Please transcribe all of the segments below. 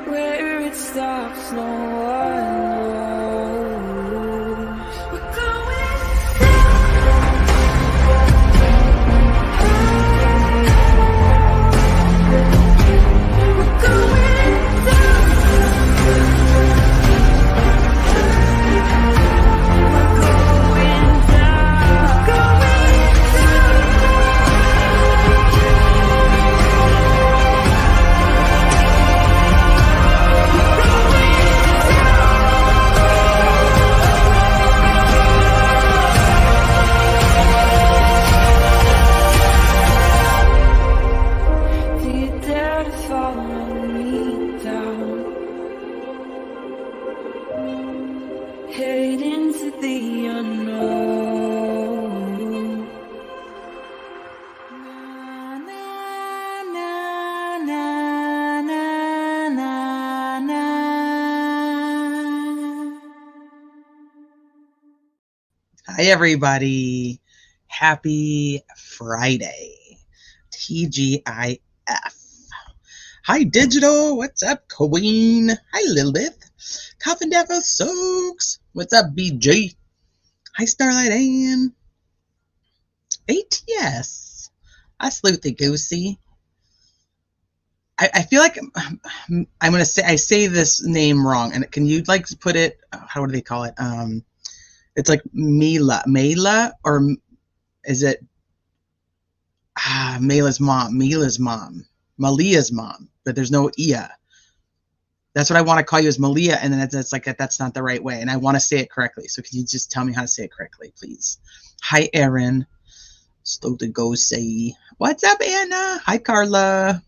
Where it stops, no one knows. We're going head into the unknown. Na, na, na, na, na, na, na. Hi, everybody. Happy Friday. TGIF. Hi, Digital. What's up, Queen? Hi, Lilith. Coffin Devil Soaks. What's up, BJ? Hi, Starlight Ann. ATS. Hi, Sleuthy Goosey. I feel like I'm gonna say I say this name wrong, and can you like put it? How do they call it? It's like Mela, or is it Mela's mom? Malia's mom, but there's no Ia. That's what I want to call you, is Malia, and then that's like that's not the right way, and I want to say it correctly. So can you just tell me how to say it correctly, please? Hi, Erin. Slow to go say. What's up, Anna? Hi, Carla.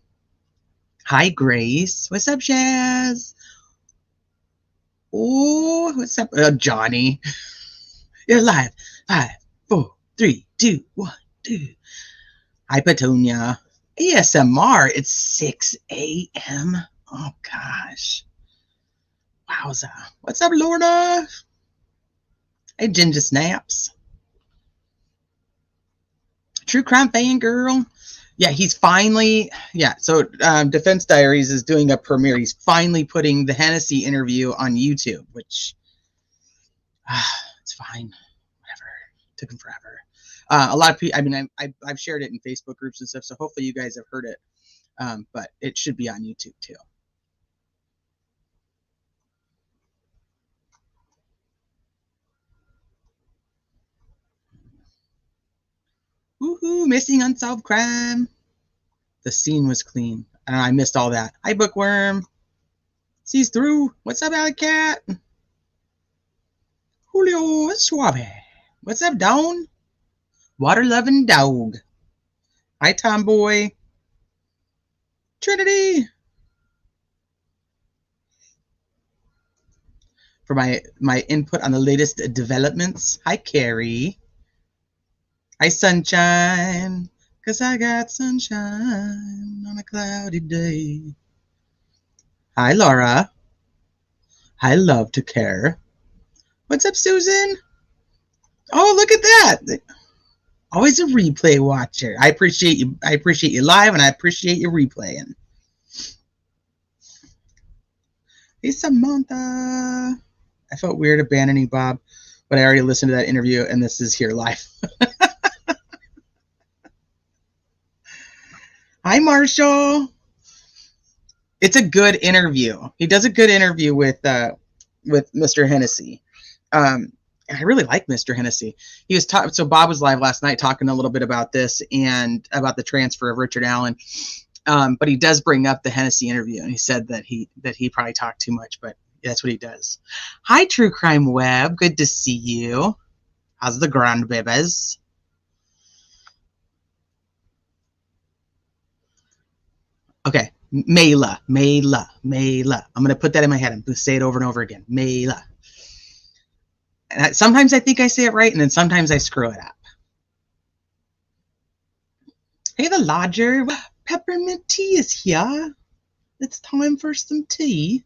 Hi, Grace. What's up, Shaz? Oh, what's up, Johnny? You're live. 5, 4, 3, 2, 1, 2. Hi, Petunia. ASMR. It's 6 a.m. Oh, gosh. Wowza. What's up, Lorna? Hey, Ginger Snaps. True Crime Fangirl. Yeah, he's finally, so Defense Diaries is doing a premiere. He's finally putting the Hennessy interview on YouTube, which, it's fine. Whatever. It took him forever. A lot of people, I mean, I've shared it in Facebook groups and stuff, so hopefully you guys have heard it. But it should be on YouTube too. Woohoo, missing unsolved crime. The scene was clean. I missed all that. Hi, Bookworm. Sees through. What's up, Alley Cat? Julio Suave. What's up, Dawn? Water loving dog. Hi, Tomboy. Trinity. For my input on the latest developments. Hi, Carrie. Hi, Sunshine. 'Cause I got sunshine on a cloudy day. Hi, Laura. I love to care. What's up, Susan? Oh, look at that. Always a replay watcher. I appreciate you. I appreciate you live, and I appreciate you replaying. Hey, Samantha. I felt weird abandoning Bob, but I already listened to that interview, and this is here live. Hi, Marshall. It's a good interview. He does a good interview with Mr. Hennessy. And I really like Mr. Hennessy. He was so Bob was live last night talking a little bit about this and about the transfer of Richard Allen. But he does bring up the Hennessy interview, and he said that he probably talked too much, but that's what he does. Hi, True Crime Web. Good to see you. How's the grand babies? Okay, Mela. I'm going to put that in my head. I'm going to say it over and over again. Mela. And sometimes I think I say it right, and then sometimes I screw it up. Hey, the lodger. Peppermint tea is here. It's time for some tea.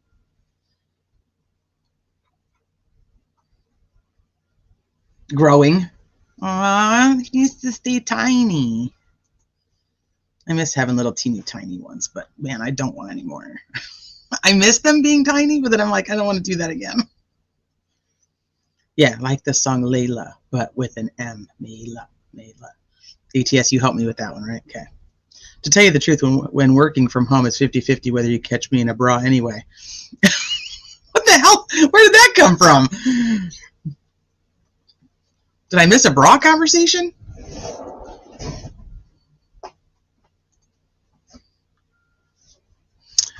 Growing. Aw, he used to stay tiny. I miss having little teeny tiny ones, but man, I don't want any more. I miss them being tiny, but then I'm like, I don't want to do that again. Yeah, like the song Layla, but with an M. Layla. ATS, you helped me with that one, right? Okay. To tell you the truth, when working from home, it's 50-50 whether you catch me in a bra anyway. What the hell? Where did that come from? Did I miss a bra conversation?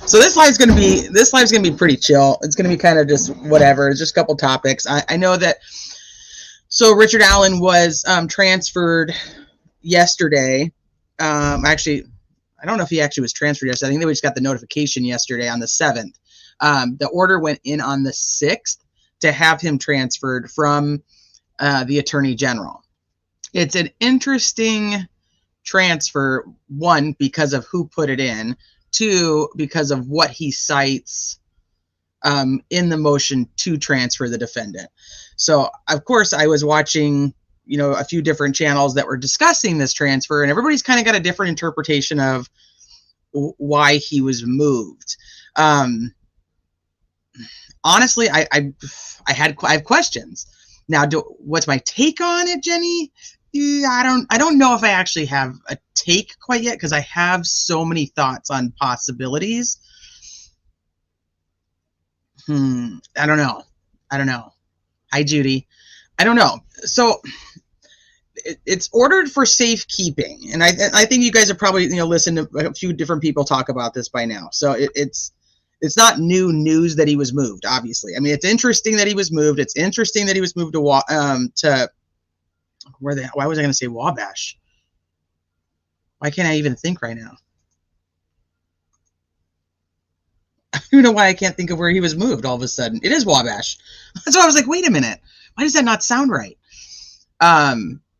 So this live's gonna be pretty chill. It's gonna be kind of just whatever. It's just a couple topics. I know that. So Richard Allen was transferred yesterday. Actually, I don't know if he actually was transferred yesterday. I think they just got the notification yesterday on the 7th. The order went in on the 6th to have him transferred from the Attorney General. It's an interesting transfer, one, because of who put it in, two, because of what he cites in the motion to transfer the defendant. So, of course, I was watching, a few different channels that were discussing this transfer, and everybody's kind of got a different interpretation of why he was moved. Honestly, I have questions. Now, what's my take on it, Jenny? I don't know if I actually have a take quite yet, because I have so many thoughts on possibilities. I don't know. Hi, Judy. I don't know. So it's ordered for safekeeping, and I think you guys have probably listened to a few different people talk about this by now. So it's not new news that he was moved. Obviously, I mean, it's interesting that he was moved. It's interesting that he was moved to why was I going to say Wabash? Why can't I even think right now? I don't know why I can't think of where he was moved all of a sudden. It is Wabash. So I was like, wait a minute. Why does that not sound right?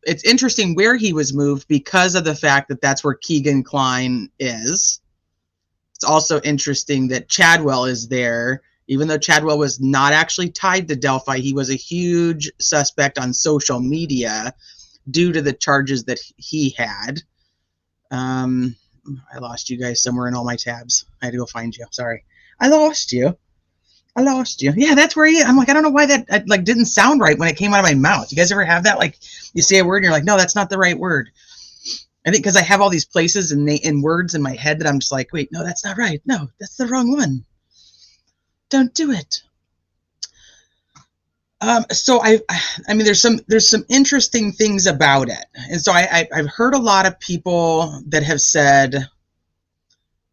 It's interesting where he was moved because of the fact that that's where Keegan Kline is. It's also interesting that Chadwell is there. Even though Chadwell was not actually tied to Delphi, he was a huge suspect on social media due to the charges that he had. I lost you guys somewhere in all my tabs. I had to go find you. Sorry. I lost you. Yeah, that's where he is. I'm like, I don't know why that didn't sound right when it came out of my mouth. You guys ever have that? Like, you say a word and you're like, no, that's not the right word. I think because I have all these places and words in my head that I'm just like, wait, no, that's not right. No, that's the wrong one. Don't do it. So I mean, there's some interesting things about it, and so I've heard a lot of people that have said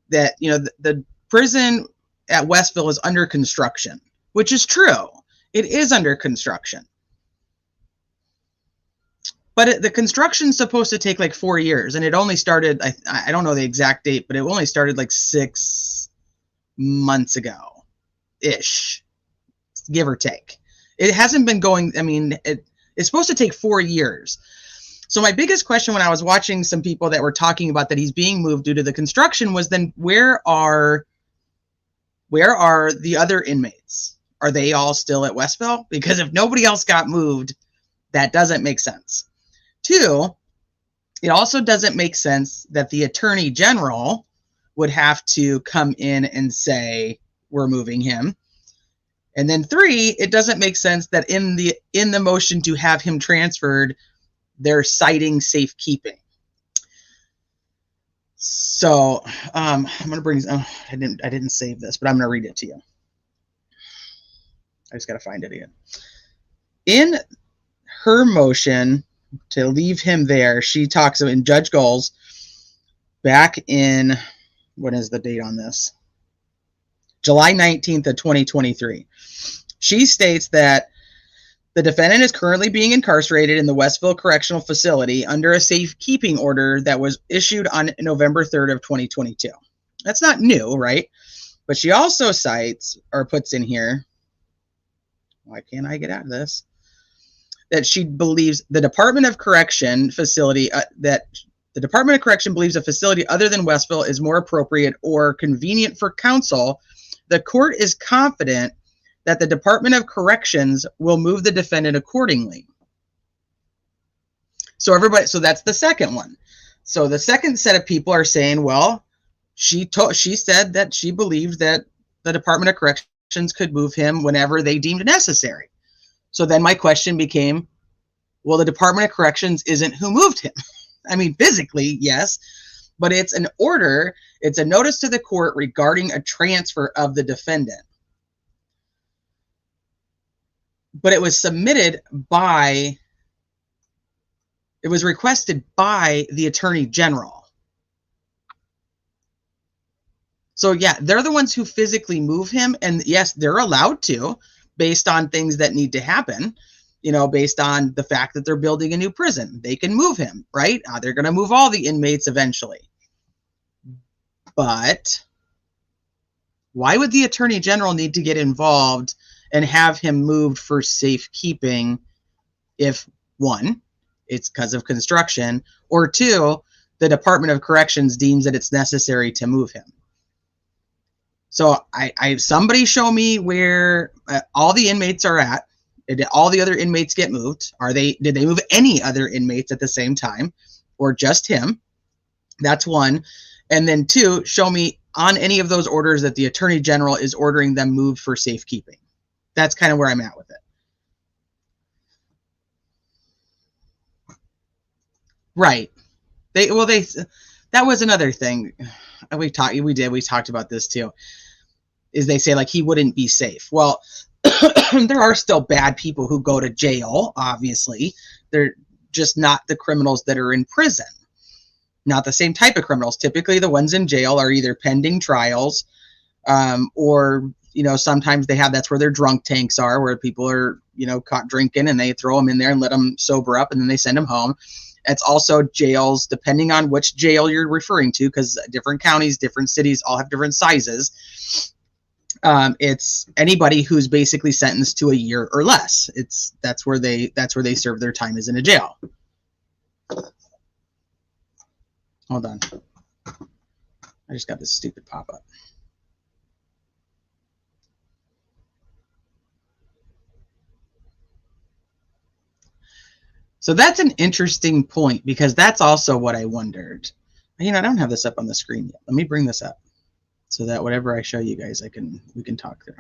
that the prison at Westville is under construction, which is true. It is under construction, but the construction's supposed to take like 4 years, and it only started. I don't know the exact date, but it only started like 6 months ago, ish, give or take. It hasn't been going. I mean, it's supposed to take 4 years. So my biggest question when I was watching some people that were talking about that he's being moved due to the construction was then where are the other inmates? Are they all still at Westville? Because if nobody else got moved, that doesn't make sense. Two, it also doesn't make sense that the Attorney General would have to come in and say, we're moving him. And then three, it doesn't make sense that in the motion to have him transferred, they're citing safekeeping. So I'm going to bring. Oh, I didn't save this, but I'm going to read it to you. I just got to find it again. In her motion to leave him there, she talks in Judge Goals back in, what is the date on this? July 19th of 2023. She states that the defendant is currently being incarcerated in the Westville Correctional Facility under a safekeeping order that was issued on November 3rd of 2022. That's not new, right? But she also cites, or puts in here, why can't I get out of this? That she believes the Department of Correction facility, that the Department of Correction believes a facility other than Westville is more appropriate or convenient for counsel. The court is confident that the Department of Corrections will move the defendant accordingly. So that's the second one. So the second set of people are saying, well, she said that she believed that the Department of Corrections could move him whenever they deemed necessary. So then my question became, well, the Department of Corrections isn't who moved him. I mean, physically, yes, but it's an order. It's a notice to the court regarding a transfer of the defendant. But it was submitted by, it was requested by the Attorney General. So yeah, they're the ones who physically move him. And yes, they're allowed to, based on things that need to happen, you know, based on the fact that they're building a new prison. They can move him, right? They're going to move all the inmates eventually. But why would the Attorney General need to get involved and have him moved for safekeeping if, one, it's because of construction, or two, the Department of Corrections deems that it's necessary to move him? So somebody show me where all the inmates are at. Did all the other inmates get moved? Did they move any other inmates at the same time, or just him? That's one. And then two, show me on any of those orders that the Attorney General is ordering them moved for safekeeping. That's kind of where I'm at with it. Right. That was another thing. We talked about this too, is they say like he wouldn't be safe. Well, there are still bad people who go to jail, obviously. They're just not the criminals that are in prison. Not the same type of criminals. Typically the ones in jail are either pending trials, or, you know, sometimes that's where their drunk tanks are, where people are, you know, caught drinking and they throw them in there and let them sober up and then they send them home. It's also jails, depending on which jail you're referring to, because different counties, different cities all have different sizes. It's anybody who's basically sentenced to a year or less. That's where they serve their time, is in a jail. Hold on. I just got this stupid pop-up. So that's an interesting point, because that's also what I wondered. You know, I don't have this up on the screen yet. Let me bring this up so that whatever I show you guys, we can talk through.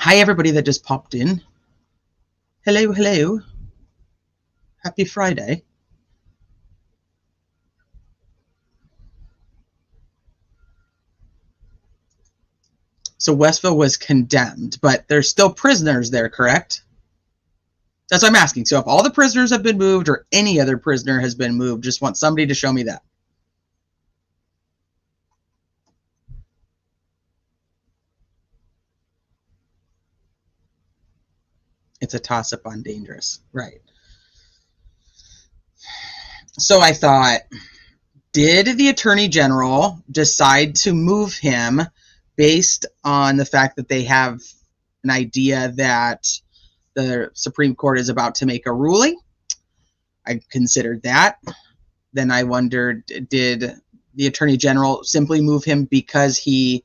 Hi, everybody that just popped in. Hello, hello. Happy Friday. So Westville was condemned, but there's still prisoners there, correct? That's what I'm asking. So if all the prisoners have been moved, or any other prisoner has been moved, just want somebody to show me that. It's a toss-up on dangerous. Right. So I thought, did the Attorney General decide to move him based on the fact that they have an idea that the Supreme Court is about to make a ruling? I considered that. Then I wondered, did the Attorney General simply move him because he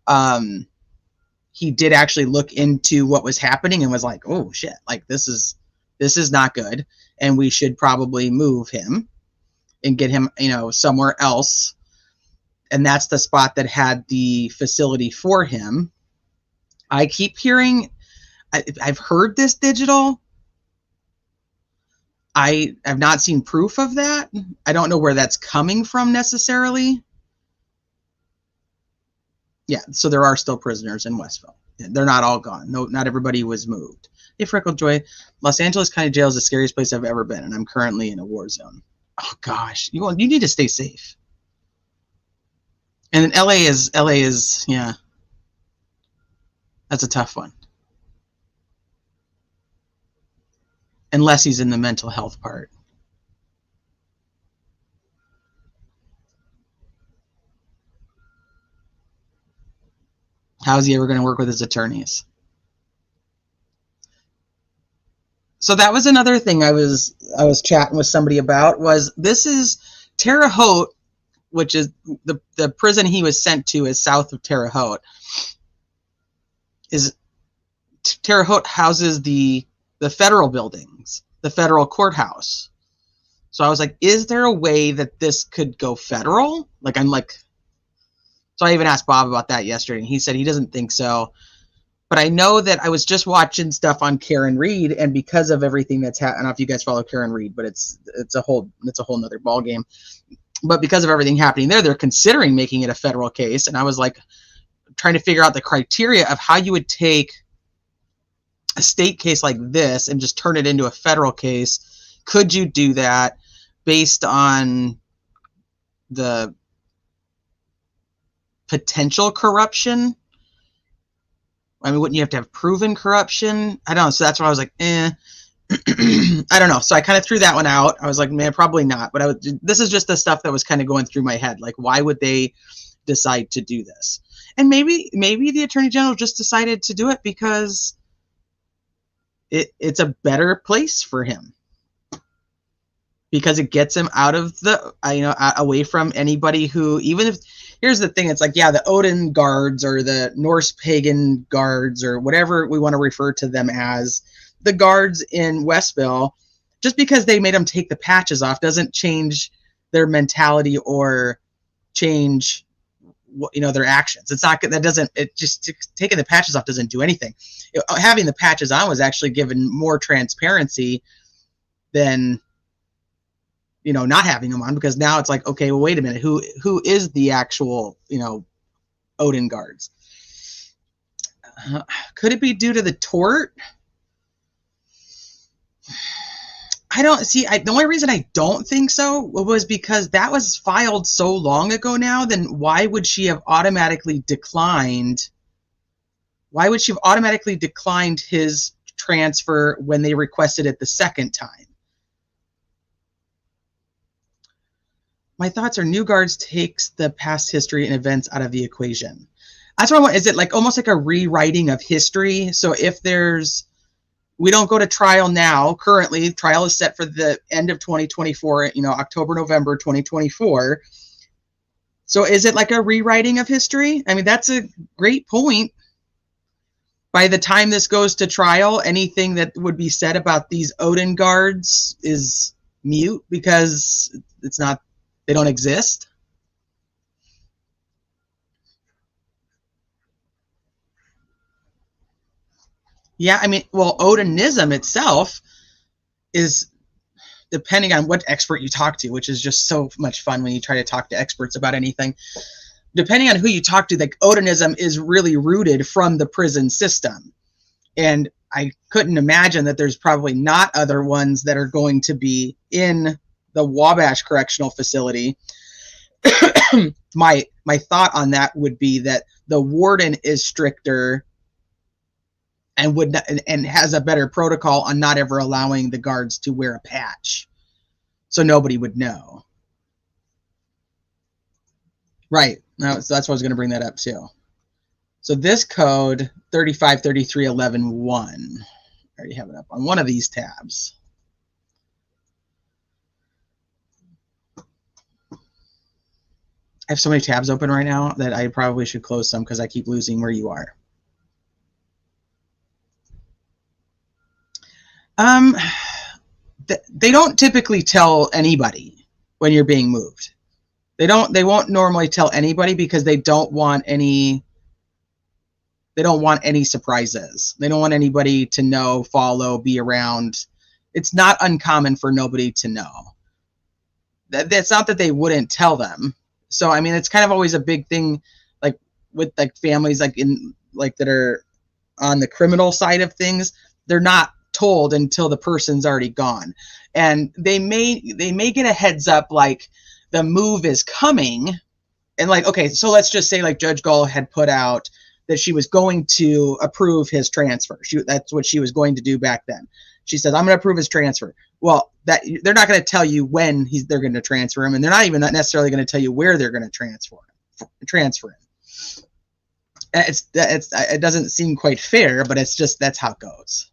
did actually look into what was happening and was like, oh shit, like this is not good, and we should probably move him and get him, you know, somewhere else. And that's the spot that had the facility for him. I keep hearing, I've heard this digital. I have not seen proof of that. I don't know where that's coming from necessarily. Yeah, so there are still prisoners in Westville. They're not all gone. No, not everybody was moved. Hey, Freckled Joy, Los Angeles County Jail is the scariest place I've ever been, and I'm currently in a war zone. Oh gosh, you need to stay safe. And then LA is, yeah, that's a tough one. Unless he's in the mental health part. How's he ever going to work with his attorneys? So that was another thing I was chatting with somebody about, was this is Terre Haute, which is the prison he was sent to is south of Terre Haute. Terre Haute houses the federal buildings, the federal courthouse. So I was like, is there a way that this could go federal? So I even asked Bob about that yesterday, and he said he doesn't think so. But I know that I was just watching stuff on Karen Reed, and because of everything that's happened, I don't know if you guys follow Karen Reed, but it's a whole nother ball game. But because of everything happening there, they're considering making it a federal case. And I was like trying to figure out the criteria of how you would take a state case like this and just turn it into a federal case. Could you do that based on the potential corruption? I mean, wouldn't you have to have proven corruption? I don't know. So that's why I was like, I don't know. So I kind of threw that one out. I was like, man, probably not. But this is just the stuff that was kind of going through my head. Like, why would they decide to do this? And maybe the Attorney General just decided to do it because it's a better place for him. Because it gets him out of the, away from anybody who, even if, here's the thing, it's like, yeah, the Odin guards or the Norse pagan guards or whatever we want to refer to them as, the guards in Westville, just because they made them take the patches off doesn't change their mentality or change, their actions. It's not, taking the patches off doesn't do anything. Having the patches on was actually given more transparency than, not having them on, because now it's like, okay, well, wait a minute, who is the actual, Odin guards? Could it be due to the tort? The only reason I don't think so was because that was filed so long ago now. Then why would she have automatically declined? Why would she have automatically declined his transfer when they requested it the second time? My thoughts are new guards takes the past history and events out of the equation. That's what I want. Is it like almost like a rewriting of history? So if we don't go to trial now, currently trial is set for the end of 2024, October, November 2024. So is it like a rewriting of history? I mean, that's a great point. By the time this goes to trial, anything that would be said about these Odin guards is mute because they don't exist. Yeah, I mean, well, Odinism itself is, depending on what expert you talk to, which is just so much fun when you try to talk to experts about anything. Depending on who you talk to, like, Odinism is really rooted from the prison system. And I couldn't imagine that there's probably not other ones that are going to be in the Wabash Correctional Facility. My thought on that would be that the warden is stricter and has a better protocol on not ever allowing the guards to wear a patch, so nobody would know. Right. No, so that's why I was going to bring that up too. So this code 3533.11.1, I already have it up on one of these tabs. I have so many tabs open right now that I probably should close some because I keep losing where you are. They don't typically tell anybody when you're being moved. They won't normally tell anybody because they don't want any surprises. They don't want anybody to know, follow, be around. It's not uncommon for nobody to know. That's not that they wouldn't tell them. So I mean, it's kind of always a big thing, like with like families like that are on the criminal side of things. They're not told until the person's already gone, and they may get a heads up like the move is coming, and like, okay, so let's just say like Judge Gull had put out that she was going to approve his transfer. That's what she was going to do back then. She says, I'm going to approve his transfer. Well, that they're not going to tell you when they're going to transfer him, and they're not even necessarily going to tell you where they're going to transfer him. It doesn't seem quite fair, but it's just, that's how it goes.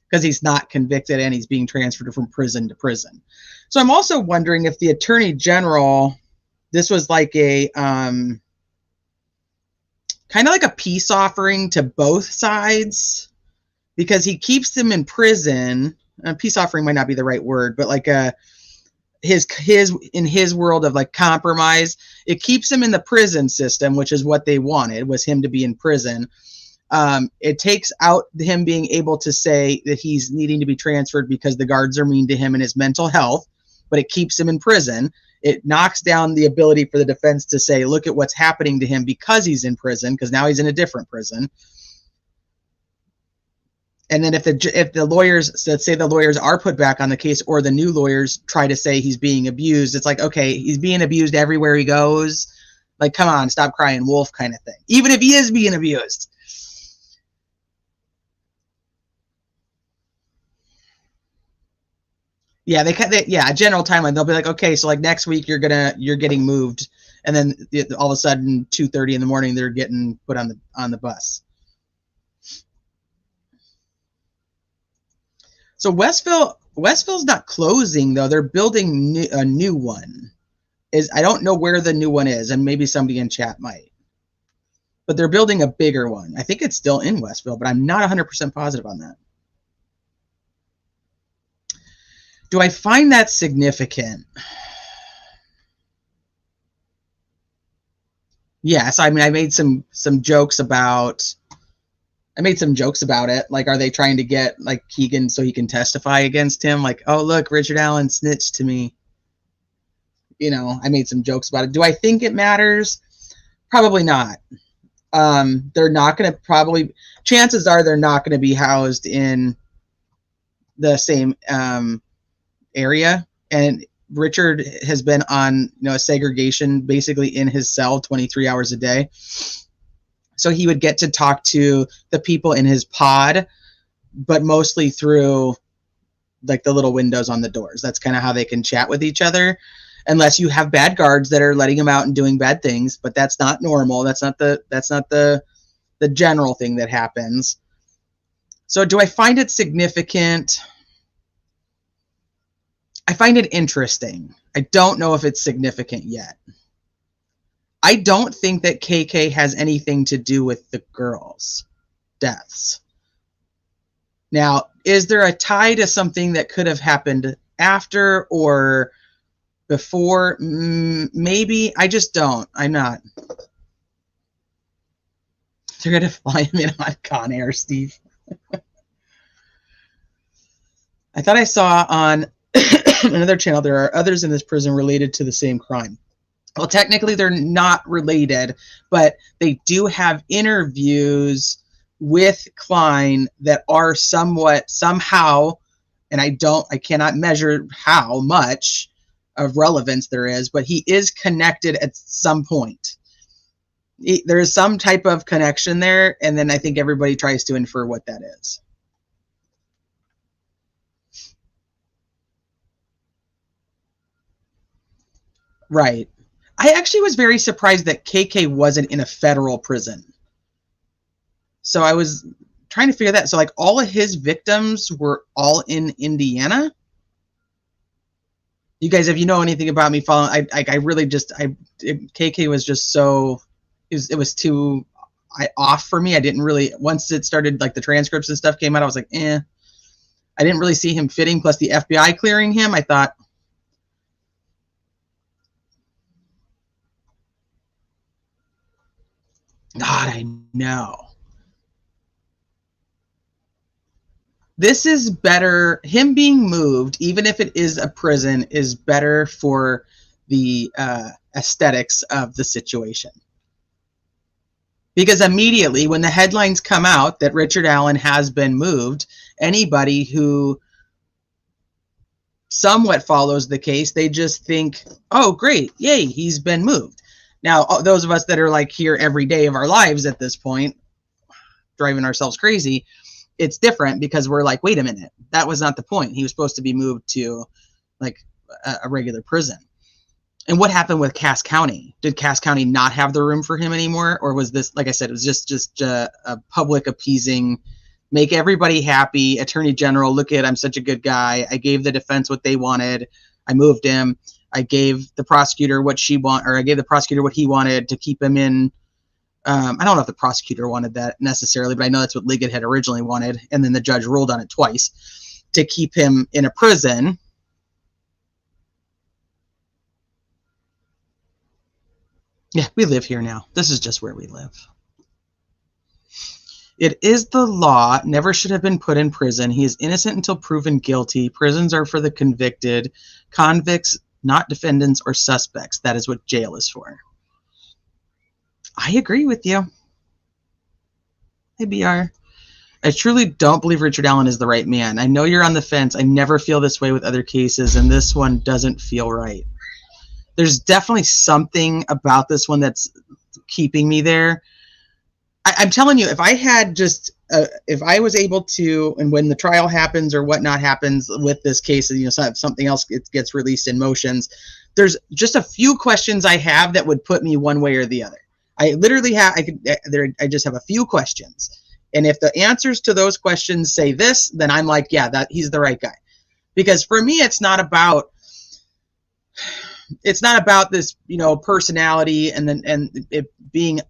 Because he's not convicted and he's being transferred from prison to prison. So I'm also wondering if the Attorney General, this was like a kind of like a peace offering to both sides, because he keeps them in prison. Peace offering might not be the right word, but like in his world of like compromise, it keeps him in the prison system, which is what they wanted, was him to be in prison. It takes out him being able to say that he's needing to be transferred because the guards are mean to him and his mental health, but it keeps him in prison. It knocks down the ability for the defense to say, look at what's happening to him because he's in prison, because now he's in a different prison. And then if the lawyers, let's say the lawyers are put back on the case, or the new lawyers try to say he's being abused, it's like, okay, he's being abused everywhere he goes. Like, come on, stop crying wolf kind of thing. Even if he is being abused. Yeah, a general timeline. They'll be like, okay, so like next week you're getting moved, and then all of a sudden 2:30 in the morning they're getting put on the bus. So Westville's not closing though. They're building a new one. I don't know where the new one is, and maybe somebody in chat might. But they're building a bigger one. I think it's still in Westville, but I'm not 100% positive on that. Do I find that significant? Yes, I mean, I made some jokes about it. Like, are they trying to get like Keegan so he can testify against him? Like, oh, look, Richard Allen snitched to me. You know, I made some jokes about it. Do I think it matters? Probably not. They're not going to chances are they're not going to be housed in the same area. And Richard has been on, a segregation basically in his cell 23 hours a day. So he would get to talk to the people in his pod, but mostly through like the little windows on the doors. That's kind of how they can chat with each other, unless you have bad guards that are letting him out and doing bad things. But that's not normal. That's not the general thing that happens. So do I find it significant? I find it interesting. I don't know if it's significant yet. I don't think that KK has anything to do with the girls' deaths. Now, is there a tie to something that could have happened after or before? Maybe. I just don't. I'm not. They're going to fly him in on Con Air, Steve. I thought I saw on another channel there are others in this prison related to the same crime. Well, technically they're not related, but they do have interviews with Klein that are somehow, and I cannot measure how much of relevance there is, but he is connected at some point. There is some type of connection there, and then I think everybody tries to infer what that is. Right. I actually was very surprised that KK wasn't in a federal prison. So I was trying to figure that. So like all of his victims were all in Indiana. You guys, if you know anything about me following, KK was just so, it was too off for me. I didn't really, once it started, like the transcripts and stuff came out, I was like, I didn't really see him fitting. Plus the FBI clearing him, I thought, God, I know. This is better. Him being moved, even if it is a prison, is better for the aesthetics of the situation. Because immediately when the headlines come out that Richard Allen has been moved, anybody who somewhat follows the case, they just think, oh, great, yay, he's been moved. Now, those of us that are like here every day of our lives at this point, driving ourselves crazy, it's different because we're like, wait a minute, that was not the point. He was supposed to be moved to like a regular prison. And what happened with Cass County? Did Cass County not have the room for him anymore? Or was this, like I said, it was just a public appeasing, make everybody happy, attorney general, look at, I'm such a good guy. I gave the defense what they wanted. I moved him. I gave the prosecutor what I gave the prosecutor what he wanted to keep him in. I don't know if the prosecutor wanted that necessarily, but I know that's what Liggett had originally wanted. And then the judge ruled on it twice to keep him in a prison. Yeah, we live here now. This is just where we live. It is the law. Never should have been put in prison. He is innocent until proven guilty. Prisons are for the convicted. Convicts, not defendants or suspects. That is what jail is for. I agree with you. Hey, BR. I truly don't believe Richard Allen is the right man. I know you're on the fence. I never feel this way with other cases, and this one doesn't feel right. There's definitely something about this one that's keeping me there. I'm telling you, if I had just, if I was able to, and when the trial happens or whatnot happens with this case, you know, something else gets released in motions, there's just a few questions I have that would put me one way or the other. I literally have, I just have a few questions. And if the answers to those questions say this, then I'm like, yeah, that he's the right guy. Because for me, it's not about this, you know, personality and it being,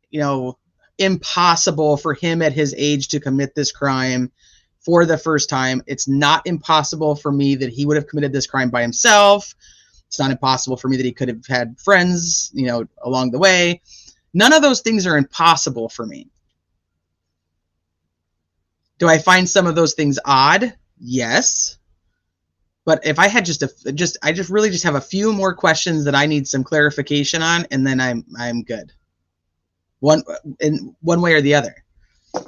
you know, impossible for him at his age to commit this crime for the first time. It's not impossible for me that he would have committed this crime by himself. It's not impossible for me that he could have had friends, you know, along the way. None of those things are impossible for me. Do I find some of those things odd? Yes. But if I had I really have a few more questions that I need some clarification on, and then I'm good. One way or the other,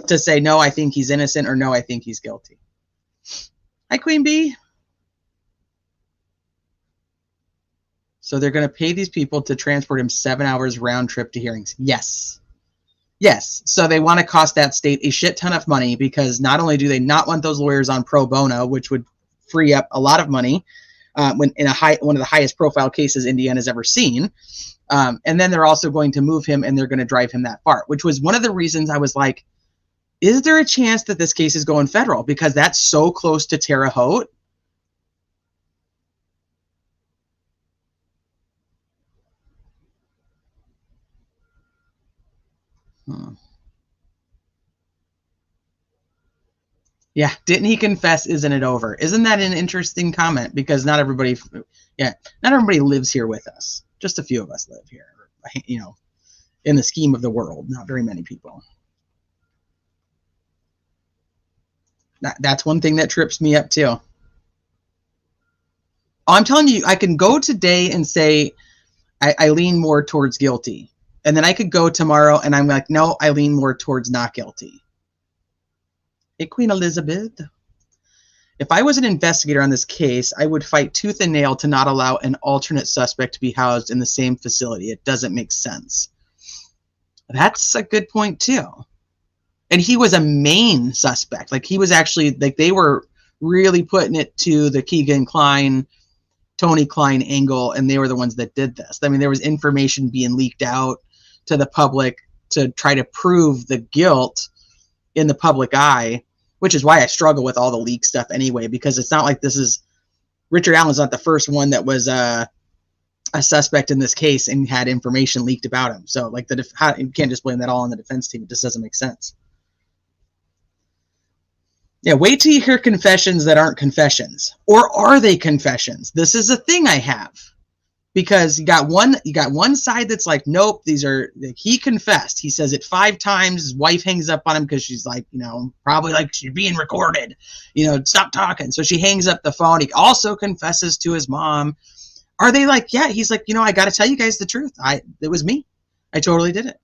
to say no, I think he's innocent, or no, I think he's guilty. Hi, Queen Bee. So they're going to pay these people to transport him 7 hours round trip to hearings. Yes. Yes. So they want to cost that state a shit ton of money, because not only do they not want those lawyers on pro bono, which would free up a lot of money when in one of the highest profile cases Indiana's ever seen. And then they're also going to move him, and they're going to drive him that far, which was one of the reasons I was like, is there a chance that this case is going federal? Because that's so close to Terre Haute. Yeah, didn't he confess? Isn't it over? Isn't that an interesting comment? Because not everybody lives here with us. Just a few of us live here, you know, in the scheme of the world. Not very many people. That's one thing that trips me up too. Oh, I'm telling you, I can go today and say I lean more towards guilty, and then I could go tomorrow and I'm like, no, I lean more towards not guilty. Hey, Queen Elizabeth. If I was an investigator on this case, I would fight tooth and nail to not allow an alternate suspect to be housed in the same facility. It doesn't make sense. That's a good point too. And he was a main suspect. Like, he was actually, like, they were really putting it to the Keegan Klein, Tony Klein angle, and they were the ones that did this. I mean, there was information being leaked out to the public to try to prove the guilt in the public eye, which is why I struggle with all the leak stuff anyway, because it's not like this is, Richard Allen's not the first one that was a suspect in this case and had information leaked about him. So, like, you can't just blame that all on the defense team. It just doesn't make sense. Yeah, wait till you hear confessions that aren't confessions. Or are they confessions? This is a thing I have. Because you got one side that's like, nope, he confessed. He says it 5 times. His wife hangs up on him because she's like, you know, probably like, she's being recorded. You know, stop talking. So she hangs up the phone. He also confesses to his mom. Are they like, yeah, he's like, you know, I got to tell you guys the truth. It was me. I totally did it.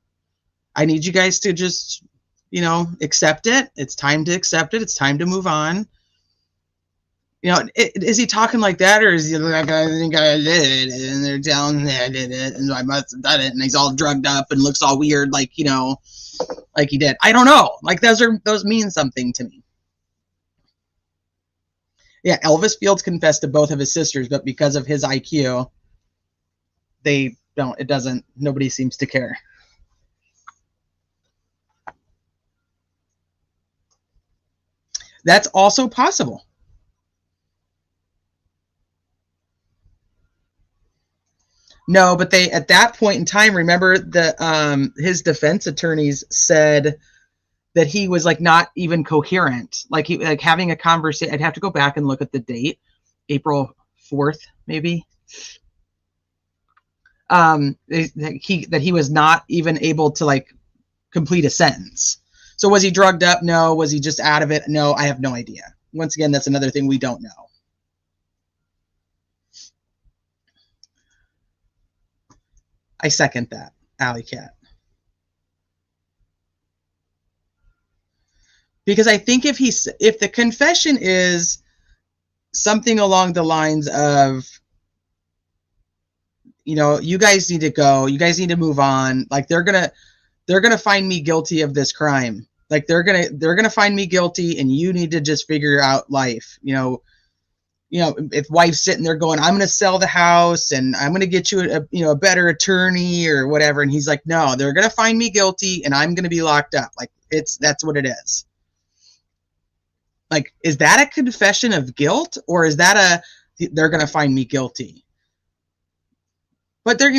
I need you guys to just, you know, accept it. It's time to accept it. It's time to move on. You know, is he talking like that, or is he like, I think I did it, and they're telling me I did it, and I must have done it, and he's all drugged up and looks all weird, like, you know, like he did. I don't know. Like, those mean something to me. Yeah, Elvis Fields confessed to both of his sisters, but because of his IQ, nobody seems to care. That's also possible. No, but they, at that point in time, remember his defense attorneys said that he was like not even coherent. Like, he, like, having a conversation. I'd have to go back and look at the date, April 4th, maybe. that he was not even able to like complete a sentence. So was he drugged up? No. Was he just out of it? No, I have no idea. Once again, that's another thing we don't know. I second that, Alley Cat. Because I think if the confession is something along the lines of, you know, you guys need to go, you guys need to move on, like they're gonna find me guilty of this crime, like they're gonna find me guilty, and you need to just figure out life, you know, if wife's sitting there going, I'm gonna sell the house and I'm gonna get you a better attorney or whatever, and he's like, no, they're gonna find me guilty and I'm gonna be locked up, like that's what it is. Like, is that a confession of guilt, or is that they're gonna find me guilty? But there,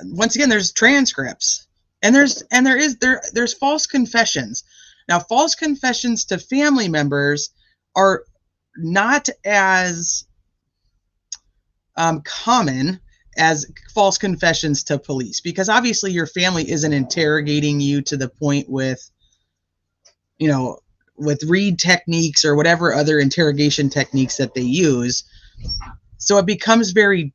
once again, there's transcripts, and there's false confessions. Now, false confessions to family members are not as common as false confessions to police, because obviously your family isn't interrogating you to the point with, with read techniques or whatever other interrogation techniques that they use. So it becomes very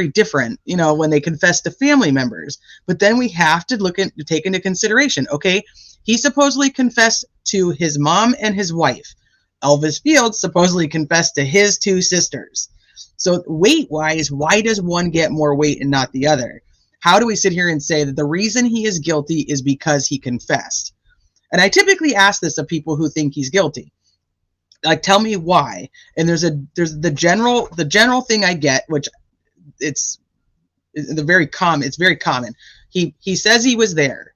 different, when they confess to family members. But then we have to take into consideration, okay, he supposedly confessed to his mom and his wife. Elvis Fields supposedly confessed to his two sisters. So weight-wise, why does one get more weight and not the other? How do we sit here and say that the reason he is guilty is because he confessed? And I typically ask this of people who think he's guilty. Like, tell me why. And there's the general thing I get, which it's very common. He says he was there.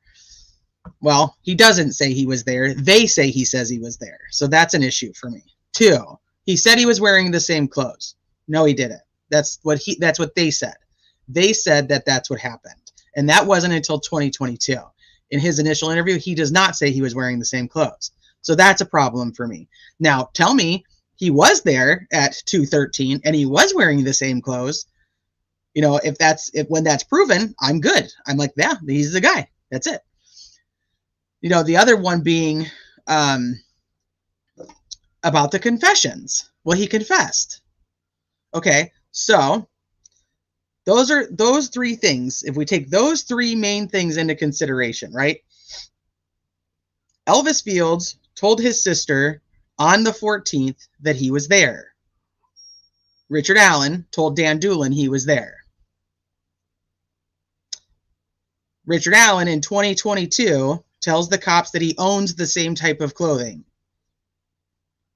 Well, he doesn't say he was there. They say he says he was there. So that's an issue for me. 2, he said he was wearing the same clothes. No, he didn't. That's what they said. They said that that's what happened. And that wasn't until 2022. In his initial interview, he does not say he was wearing the same clothes. So that's a problem for me. Now, tell me he was there at 2:13 and he was wearing the same clothes. When that's proven, I'm good. I'm like, yeah, he's the guy. That's it. The other one being about the confessions. Well, he confessed. Okay, so those 3 things. If we take those 3 main things into consideration, right? Elvis Fields told his sister on the 14th that he was there. Richard Allen told Dan Doolin he was there. Richard Allen in 2022 tells the cops that he owns the same type of clothing.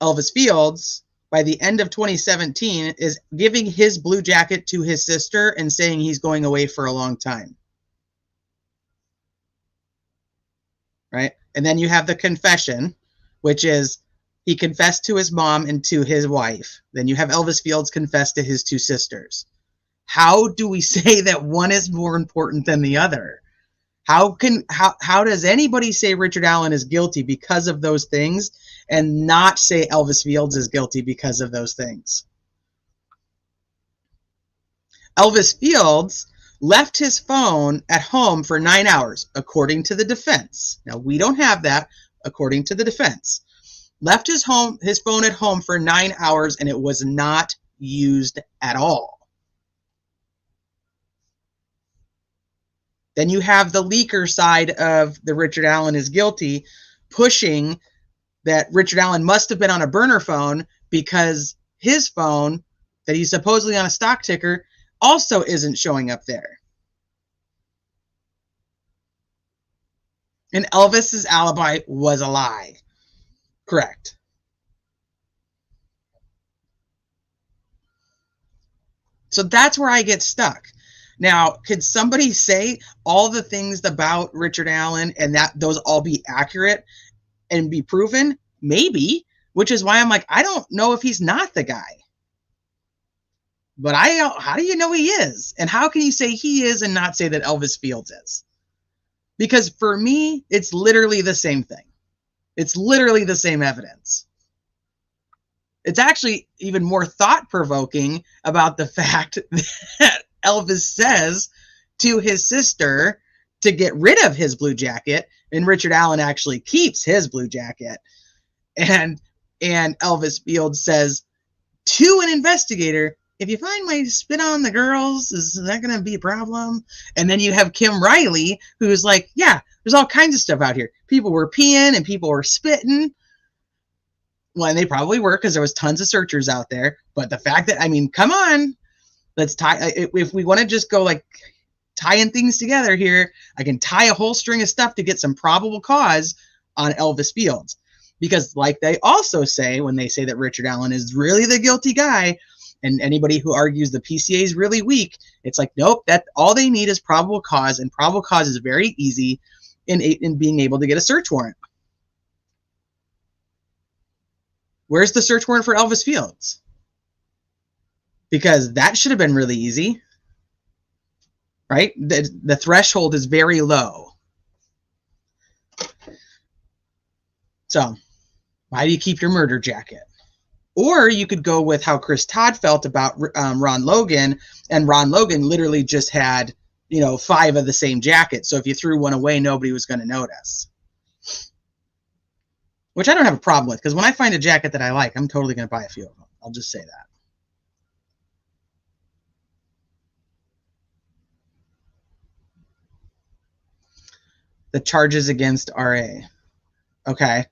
Elvis Fields, by the end of 2017, is giving his blue jacket to his sister and saying he's going away for a long time. Right? And then you have the confession, which is he confessed to his mom and to his wife. Then you have Elvis Fields confess to his 2 sisters. How do we say that one is more important than the other? How does anybody say Richard Allen is guilty because of those things and not say Elvis Fields is guilty because of those things? Elvis Fields left his phone at home for 9 hours, according to the defense. Now, we don't have that, according to the defense. Left his phone at home for 9 hours, and it was not used at all. Then you have the leaker side of the Richard Allen is guilty, pushing that Richard Allen must have been on a burner phone because his phone, that he's supposedly on a stock ticker, also isn't showing up there. And Elvis's alibi was a lie. Correct. So that's where I get stuck. Now, could somebody say all the things about Richard Allen and that those all be accurate and be proven? Maybe, which is why I'm like, I don't know if he's not the guy. But how do you know he is? And how can you say he is and not say that Elvis Fields is? Because for me, it's literally the same thing. It's literally the same evidence. It's actually even more thought-provoking about the fact that Elvis says to his sister to get rid of his blue jacket, and Richard Allen actually keeps his blue jacket. And Elvis Field says to an investigator, if you find my spit on the girls, is that going to be a problem? And then you have Kim Riley, who's like, yeah, there's all kinds of stuff out here. People were peeing and people were spitting. Well, and they probably were, because there was tons of searchers out there. But the fact that, I mean, come on, let's tie, if we want to just go like tying things together here, I can tie a whole string of stuff to get some probable cause on Elvis Fields. Because like they also say, when they say that Richard Allen is really the guilty guy, and anybody who argues the PCA is really weak, it's like, nope, that all they need is probable cause, and probable cause is very easy in being able to get a search warrant. Where's the search warrant for Elvis Fields? Because that should have been really easy, right? The threshold is very low. So why do you keep your murder jacket? Or you could go with how Chris Todd felt about Ron Logan, and Ron Logan literally just had, 5 of the same jacket. So if you threw one away, nobody was going to notice. Which I don't have a problem with, because when I find a jacket that I like, I'm totally going to buy a few of them. I'll just say that. The charges against RA. Okay.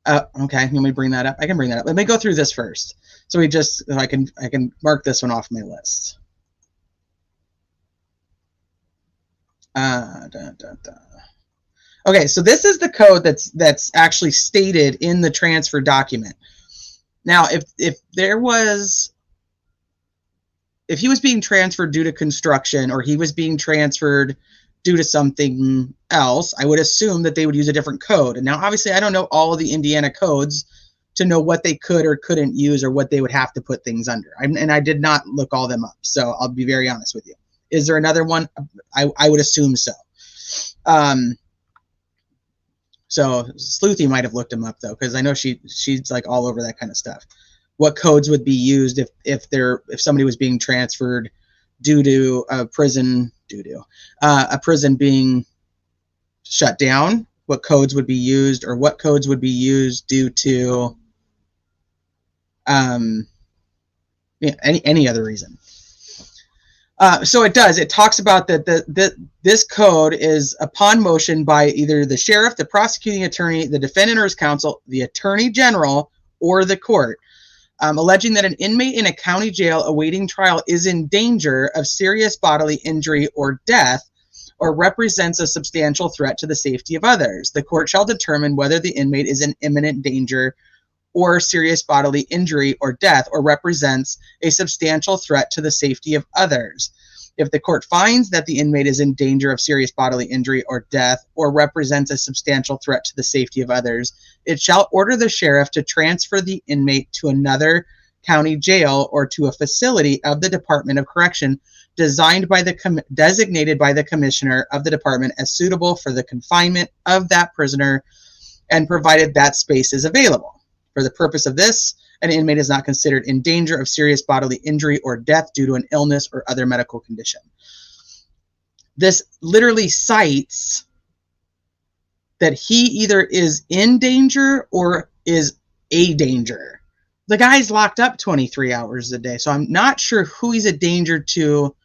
Okay, let me bring that up. I can bring that up. Let me go through this first. So I can mark this one off my list. Okay, so this is the code that's actually stated in the transfer document. Now, if he was being transferred due to construction, or he was being transferred due to something else, I would assume that they would use a different code. And now, obviously, I don't know all of the Indiana codes to know what they could or couldn't use, or what they would have to put things under. And I did not look all them up, so I'll be very honest with you. Is there another one? I would assume so. So Sleuthy might have looked them up, though, because I know she's like all over that kind of stuff. What codes would be used if somebody was being transferred due to a prison being shut down? What codes would be used, or what codes would be used due to any other reason? So it talks about that this code is upon motion by either the sheriff, the prosecuting attorney, the defendant or his counsel, the attorney general, or the court, alleging that an inmate in a county jail awaiting trial is in danger of serious bodily injury or death, or represents a substantial threat to the safety of others. The court shall determine whether the inmate is in imminent danger or serious bodily injury or death, or represents a substantial threat to the safety of others. If the court finds that the inmate is in danger of serious bodily injury or death, or represents a substantial threat to the safety of others, it shall order the sheriff to transfer the inmate to another county jail or to a facility of the Department of Correction designated by the commissioner of the department as suitable for the confinement of that prisoner, and provided that space is available. For the purpose of this, an inmate is not considered in danger of serious bodily injury or death due to an illness or other medical condition. This literally cites that he either is in danger or is a danger. The guy's locked up 23 hours a day, so I'm not sure who he's a danger to,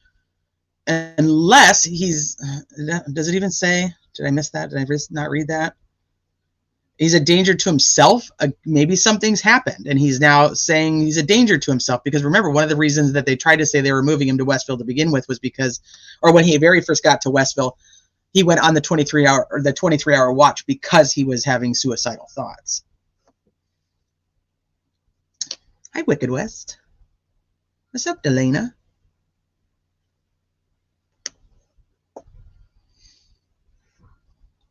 unless he's, does it even say, did I miss that? Did I not read that? He's a danger to himself. Maybe something's happened, and he's now saying he's a danger to himself. Because remember, one of the reasons that they tried to say they were moving him to Westville to begin with was because, or when he very first got to Westville, he went on the 23-hour watch because he was having suicidal thoughts. Hi, Wicked West. What's up, Delana?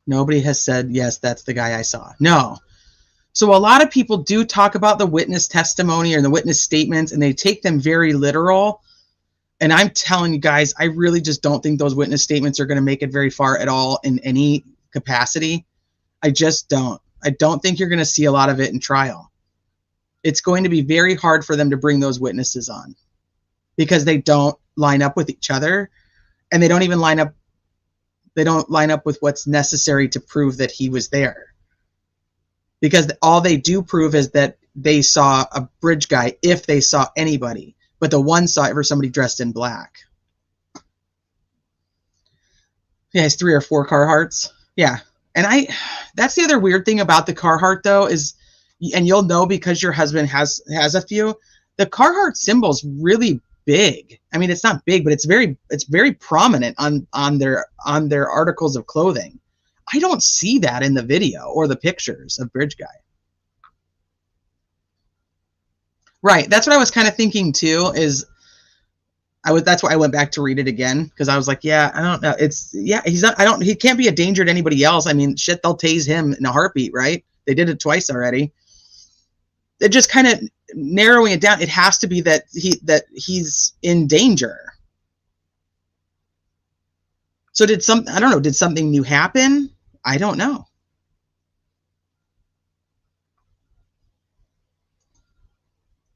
Nobody has said, yes, that's the guy I saw. No. So a lot of people do talk about the witness testimony or the witness statements, and they take them very literal. And I'm telling you guys, I really just don't think those witness statements are going to make it very far at all in any capacity. I just don't. I don't think you're going to see a lot of it in trial. It's going to be very hard for them to bring those witnesses on, because they don't line up with each other, and they don't even line up. They don't line up with what's necessary to prove that he was there. Because all they do prove is that they saw a bridge guy if they saw anybody, but the one saw ever somebody dressed in black. Yeah, it's 3 or 4 Carhartts. Yeah. And that's the other weird thing about the Carhartt though is, and you'll know because your husband has a few, the Carhartt symbol's really big. I mean, it's not big, but it's very prominent on their articles of clothing. I don't see that in the video or the pictures of Bridge Guy. Right. That's what I was kind of thinking too, that's why I went back to read it again, because I was like, yeah, I don't know. He can't be a danger to anybody else. I mean, shit, they'll tase him in a heartbeat, right? They did it twice already. It just kind of narrowing it down. It has to be that he's in danger. So did something new happen? I don't know.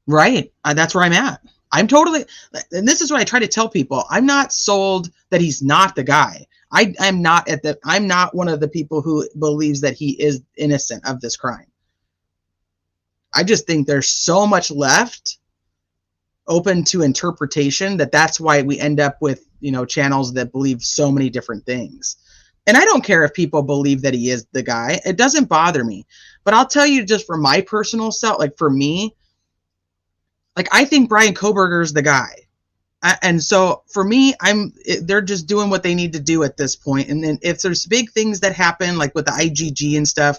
Right. That's where I'm at. I'm totally, and this is what I try to tell people. I'm not sold that he's not the guy. I'm not one of the people who believes that he is innocent of this crime. I just think there's so much left open to interpretation that's why we end up with, channels that believe so many different things. And I don't care if people believe that he is the guy. It doesn't bother me. But I'll tell you, just for my personal self, like for me, like I think Brian Kohberger's the guy. And so for me, they're just doing what they need to do at this point. And then if there's big things that happen, like with the IGG and stuff,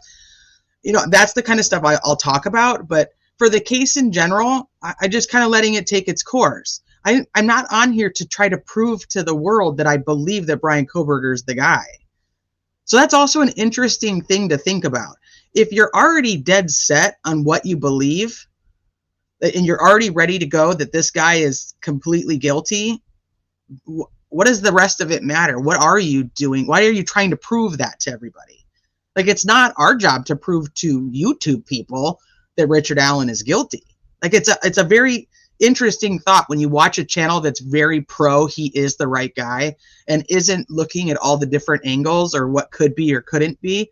that's the kind of stuff I'll talk about. But for the case in general, I just kind of letting it take its course. I'm not on here to try to prove to the world that I believe that Brian Kohberger's the guy. So that's also an interesting thing to think about. If you're already dead set on what you believe, and you're already ready to go that this guy is completely guilty, what does the rest of it matter? What are you doing? Why are you trying to prove that to everybody? Like, it's not our job to prove to YouTube people that Richard Allen is guilty. Like, it's a very interesting thought when you watch a channel that's very pro he is the right guy and isn't looking at all the different angles or what could be or couldn't be.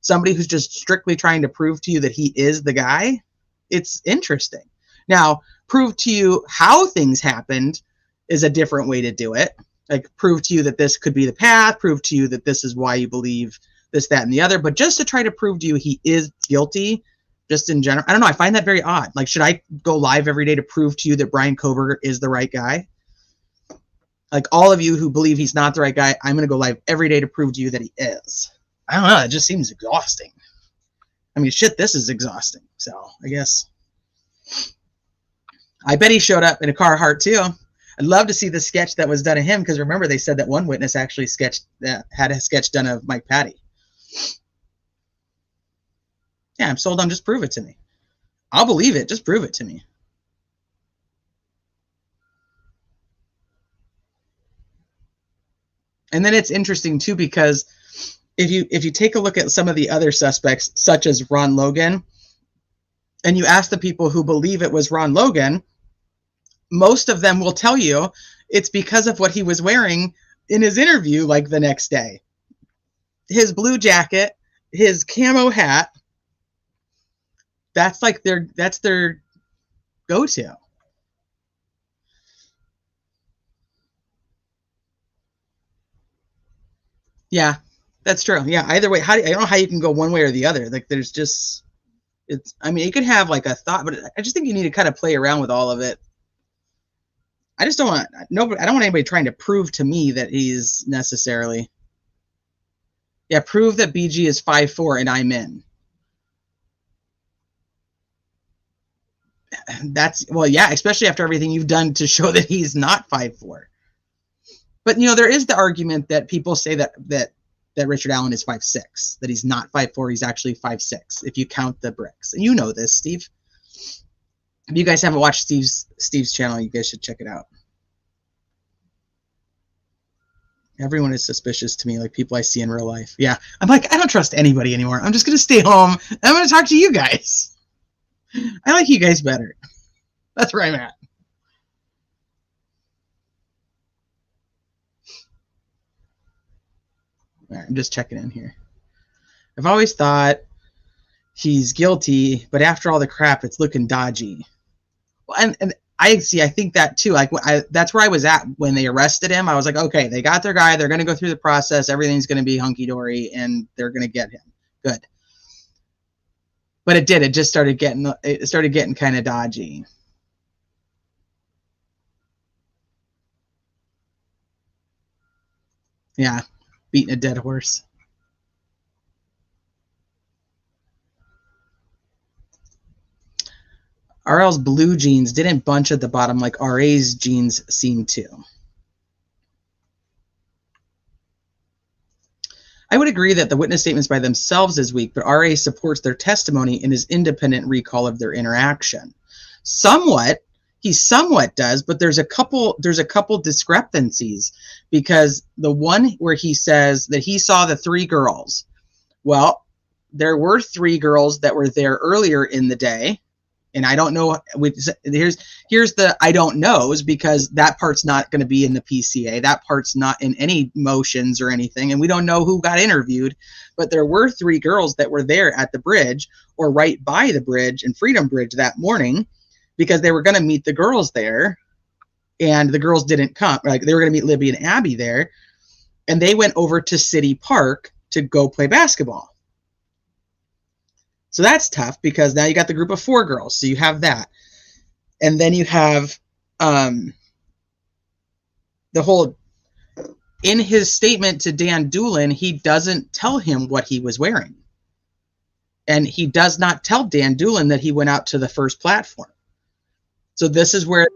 Somebody who's just strictly trying to prove to you that he is the guy. It's interesting. Now, prove to you how things happened is a different way to do it. Like, prove to you that this could be the path, prove to you that this is why you believe this, that, and the other. But just to try to prove to you he is guilty, just in general, I don't know. I find that very odd. Like, should I go live every day to prove to you that Brian Kohberger is the right guy? Like, all of you who believe he's not the right guy, I'm going to go live every day to prove to you that he is. I don't know. It just seems exhausting. I mean, shit, this is exhausting. So, I guess. I bet he showed up in a Carhartt too. I'd love to see the sketch that was done of him, because remember they said that one witness actually had a sketch done of Mike Patty. Yeah, I'm sold on just prove it to me. I'll believe it. Just prove it to me. And then it's interesting too, because if you take a look at some of the other suspects, such as Ron Logan, and you ask the people who believe it was Ron Logan, most of them will tell you it's because of what he was wearing in his interview, like the next day. His blue jacket, his camo hat, that's their go-to. Yeah, that's true. Yeah, either way, I don't know how you can go one way or the other. Like, there's just, I mean, you could have like a thought, but I just think you need to kind of play around with all of it. I just don't want I don't want anybody trying to prove to me that he's necessarily. Yeah, prove that BG is 5'4" and I'm in. That's, well, yeah, especially after everything you've done to show that he's not 5'4". But there is the argument that people say that Richard Allen is 5'6", that he's not 5'4", he's actually 5'6", if you count the bricks. And you know this, Steve. If you guys haven't watched Steve's channel, you guys should check it out. Everyone is suspicious to me, like people I see in real life. Yeah, I'm like, I don't trust anybody anymore. I'm just going to stay home, and I'm going to talk to you guys. I like you guys better. That's where I'm at. right, I'm just checking in here. I've always thought he's guilty, but after all the crap, it's looking dodgy. Well, and I see. I think that too. Like that's where I was at when they arrested him. I was like, okay, they got their guy. They're going to go through the process. Everything's going to be hunky dory, and they're going to get him. Good. But it did. It just started getting. It started getting kind of dodgy. Yeah, beating a dead horse. RL's blue jeans didn't bunch at the bottom like RA's jeans seem to. I would agree that the witness statements by themselves is weak, but RA supports their testimony in his independent recall of their interaction. Somewhat, he somewhat does, but there's a couple discrepancies, because the one where he says that he saw the 3 girls, well, there were 3 girls that were there earlier in the day. And I don't know, here's the I don't knows, because that part's not going to be in the PCA. That part's not in any motions or anything. And we don't know who got interviewed. But there were 3 girls that were there at the bridge or right by the bridge and Freedom Bridge that morning, because they were going to meet the girls there. And the girls didn't come. Like, they were going to meet Libby and Abby there. And they went over to City Park to go play basketball. So that's tough, because now you got the group of 4 girls. So you have that. And then you have the whole, in his statement to Dan Doolin, he doesn't tell him what he was wearing. And he does not tell Dan Doolin that he went out to the first platform. So this is where it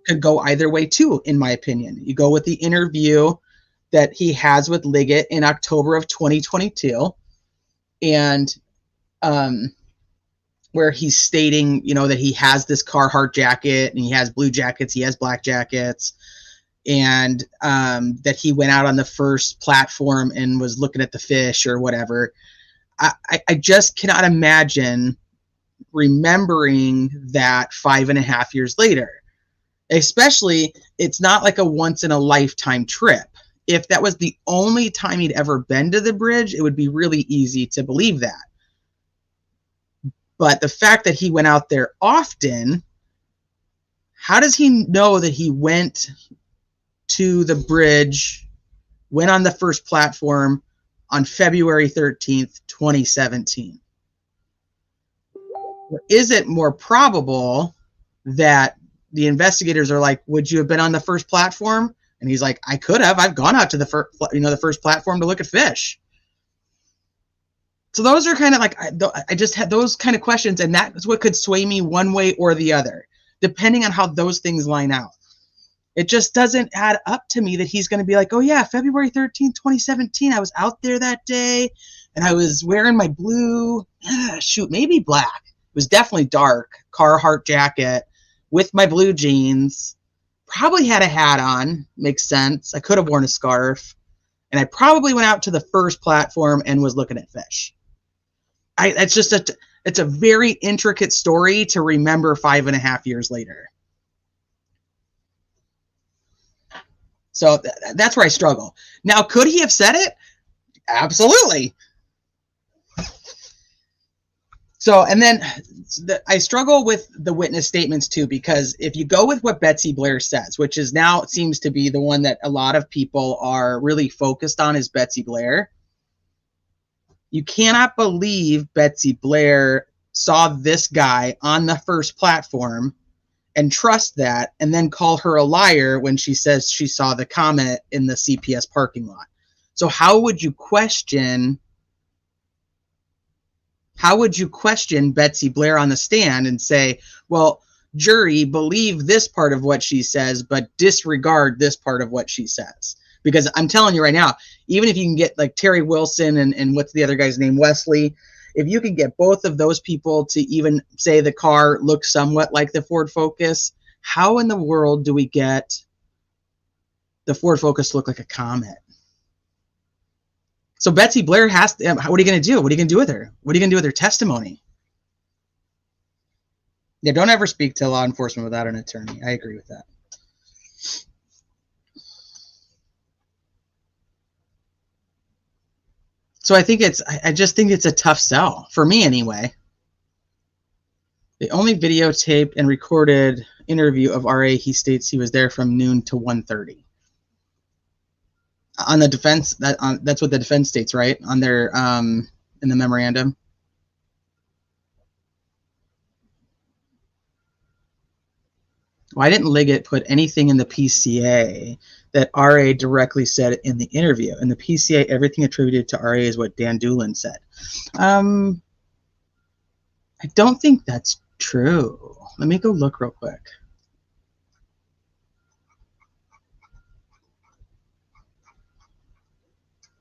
could go either way too, in my opinion. You go with the interview that he has with Liggett in October of 2022. And where he's stating, you know, that he has this Carhartt jacket and he has blue jackets, he has black jackets, and that he went out on the first platform and was looking at the fish or whatever. I just cannot imagine remembering that 5.5 years later. Especially, it's not like a once in a lifetime trip. If that was the only time he'd ever been to the bridge, it would be really easy to believe that. But the fact that he went out there often, how does he know that he went to the bridge, went on the first platform on February 13th, 2017? Or is it more probable that the investigators are like, would you have been on the first platform? And he's like, I could have. I've gone out to the first platform to look at fish. So those are kind of like, I just had those kind of questions, and that's what could sway me one way or the other, depending on how those things line out. It just doesn't add up to me that he's going to be like, oh yeah, February 13th, 2017, I was out there that day, and I was wearing my blue, maybe black. It was definitely dark, Carhartt jacket with my blue jeans. Probably had a hat on, makes sense. I could have worn a scarf. And I probably went out to the first platform and was looking at fish. It's a very intricate story to remember 5.5 years later. So that's where I struggle. Now, could he have said it? Absolutely. So, and then I struggle with the witness statements too, because if you go with what Betsy Blair says, which is now seems to be the one that a lot of people are really focused on, is Betsy Blair. You cannot believe Betsy Blair saw this guy on the first platform and trust that, and then call her a liar when she says she saw the Comet in the CPS parking lot. So how would you question Betsy Blair on the stand and say, well, jury, believe this part of what she says, but disregard this part of what she says? Because I'm telling you right now, even if you can get like Terry Wilson and what's the other guy's name, Wesley, if you can get both of those people to even say the car looks somewhat like the Ford Focus, how in the world do we get the Ford Focus to look like a Comet? So Betsy Blair has to, what are you going to do? What are you going to do with her? What are you going to do with her testimony? Yeah, don't ever speak to law enforcement without an attorney. I agree with that. So I think I just think it's a tough sell for me anyway. The only videotaped and recorded interview of RA, he states he was there from noon to 1:30. On the defense, that's what the defense states, right? On their in the memorandum. Why didn't Liggett put anything in the PCA that RA directly said in the interview? In the PCA, everything attributed to RA is what Dan Doolin said. I don't think that's true. Let me go look real quick.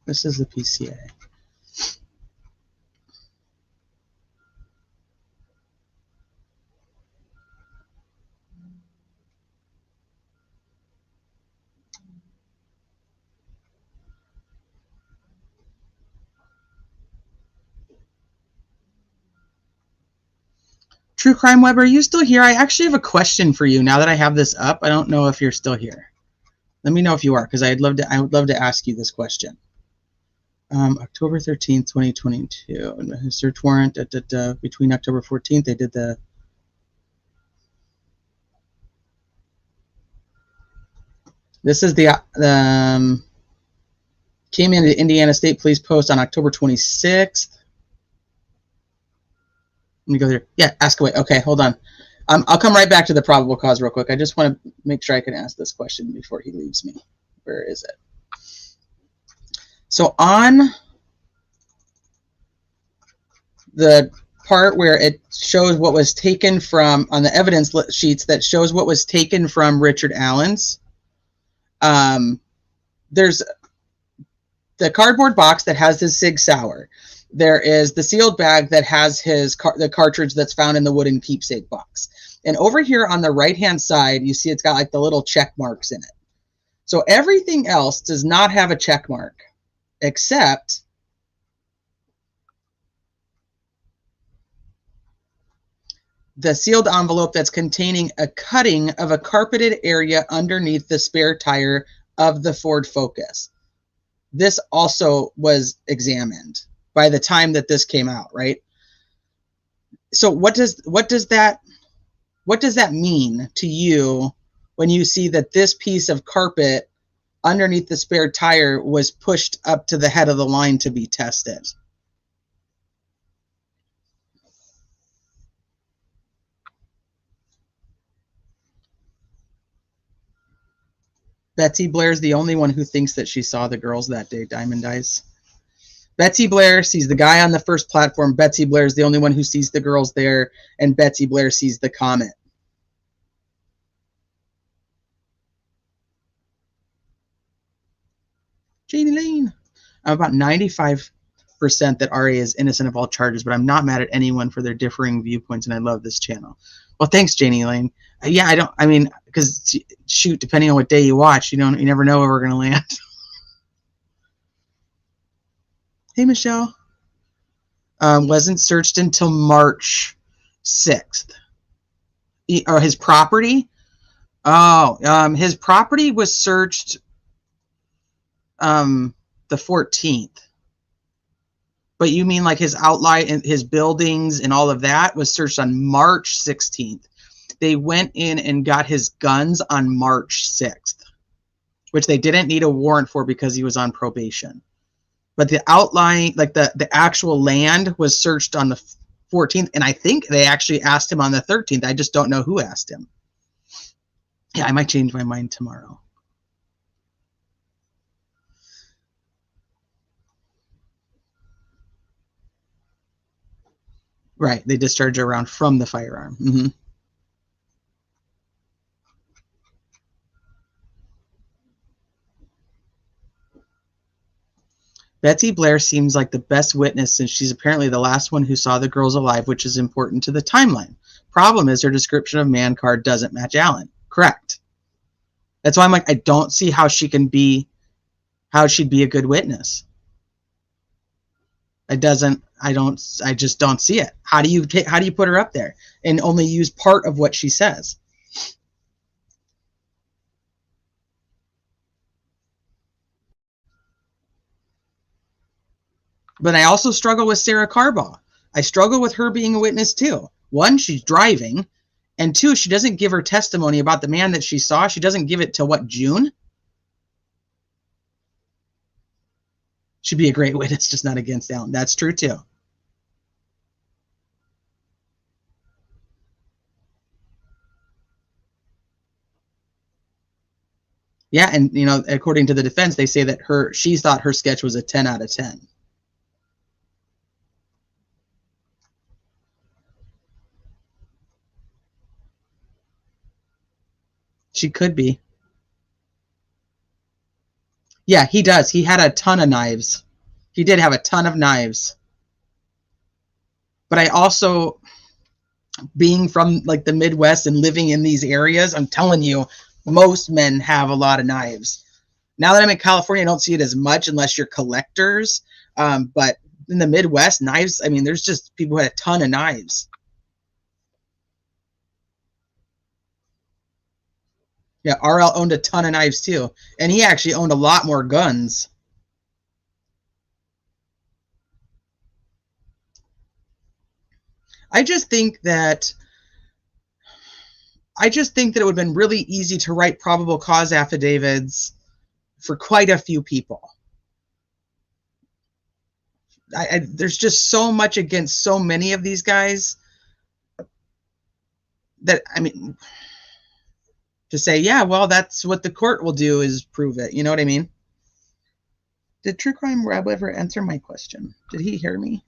This is the PCA. True Crime Web, are you still here? I actually have a question for you now that I have this up. I don't know if you're still here. Let me know if you are, because I would love to ask you this question. October 13th, 2022. And the search warrant between October 14th, they did the this is the came into Indiana State Police Post on October 26th. Let me go there. Yeah, ask away. Okay, hold on. I'll come right back to the probable cause real quick. I just want to make sure I can ask this question before he leaves me. Where is it? So on the part where it shows what was taken from, on the evidence sheets that shows what was taken from Richard Allen's, there's the cardboard box that has his Sig Sauer. There is the sealed bag that has the cartridge that's found in the wooden keepsake box. And over here on the right-hand side, you see it's got like the little check marks in it. So everything else does not have a check mark, except the sealed envelope that's containing a cutting of a carpeted area underneath the spare tire of the Ford Focus. This also was examined by the time that this came out, right? So what does that mean to you when you see that this piece of carpet underneath the spare tire was pushed up to the head of the line to be tested? Betsy Blair's the only one who thinks that she saw the girls that day, Diamond Eyes. Betsy Blair sees the guy on the first platform. Betsy Blair's the only one who sees the girls there, and Betsy Blair sees the comet. Janie Lane. I'm about 95% that RA is innocent of all charges, but I'm not mad at anyone for their differing viewpoints, and I love this channel. Well, thanks, Janie Lane. Yeah, because shoot, depending on what day you watch, you never know where we're going to land. Hey, Michelle. Wasn't searched until March 6th. Or his property? Oh, his property was searched the 14th. But you mean like his outline and his buildings and all of that was searched on March 16th. They went in and got his guns on March 6th, which they didn't need a warrant for because he was on probation. But the outline, like the actual land, was searched on the 14th, and I think they actually asked him on the 13th. I just don't know who asked him. Yeah, I might change my mind tomorrow. Right, they discharge a round from the firearm. Mm-hmm. Betsy Blair seems like the best witness since she's apparently the last one who saw the girls alive, which is important to the timeline. Problem is her description of man card doesn't match Allen. Correct. That's why I'm like, I don't see how she'd be a good witness. I just don't see it. How do you put her up there and only use part of what she says? But I also struggle with Sarah Carbaugh. I struggle with her being a witness too. One, she's driving. And two, she doesn't give her testimony about the man that she saw. She doesn't give it till what, June? She'd be a great witness, just not against Alan. That's true too. Yeah, and you know, according to the defense, they say that she thought her sketch was a 10 out of 10. She could be. Yeah, he does. He had a ton of knives. He did have a ton of knives. But I also, being from like the Midwest and living in these areas, I'm telling you, most men have a lot of knives. Now that I'm in California, I don't see it as much unless you're collectors. But in the Midwest, knives, I mean, there's just people who had a ton of knives. Yeah, RL owned a ton of knives too. And he actually owned a lot more guns. I just think that it would have been really easy to write probable cause affidavits for quite a few people. There's just so much against so many of these guys that, I mean, to say, yeah, well, that's what the court will do is prove it. You know what I mean? Did True Crime Web ever answer my question? Did he hear me?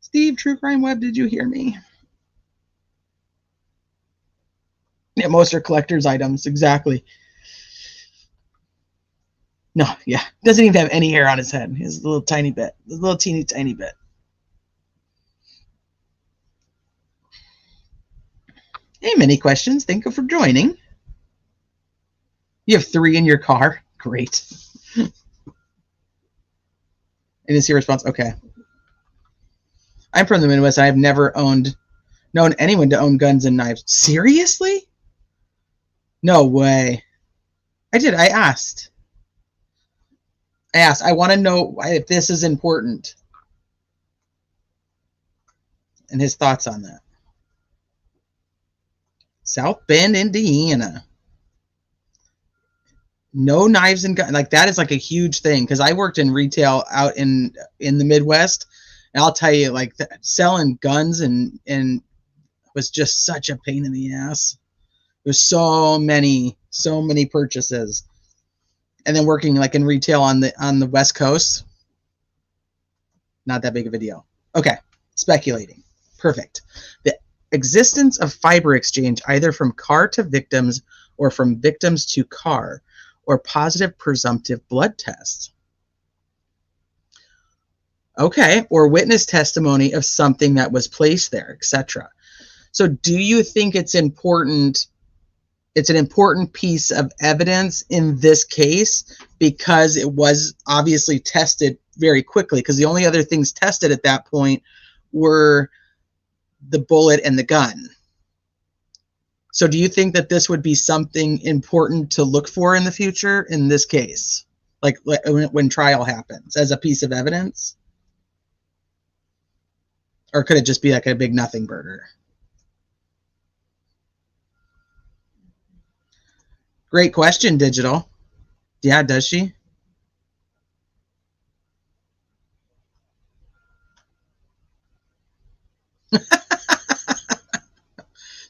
Steve, True Crime Web, did you hear me? Yeah, most are collector's items, exactly. No, yeah, doesn't even have any hair on his head. He's a little tiny bit, a little teeny tiny bit. Hey, many questions. Thank you for joining. You have 3 in your car. Great. I didn't see a response. Okay. I'm from the Midwest. I've never known anyone to own guns and knives. Seriously? No way. I did. I asked. I want to know if this is important. And his thoughts on that. South Bend, Indiana. No knives and guns. Like, that is like a huge thing, because I worked in retail out in the Midwest, and I'll tell you, like, selling guns and was just such a pain in the ass. There's so many purchases, and then working like in retail on the West Coast, not that big of a deal. Okay, speculating. Perfect. The existence of fiber exchange either from car to victims or from victims to car, or positive presumptive blood tests. Okay, or witness testimony of something that was placed there, etc. So do you think it's important? It's an important piece of evidence in this case because it was obviously tested very quickly, because the only other things tested at that point were the bullet and the gun. So do you think that this would be something important to look for in the future in this case? Like when trial happens, as a piece of evidence? Or could it just be like a big nothing burger? Great question, Digital. Yeah, does she?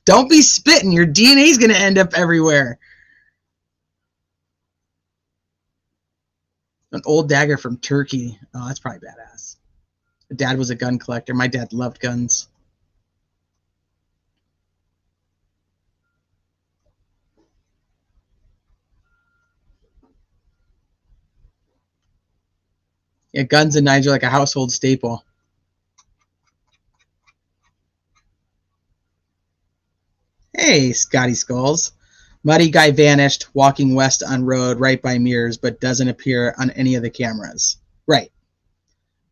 Don't be spitting. Your DNA is going to end up everywhere. An old dagger from Turkey. Oh, that's probably badass. Dad was a gun collector. My dad loved guns. Yeah, guns and knives are like a household staple. Hey, Scotty Skulls. Muddy guy vanished walking west on road right by Mears, but doesn't appear on any of the cameras. Right.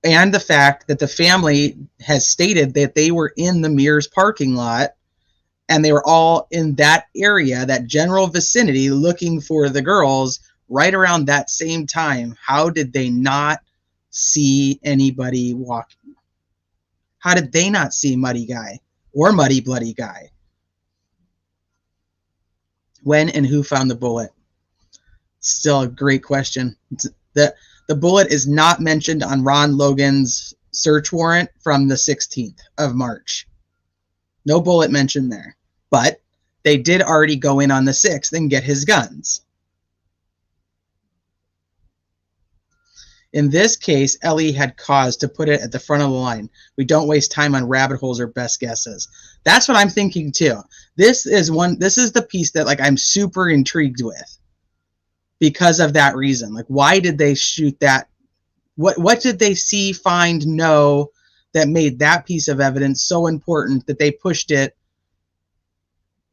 And the fact that the family has stated that they were in the Mears parking lot and they were all in that area, that general vicinity, looking for the girls right around that same time. How did they not see anybody walking? How did they not see Muddy Guy or Muddy Bloody Guy? When and who found the bullet? Still a great question. The bullet is not mentioned on Ron Logan's search warrant from the 16th of March. No bullet mentioned there. But they did already go in on the 6th and get his guns. In this case, Ellie had cause to put it at the front of the line. We don't waste time on rabbit holes or best guesses. That's what I'm thinking too. This is the piece that like I'm super intrigued with because of that reason. Like, why did they shoot that? What did they see, find, know that made that piece of evidence so important that they pushed it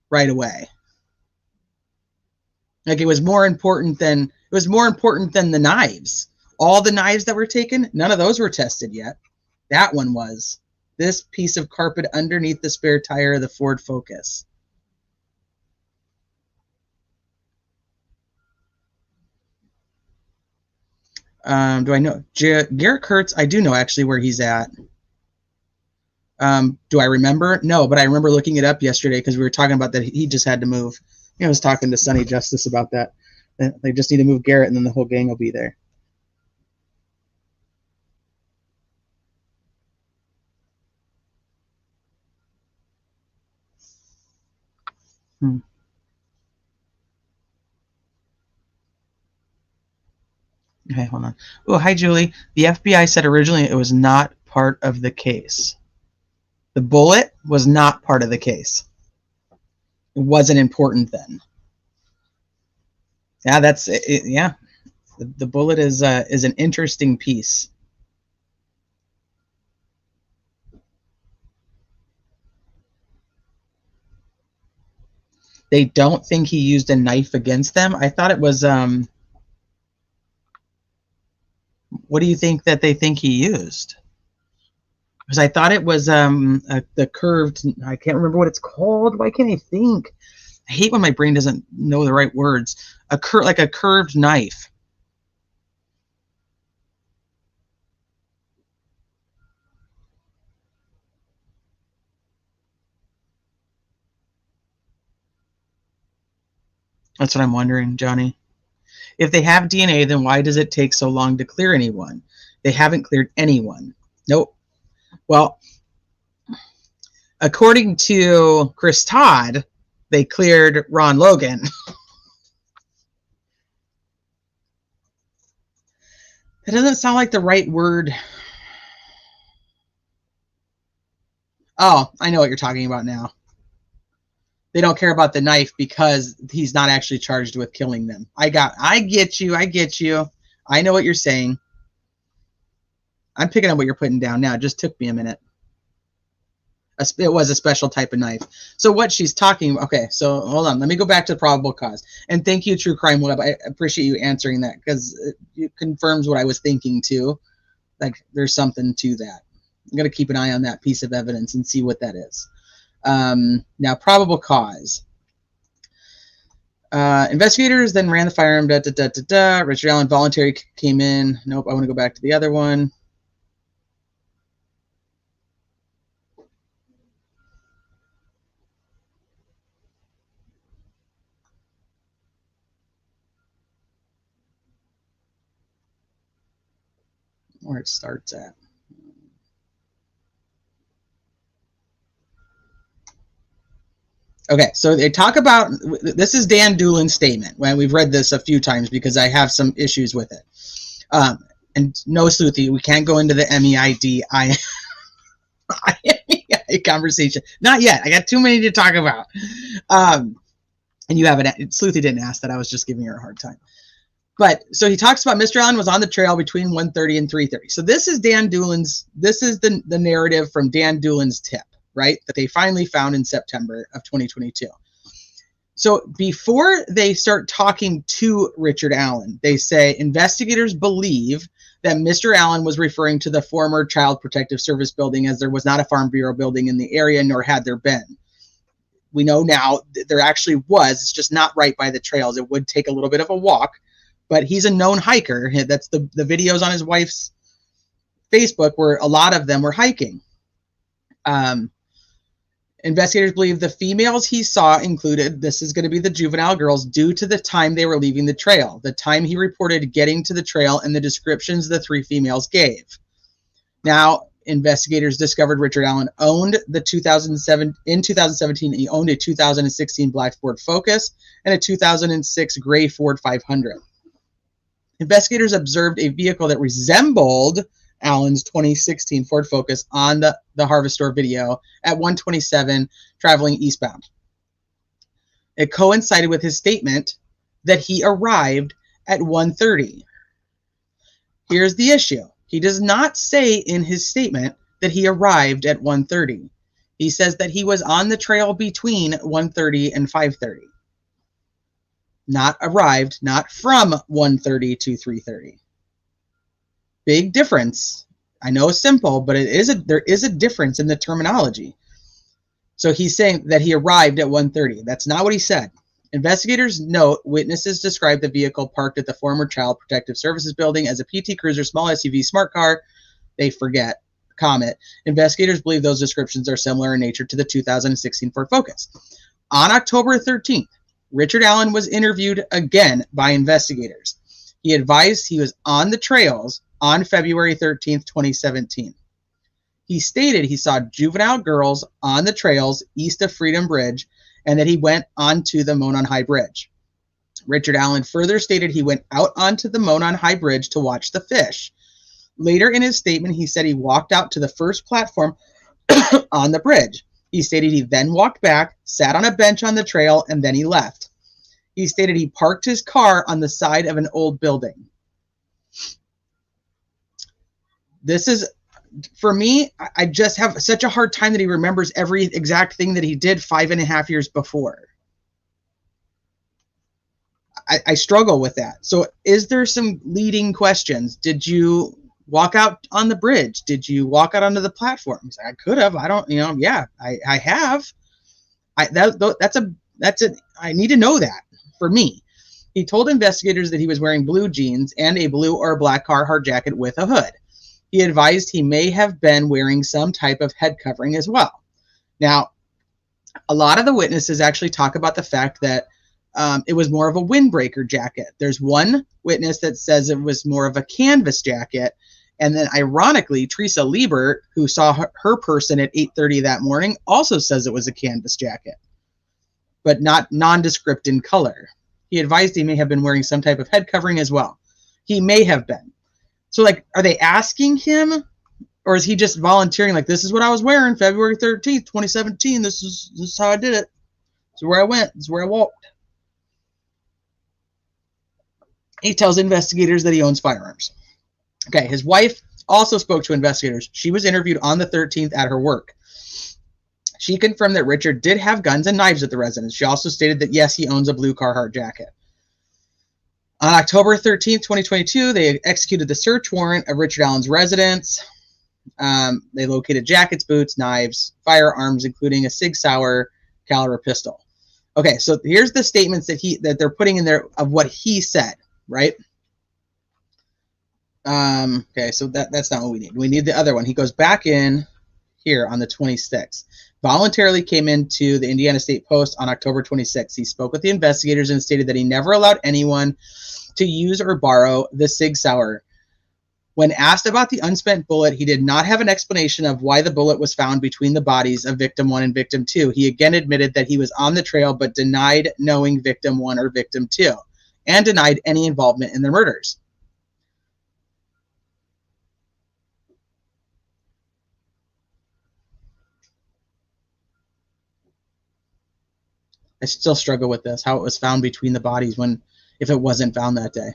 right away? Like, it was more important than the knives. All the knives that were taken, none of those were tested yet. That one was. This piece of carpet underneath the spare tire of the Ford Focus. Do I know? Garrett Kurtz, I do know actually where he's at. Do I remember? No, but I remember looking it up yesterday because we were talking about that he just had to move. I was talking to Sonny Justice about that. They just need to move Garrett and then the whole gang will be there. Okay, hold on. Oh, hi, Julie. The FBI said originally it was not part of the case. The bullet was not part of the case. It wasn't important then. Yeah, that's it. Yeah, the bullet is an interesting piece. They don't think he used a knife against them. I thought it was what do you think that they think he used? Because I thought it was the curved, I can't remember what it's called. Why can't I think? I hate when my brain doesn't know the right words. Like a curved knife. That's what I'm wondering, Johnny. If they have DNA, then why does it take so long to clear anyone? They haven't cleared anyone. Nope. Well, according to Chris Todd, they cleared Ron Logan. That doesn't sound like the right word. Oh, I know what you're talking about now. They don't care about the knife because he's not actually charged with killing them. I get you. I know what you're saying. I'm picking up what you're putting down now. It just took me a minute. It was a special type of knife. So what she's talking about, okay, so hold on. Let me go back to probable cause. And thank you, True Crime Web. I appreciate you answering that because it confirms what I was thinking too. Like, there's something to that. I'm going to keep an eye on that piece of evidence and see what that is. Now, probable cause. Investigators then ran the firearm. Richard Allen voluntary came in. Nope, I want to go back to the other one. Where it starts at. Okay, so they talk about, this is Dan Doolin's statement. When we've read this a few times because I have some issues with it. And no, Sleuthy, we can't go into the MEID conversation. Not yet. I got too many to talk about. And you haven't, Sleuthy didn't ask that. I was just giving her a hard time. But so he talks about Mr. Allen was on the trail between 1:30 and 3:30. So this is Dan Doolin's, this is the narrative from Dan Doolin's tip, right? That they finally found in September of 2022. So before they start talking to Richard Allen, they say investigators believe that Mr. Allen was referring to the former Child Protective Service building, as there was not a Farm Bureau building in the area, nor had there been. We know now that there actually was. It's just not right by the trails. It would take a little bit of a walk, but he's a known hiker. That's the videos on his wife's Facebook where a lot of them were hiking. Investigators believe the females he saw included, this is going to be the juvenile girls, due to the time they were leaving the trail, the time he reported getting to the trail, and the descriptions the 3 females gave. Now, investigators discovered Richard Allen owned in 2017, he owned a 2016 black Ford Focus and a 2006 gray Ford 500. Investigators observed a vehicle that resembled Allen's 2016 Ford Focus on the Harvest Store video at 127 traveling eastbound. It coincided with his statement that he arrived at 1:30. Here's the issue. He does not say in his statement that he arrived at 1:30. He says that he was on the trail between 1:30 and 5:30. Not arrived, not from 1:30 to 3:30. Big difference. I know it's simple, but there is a difference in the terminology. So he's saying that he arrived at 1:30. That's not what he said. Investigators note witnesses described the vehicle parked at the former Child Protective Services building as a PT Cruiser, small SUV, smart car. They forget Comet. Investigators believe those descriptions are similar in nature to the 2016 Ford Focus. On October 13th, Richard Allen was interviewed again by investigators. He advised he was on the trails on February 13th, 2017. He stated he saw juvenile girls on the trails east of Freedom Bridge and that he went onto the Monon High Bridge. Richard Allen further stated he went out onto the Monon High Bridge to watch the fish. Later in his statement, he said he walked out to the first platform on the bridge. He stated he then walked back, sat on a bench on the trail, and then he left. He stated he parked his car on the side of an old building. This is, for me, I just have such a hard time that he remembers every exact thing that he did 5.5 years before. I struggle with that. So is there some leading questions? Did you walk out on the bridge? Did you walk out onto the platform? I could have. I don't, yeah, I have. I need to know that for me. He told investigators that he was wearing blue jeans and a blue or black Carhartt jacket with a hood. He advised he may have been wearing some type of head covering as well. Now, a lot of the witnesses actually talk about the fact that it was more of a windbreaker jacket. There's one witness that says it was more of a canvas jacket. And then ironically, Teresa Liebert, who saw her person at 8:30 that morning, also says it was a canvas jacket, but not nondescript in color. He advised he may have been wearing some type of head covering as well. He may have been. So, like, are they asking him, or is he just volunteering? Like, this is what I was wearing February 13th, 2017. This is how I did it. This is where I went. This is where I walked. He tells investigators that he owns firearms. Okay, his wife also spoke to investigators. She was interviewed on the 13th at her work. She confirmed that Richard did have guns and knives at the residence. She also stated that, yes, he owns a blue Carhartt jacket. On October 13th, 2022, they executed the search warrant of Richard Allen's residence. They located jackets, boots, knives, firearms, including a Sig Sauer caliber pistol. Okay, so here's the statements that they're putting in there of what he said, right? Okay, so that's not what we need. We need the other one. He goes back in here on the 26th. Voluntarily came into the Indiana State Post on October 26th. He spoke with the investigators and stated that he never allowed anyone to use or borrow the Sig Sauer. When asked about the unspent bullet, he did not have an explanation of why the bullet was found between the bodies of victim 1 and victim 2. He again admitted that he was on the trail but denied knowing victim 1 or victim 2 and denied any involvement in the murders. I still struggle with this, how it was found between the bodies if it wasn't found that day.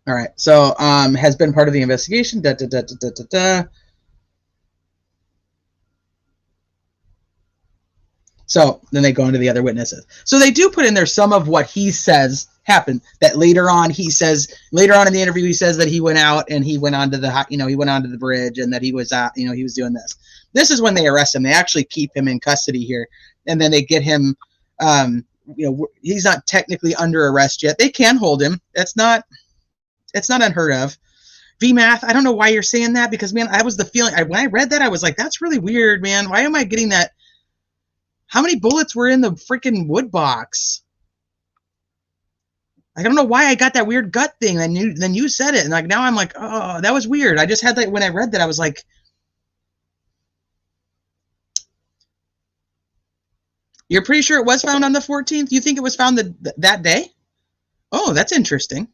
All right, so has been part of the investigation. So then they go into the other witnesses. So they do put in there some of what he says happened. That later on in the interview he says that he went out and he went onto the bridge and that he was he was doing this. This is when they arrest him. They actually keep him in custody here, and then they get him. He's not technically under arrest yet. They can hold him. It's not unheard of. VMath, I don't know why you're saying that, because, man, I was the feeling, when I read that, I was like, that's really weird, man. Why am I getting that? How many bullets were in the freaking wood box? I don't know why I got that weird gut thing. Then you said it, and like now I'm like, oh, that was weird. I just had that when I read that. I was like, you're pretty sure it was found on the 14th? You think it was found that day? Oh, that's interesting.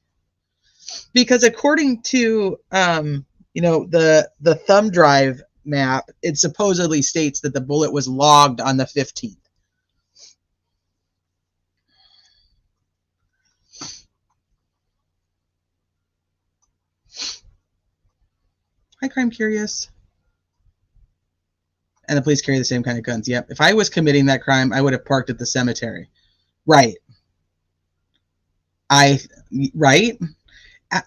Because according to the thumb drive map, it supposedly states that the bullet was logged on the 15th. Hi, Crime Curious. And the police carry the same kind of guns. Yep. If I was committing that crime, I would have parked at the cemetery. Right. Right?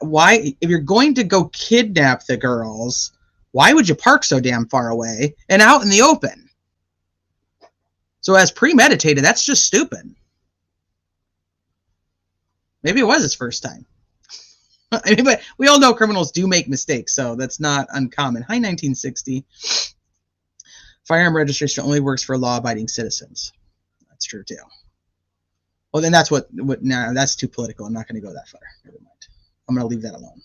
Why, if you're going to go kidnap the girls, why would you park so damn far away and out in the open? So as premeditated, that's just stupid. Maybe it was his first time. I mean, but we all know criminals do make mistakes, so that's not uncommon. Hi, 1960. Firearm registration only works for law-abiding citizens. That's true too. Well, then that's what no, that's too political. I'm not going to go that far. Never mind. I'm going to leave that alone.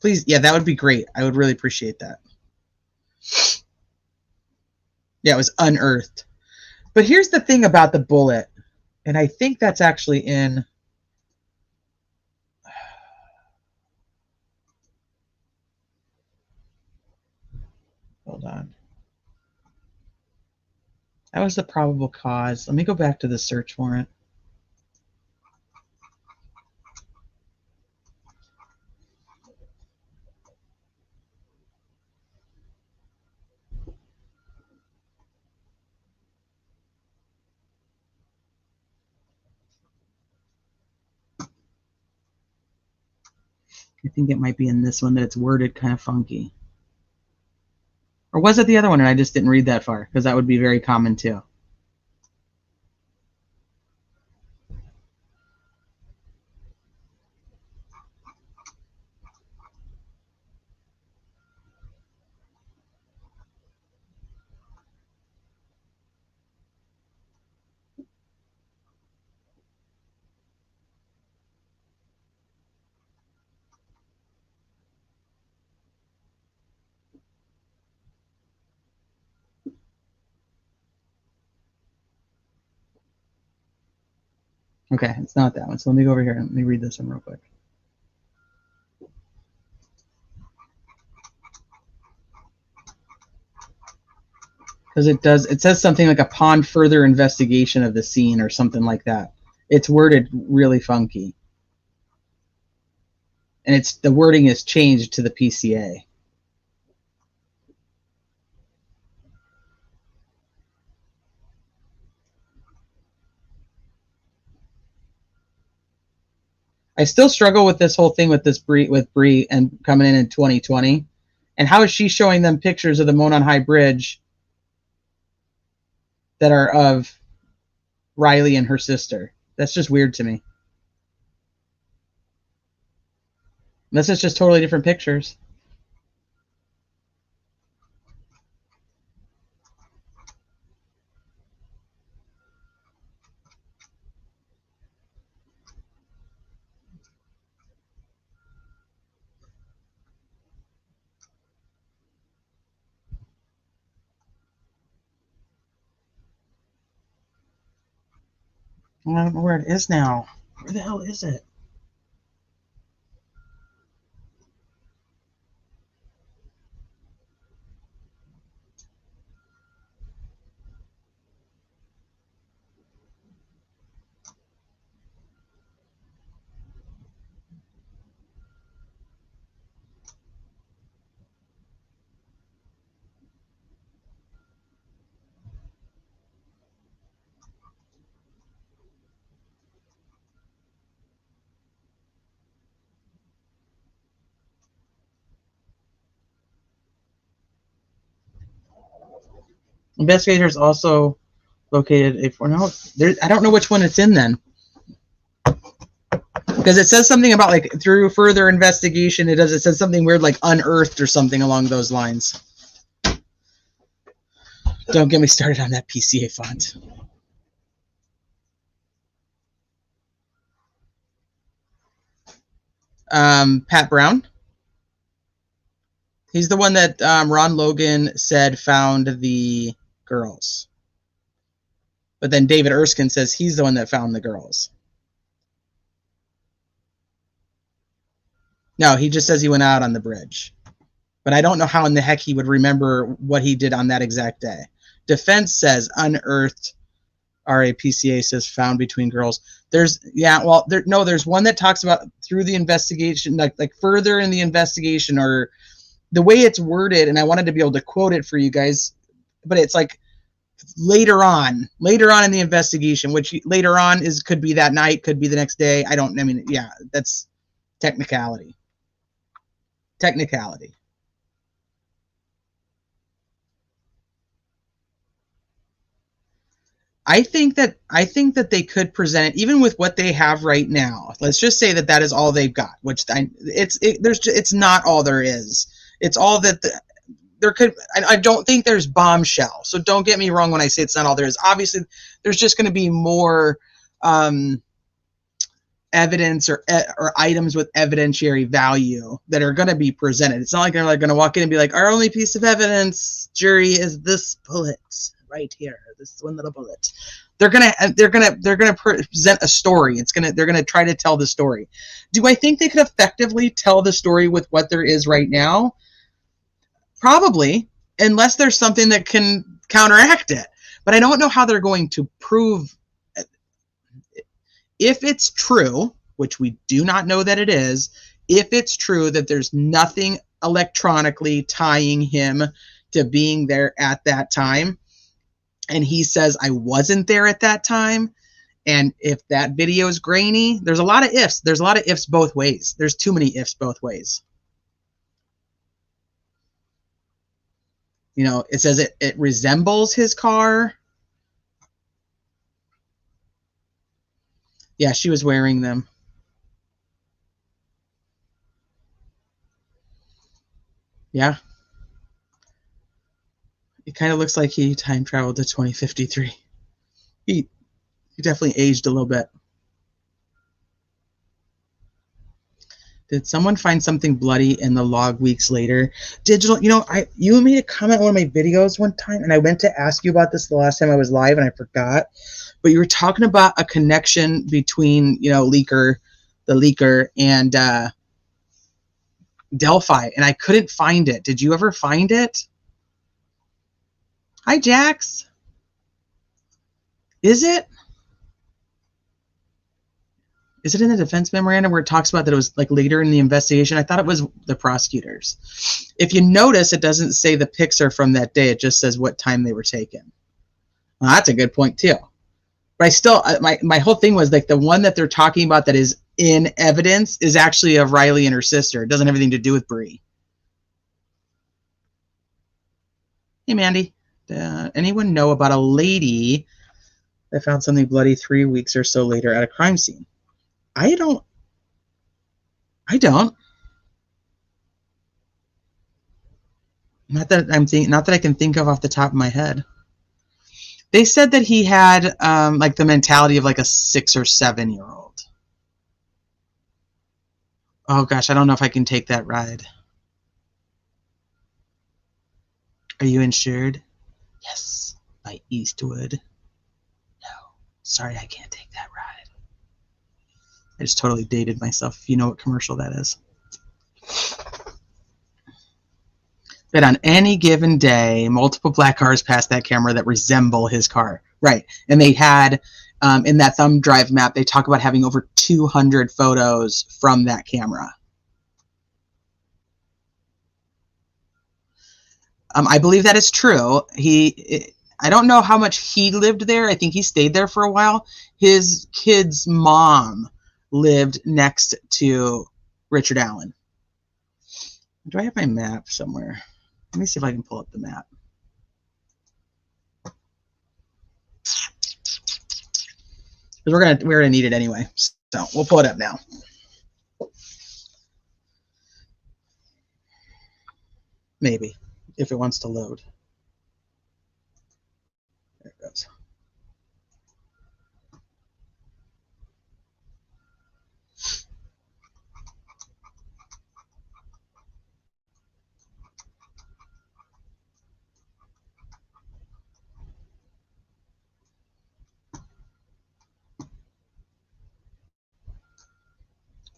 Please, yeah, that would be great. I would really appreciate that. Yeah, it was unearthed. But here's the thing about the bullet, and I think that's actually in... Hold on. That was the probable cause. Let me go back to the search warrant. I think it might be in this one that it's worded kind of funky. Or was it the other one and I just didn't read that far? Because that would be very common too. Okay, it's not that one. So let me go over here and let me read this one real quick. Because it says something like upon further investigation of the scene or something like that. It's worded really funky. And the wording is changed to the PCA. I still struggle with this whole thing with Bree and coming in 2020. And how is she showing them pictures of the Monon High Bridge that are of Riley and her sister? That's just weird to me. Unless it's just totally different pictures. I don't know where it is now. Where the hell is it? Investigators also located a no. I don't know which one it's in then. Because it says something about like through further investigation. It says something weird like unearthed or something along those lines. Don't get me started on that PCA font. Pat Brown. He's the one that Ron Logan said found the girls. But then David Erskine says he's the one that found the girls. No, he just says he went out on the bridge. But I don't know how in the heck he would remember what he did on that exact day. Defense says unearthed. RAPCA says found between girls. There's there's one that talks about through the investigation, like further in the investigation, or the way it's worded, and I wanted to be able to quote it for you guys, but it's like later on in the investigation, which later on could be that night, could be the next day. That's technicality. I think that they could present it even with what they have right now. Let's just say that is all they've got, which it's not all there is. It's all that there could. I don't think there's bombshell. So don't get me wrong when I say it's not all there is. Obviously, there's just going to be more evidence or items with evidentiary value that are going to be presented. It's not like they're like going to walk in and be like, our only piece of evidence, jury, is this bullet right here, this one little bullet. They're gonna present a story. They're gonna try to tell the story. Do I think they could effectively tell the story with what there is right now? Probably, unless there's something that can counteract it. But I don't know how they're going to prove. If it's true, which we do not know that it is, if it's true that there's nothing electronically tying him to being there at that time, and he says, I wasn't there at that time, and if that video is grainy, there's a lot of ifs. There's a lot of ifs both ways. There's too many ifs both ways. You know, it says it resembles his car. Yeah, she was wearing them. Yeah. It kind of looks like he time traveled to 2053. He definitely aged a little bit. Did someone find something bloody in the log weeks later? Digital, you made a comment on one of my videos one time, and I meant to ask you about this the last time I was live, and I forgot. But you were talking about a connection between, the leaker, and Delphi, and I couldn't find it. Did you ever find it? Hi, Jax. Is it in the defense memorandum where it talks about that it was like later in the investigation? I thought it was the prosecutors. If you notice, it doesn't say the pics are from that day. It just says what time they were taken. Well, that's a good point too. But I still, my whole thing was like the one that they're talking about that is in evidence is actually of Riley and her sister. It doesn't have anything to do with Bree. Hey, Mandy. Anyone know about a lady that found something bloody 3 weeks or so later at a crime scene? I don't. Not that I can think of off the top of my head. They said that he had like the mentality of like a 6 or 7 year old. Oh gosh, I don't know if I can take that ride. Are you insured? Yes, by Eastwood. No, sorry, I can't take that ride. I just totally dated myself, if you know what commercial that is. But on any given day, multiple black cars pass that camera that resemble his car. Right. And they had, in that thumb drive map, they talk about having over 200 photos from that camera. I believe that is true. I don't know how much he lived there. I think he stayed there for a while. His kid's mom lived next to Richard Allen. Do I have my map somewhere? Let me see if I can pull up the map. Because we're gonna need it anyway. So we'll pull it up now. Maybe, if it wants to load. There it goes.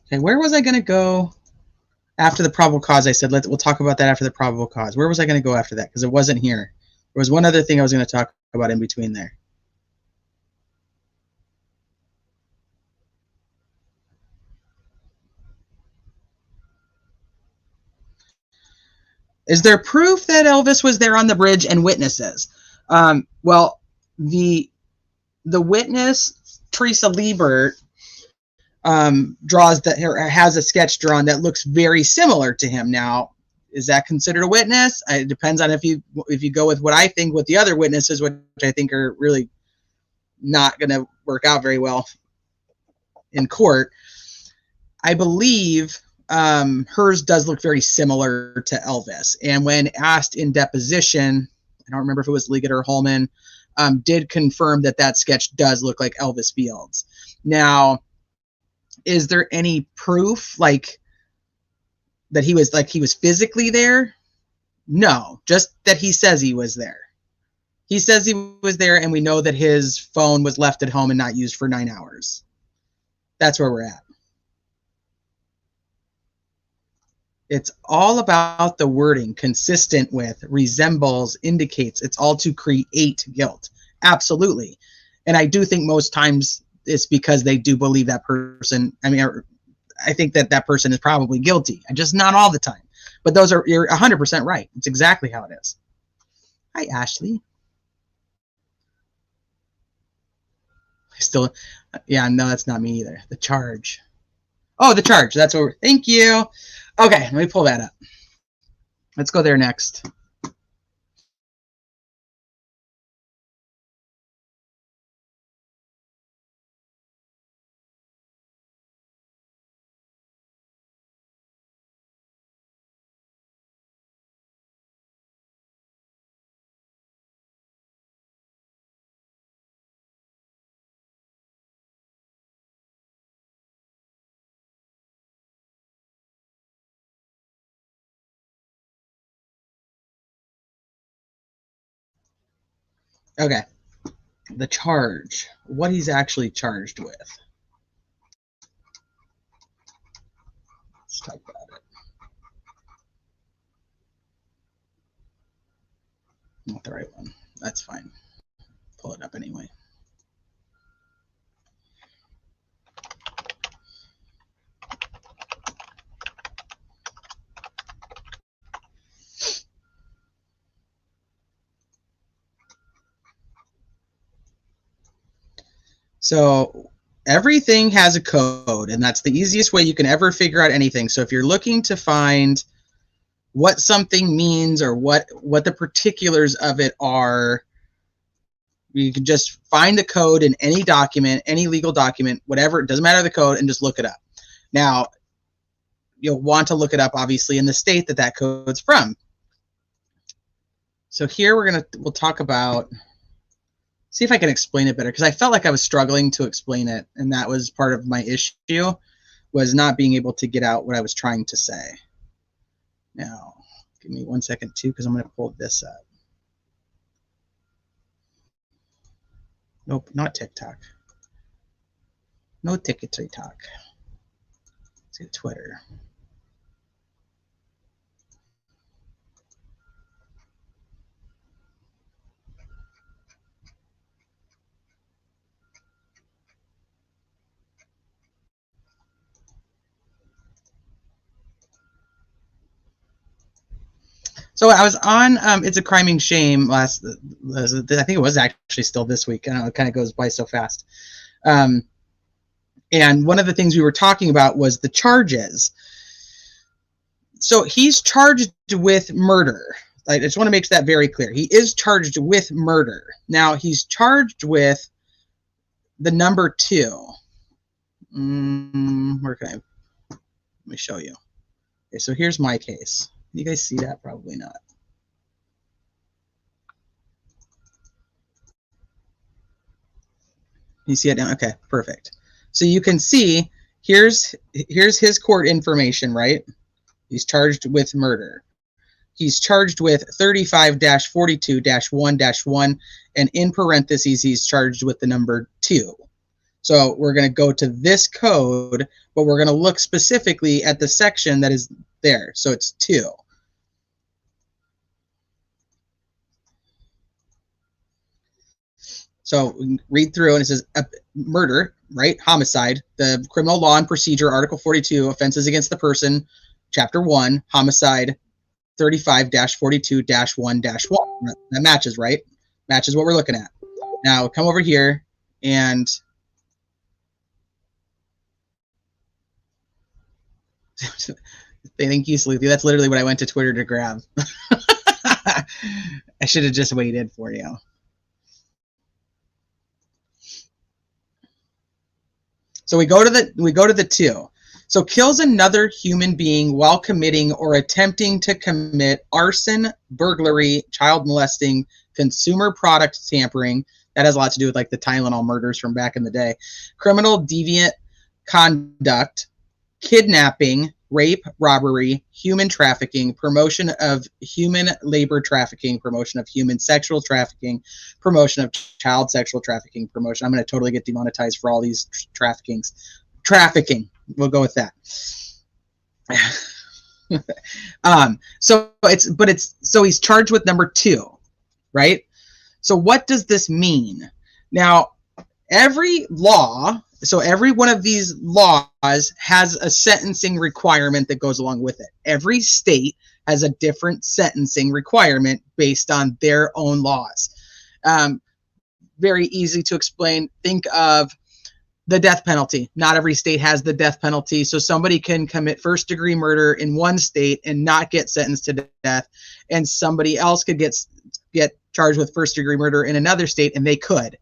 Okay, where was I going to go after the probable cause? I said we'll talk about that after the probable cause. Where was I going to go after that? Because it wasn't here. There was one other thing I was going to talk about in between there. Is there proof that Elvis was there on the bridge and witnesses? Well, the witness, Teresa Liebert, draws that, or has a sketch drawn that looks very similar to him. Now, is that considered a witness? It depends on if you go with what I think with the other witnesses, which I think are really not going to work out very well in court. I believe hers does look very similar to Elvis. And when asked in deposition, I don't remember if it was Liggett or Holman, did confirm that that sketch does look like Elvis Fields. Now, is there any proof like that he was physically there? No, just that he says he was there. He says he was there, and we know that his phone was left at home and not used for 9 hours. That's where we're at. It's all about the wording, consistent with, resembles, indicates. It's all to create guilt. Absolutely. And I do think most times it's because they do believe that person. I mean, I think that that person is probably guilty. Just not all the time. But you're 100% right. It's exactly how it is. Hi, Ashley. Yeah, no, that's not me either. The charge. Oh, the charge. That's what thank you. Okay, let me pull that up. Let's go there next. Okay, the charge. What he's actually charged with. Let's talk about it. Not the right one. That's fine. Pull it up anyway. So everything has a code, and that's the easiest way you can ever figure out anything. So if you're looking to find what something means or what the particulars of it are, you can just find the code in any document, any legal document, whatever. It doesn't matter the code, and just look it up. Now, you'll want to look it up, obviously, in the state that that code's from. So here we'll talk about, see if I can explain it better, because I felt like I was struggling to explain it, and that was part of my issue, was not being able to get out what I was trying to say. Now, give me 1 second, too, because I'm going to pull this up. Nope, not TikTok. No TikTok. Let's get Twitter. So I was on It's a Criming Shame I think it was actually still this week. I don't know, it kind of goes by so fast. And one of the things we were talking about was the charges. So he's charged with murder. I just want to make that very clear. He is charged with murder. Now, he's charged with the number 2. can I, let me show you. Okay, so here's my case. Can you guys see that? Probably not. You see it now? Okay, perfect. So you can see here's his court information, right? He's charged with murder. He's charged with 35-42-1-1, and in parentheses, he's charged with the number 2. So we're going to go to this code, but we're going to look specifically at the section that is there. So it's 2. So we can read through, and it says murder, right? Homicide, the criminal law and procedure, Article 42, offenses against the person, Chapter 1, homicide, 35-42-1-1. That matches, right? Matches what we're looking at. Now come over here and thank you, Sleepy. That's literally what I went to Twitter to grab. I should have just waited for you. So we go to the 2. So kills another human being while committing or attempting to commit arson, burglary, child molesting, consumer product tampering. That has a lot to do with like the Tylenol murders from back in the day. Criminal deviant conduct, kidnapping, rape, robbery, human trafficking, promotion of human labor trafficking, promotion of human sexual trafficking, promotion of child sexual trafficking, promotion. I'm going to totally get demonetized for all these traffickings. Trafficking. We'll go with that. So he's charged with number 2, right? So what does this mean? Now, every law, so every one of these laws has a sentencing requirement that goes along with it. Every state has a different sentencing requirement based on their own laws. Very easy to explain. Think of the death penalty. Not every state has the death penalty, so somebody can commit first-degree murder in one state and not get sentenced to death, and somebody else could get charged with first-degree murder in another state, and they could.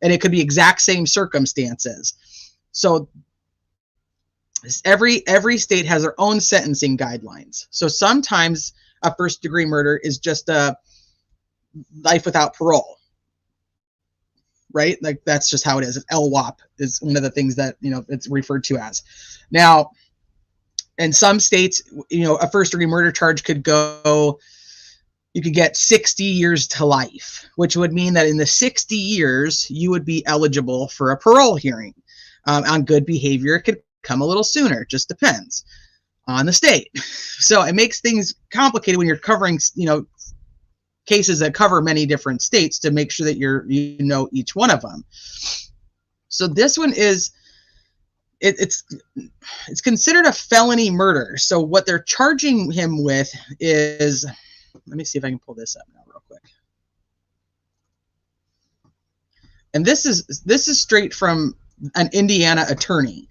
And it could be exact same circumstances. So every state has their own sentencing guidelines. So sometimes a first-degree murder is just a life without parole. Right? Like that's just how it is. LWOP is one of the things that, it's referred to as. Now, in some states, a first-degree murder charge could go, you could get 60 years to life, which would mean that in the 60 years, you would be eligible for a parole hearing. On good behavior, it could come a little sooner. It just depends on the state. So it makes things complicated when you're covering, cases that cover many different states to make sure that you know each one of them. So this one is it's considered a felony murder. So what they're charging him with is, let me see if I can pull this up now real quick. And this is straight from an Indiana attorney.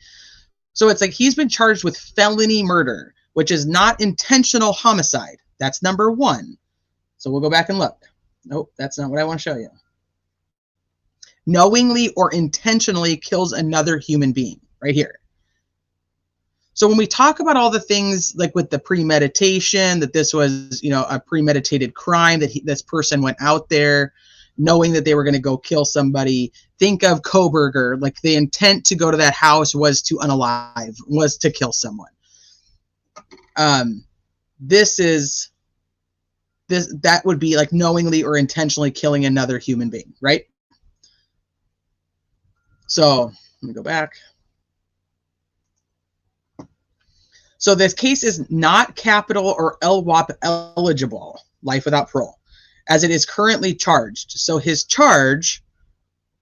So it's like he's been charged with felony murder, which is not intentional homicide. That's number 1. So we'll go back and look. Nope, that's not what I want to show you. Knowingly or intentionally kills another human being, right here. So when we talk about all the things like with the premeditation, that this was, a premeditated crime, that this person went out there knowing that they were going to go kill somebody. Think of Koberger, like the intent to go to that house was to unalive, was to kill someone. That would be like knowingly or intentionally killing another human being, right? So let me go back. So this case is not capital or LWOP eligible, life without parole, as it is currently charged. So his charge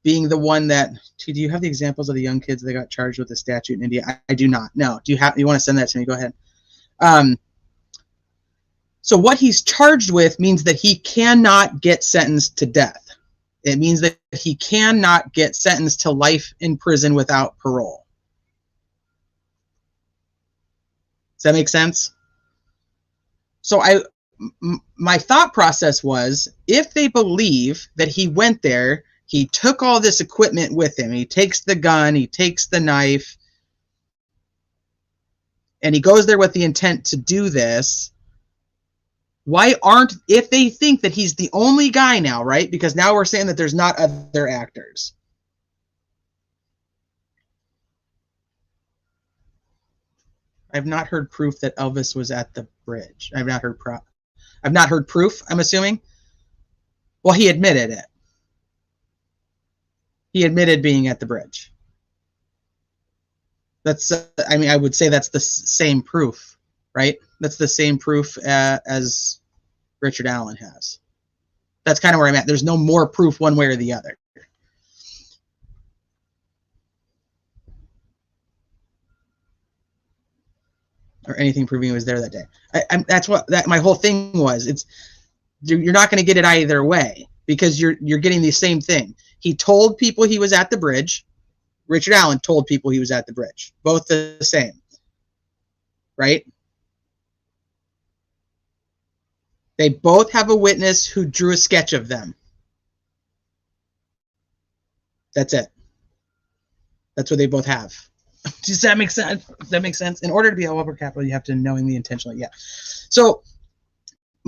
being the one that, do you have the examples of the young kids that got charged with the statute in India? I do not. No. You want to send that to me? Go ahead. So what he's charged with means that he cannot get sentenced to death. It means that he cannot get sentenced to life in prison without parole. Does that make sense? So my thought process was, if they believe that he went there, he took all this equipment with him, he takes the gun, he takes the knife, and he goes there with the intent to do this, why aren't, if they think that he's the only guy now, right? Because now we're saying that there's not other actors. I've not heard proof that Elvis was at the bridge. I've not heard proof, I'm assuming. Well, he admitted it. He admitted being at the bridge. That's, I mean, I would say that's the same proof, right? That's the same proof as Richard Allen has. That's kind of where I'm at. There's no more proof one way or the other. Or anything proving he was there that day. That's what my whole thing was. It's, you're not going to get it either way, because you're getting the same thing. He told people he was at the bridge. Richard Allen told people he was at the bridge. Both the same, right? They both have a witness who drew a sketch of them. That's it. That's what they both have. Does that make sense? Does that make sense? In order to be a upper capital, you have to knowingly, intentionally. Yeah. So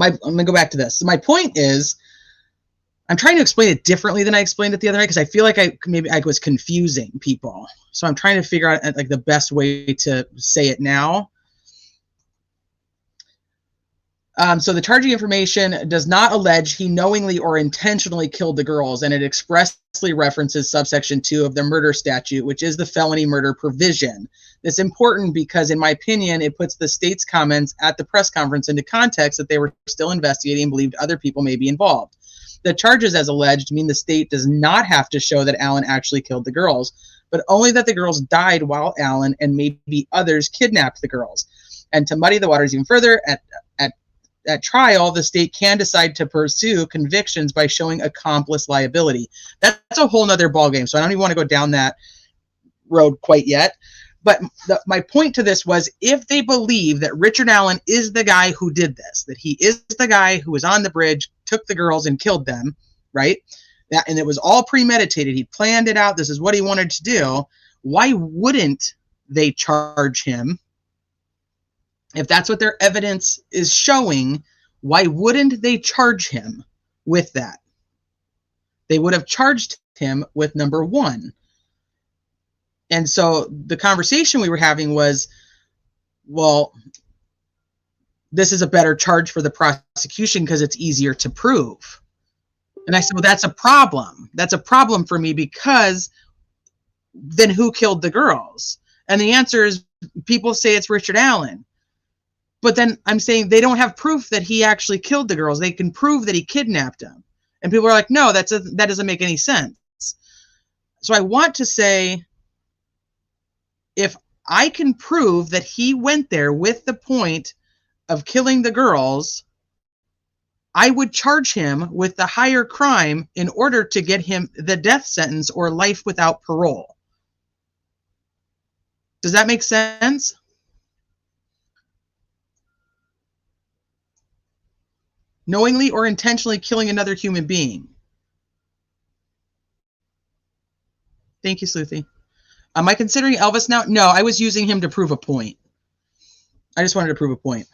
I'm going to go back to this. My point is, I'm trying to explain it differently than I explained it the other night, because I feel like maybe I was confusing people. So I'm trying to figure out like the best way to say it now. So the charging information does not allege he knowingly or intentionally killed the girls, and it expressly references subsection 2 of the murder statute, which is the felony murder provision. It's important because, in my opinion, it puts the state's comments at the press conference into context that they were still investigating and believed other people may be involved. The charges as alleged mean the state does not have to show that Allen actually killed the girls, but only that the girls died while Allen and maybe others kidnapped the girls. And to muddy the waters even further, at trial, the state can decide to pursue convictions by showing accomplice liability. That's a whole nother ballgame, so I don't even want to go down that road quite yet. But my point to this was, if they believe that Richard Allen is the guy who did this, that he is the guy who was on the bridge, took the girls and killed them, right? And it was all premeditated. He planned it out. This is what he wanted to do. Why wouldn't they charge him? If that's what their evidence is showing, why wouldn't they charge him with that? They would have charged him with number 1. And so the conversation we were having was, well, this is a better charge for the prosecution because it's easier to prove. And I said, well, that's a problem. That's a problem for me, because then who killed the girls? And the answer is, people say it's Richard Allen. But then I'm saying they don't have proof that he actually killed the girls. They can prove that he kidnapped them. And people are like, no, that doesn't make any sense. So I want to say, if I can prove that he went there with the point of killing the girls, I would charge him with the higher crime in order to get him the death sentence or life without parole. Does that make sense? Knowingly or intentionally killing another human being. Thank you, Sleuthy. Am I considering Elvis now? No, I was using him to prove a point. I just wanted to prove a point.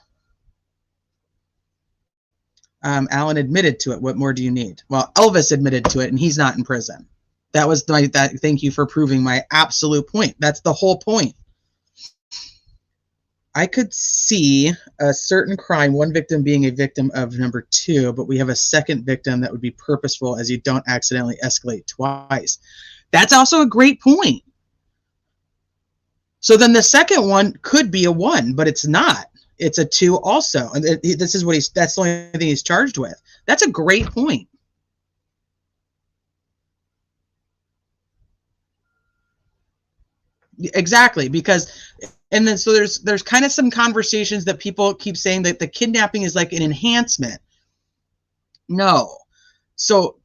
Allen admitted to it. What more do you need? Well, Elvis admitted to it, and he's not in prison. That was thank you for proving my absolute point. That's the whole point. I could see a certain crime, one victim being a victim of number 2, but we have a second victim that would be purposeful, as you don't accidentally escalate twice. That's also a great point. So then the second one could be a 1, but it's not. It's a 2 also. And this is what that's the only thing he's charged with. That's a great point. Exactly, because, and then so there's kind of some conversations that people keep saying that the kidnapping is like an enhancement. No. So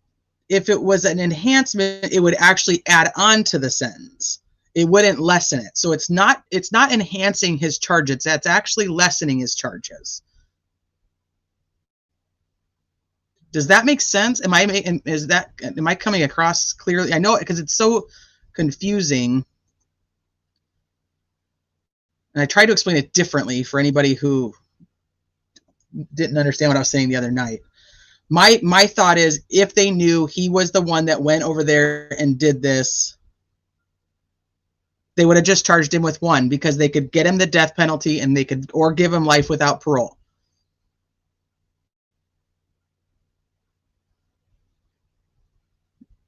if it was an enhancement, it would actually add on to the sentence. It wouldn't lessen it. So it's not enhancing his charges. That's actually lessening his charges. Does that make sense? Am I coming across clearly? I know, because it's so confusing. And I tried to explain it differently for anybody who didn't understand what I was saying the other night. My thought is, if they knew he was the one that went over there and did this, they would have just charged him with one, because they could get him the death penalty and they could, or give him life without parole.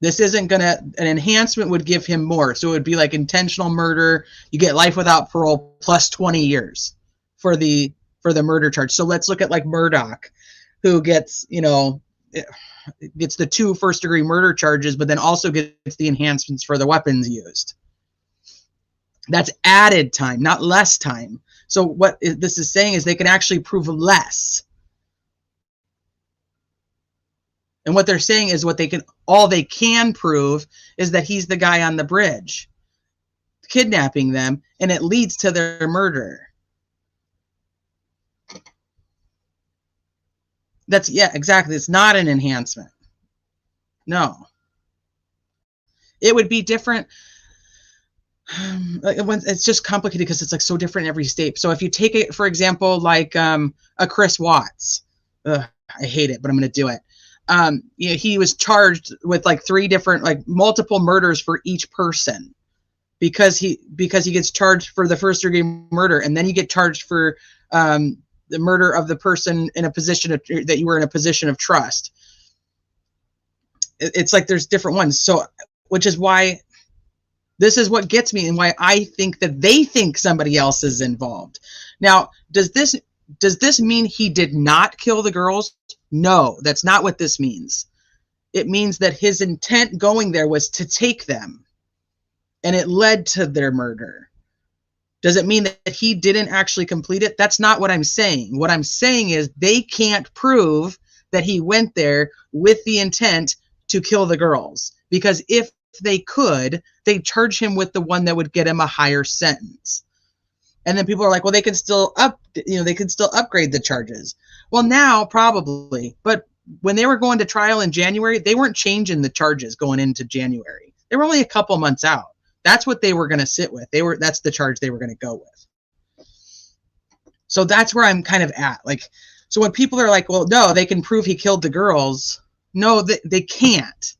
This isn't gonna, an enhancement would give him more. So it would be like intentional murder. You get life without parole plus 20 years for the murder charge. So let's look at like Murdoch, who gets, you know, gets the 2 first-degree murder charges, but then also gets the enhancements for the weapons used. That's added time, not less time. So what this is saying is they can actually prove less. And what they're saying is all they can prove is that he's the guy on the bridge kidnapping them, and it leads to their murder. That's, yeah, exactly. It's not an enhancement. No. It would be different. It's just complicated because it's like so different in every state. So if you take it, for example, like a Chris Watts, I hate it, but I'm going to do it. You know, he was charged with like 3 different, like multiple murders for each person, because he gets charged for the first degree murder, and then you get charged for the murder of the person in a position that you were in a position of trust. It's like there's different ones. So, which is why this is what gets me, and why I think that they think somebody else is involved. Now, does this mean he did not kill the girls? No, that's not what this means. It means that his intent going there was to take them, and it led to their murder. Does it mean that he didn't actually complete it? That's not what I'm saying. What I'm saying is they can't prove that he went there with the intent to kill the girls, because if they could, they'd charge him with the one that would get him a higher sentence. And then people are like, well, they can still upgrade the charges. Well, now probably, but when they were going to trial in January, they weren't changing the charges going into January. They were only a couple months out. That's what they were going to sit with. That's the charge they were going to go with. So that's where I'm kind of at. Like, so when people are like, well, no, they can prove he killed the girls. No, they can't.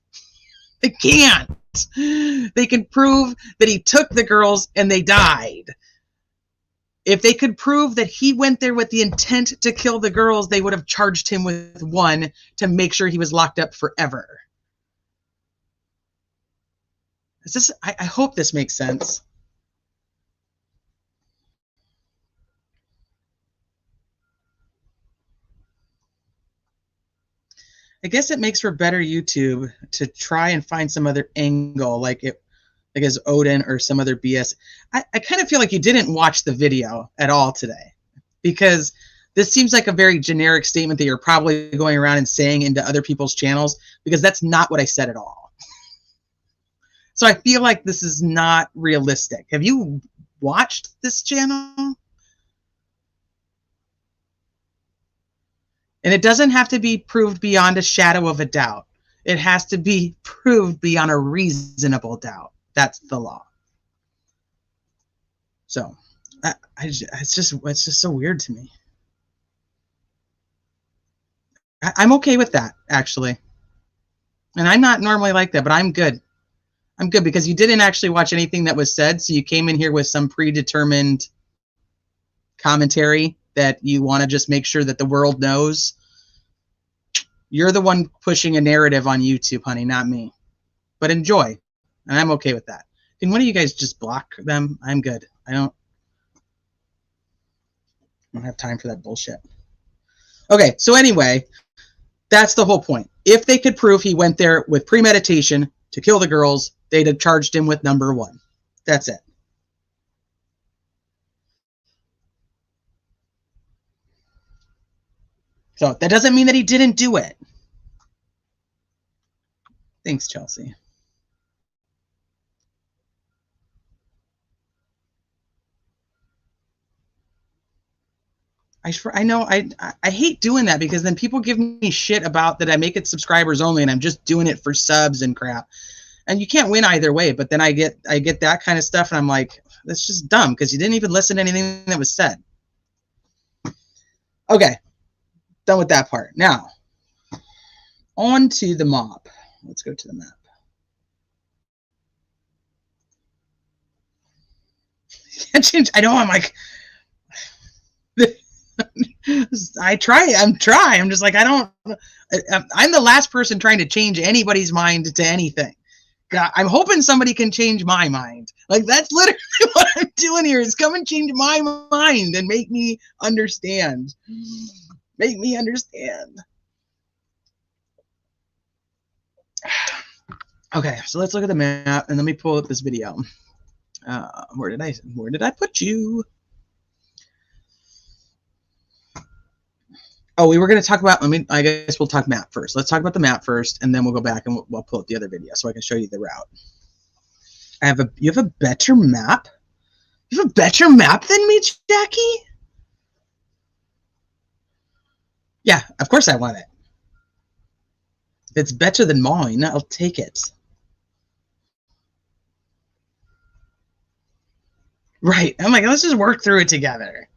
They can't. They can prove that he took the girls and they died. If they could prove that he went there with the intent to kill the girls, they would have charged him with one to make sure he was locked up forever. I hope this makes sense. I guess it makes for better YouTube to try and find some other angle, like as Odin or some other BS. I kind of feel like you didn't watch the video at all today, because this seems like a very generic statement that you're probably going around and saying into other people's channels, because that's not what I said at all. So I feel like this is not realistic. Have you watched this channel? And it doesn't have to be proved beyond a shadow of a doubt. It has to be proved beyond a reasonable doubt. That's the law. So it's just so weird to me. I'm okay with that, actually. And I'm not normally like that, but I'm good. I'm good, because you didn't actually watch anything that was said, so you came in here with some predetermined commentary that you want to just make sure that the world knows. You're the one pushing a narrative on YouTube, honey, not me. But enjoy, and I'm okay with that. Can one of you guys just block them? I'm good. I don't have time for that bullshit. Okay, so anyway, that's the whole point. If they could prove he went there with premeditation to kill the girls, they'd have charged him with number 1. That's it. So that doesn't mean that he didn't do it. Thanks, Chelsea. I know I hate doing that, because then people give me shit about that I make it subscribers only and I'm just doing it for subs and crap. And you can't win either way, but then I get that kind of stuff and I'm like, That's just dumb because you didn't even listen to anything that was said. Okay, done with that part. Now, on to the mob. Let's go to the map. I know I'm like, I'm trying. I'm just like, I'm the last person trying to change anybody's mind to anything. God, I'm hoping somebody can change my mind. Like, that's literally what I'm doing here, is come and change my mind and make me understand. Make me understand. Okay, so let's look at the map and let me pull up this video. Where did I put you? Oh, we were going to talk about, I guess we'll talk map first. Let's talk about the map first, and then we'll go back and we'll pull up the other video so I can show you the route. You have a better map? You have a better map than me, Jackie? Yeah, of course I want it. If it's better than mine, I'll take it. Right. I'm like, let's just work through it together.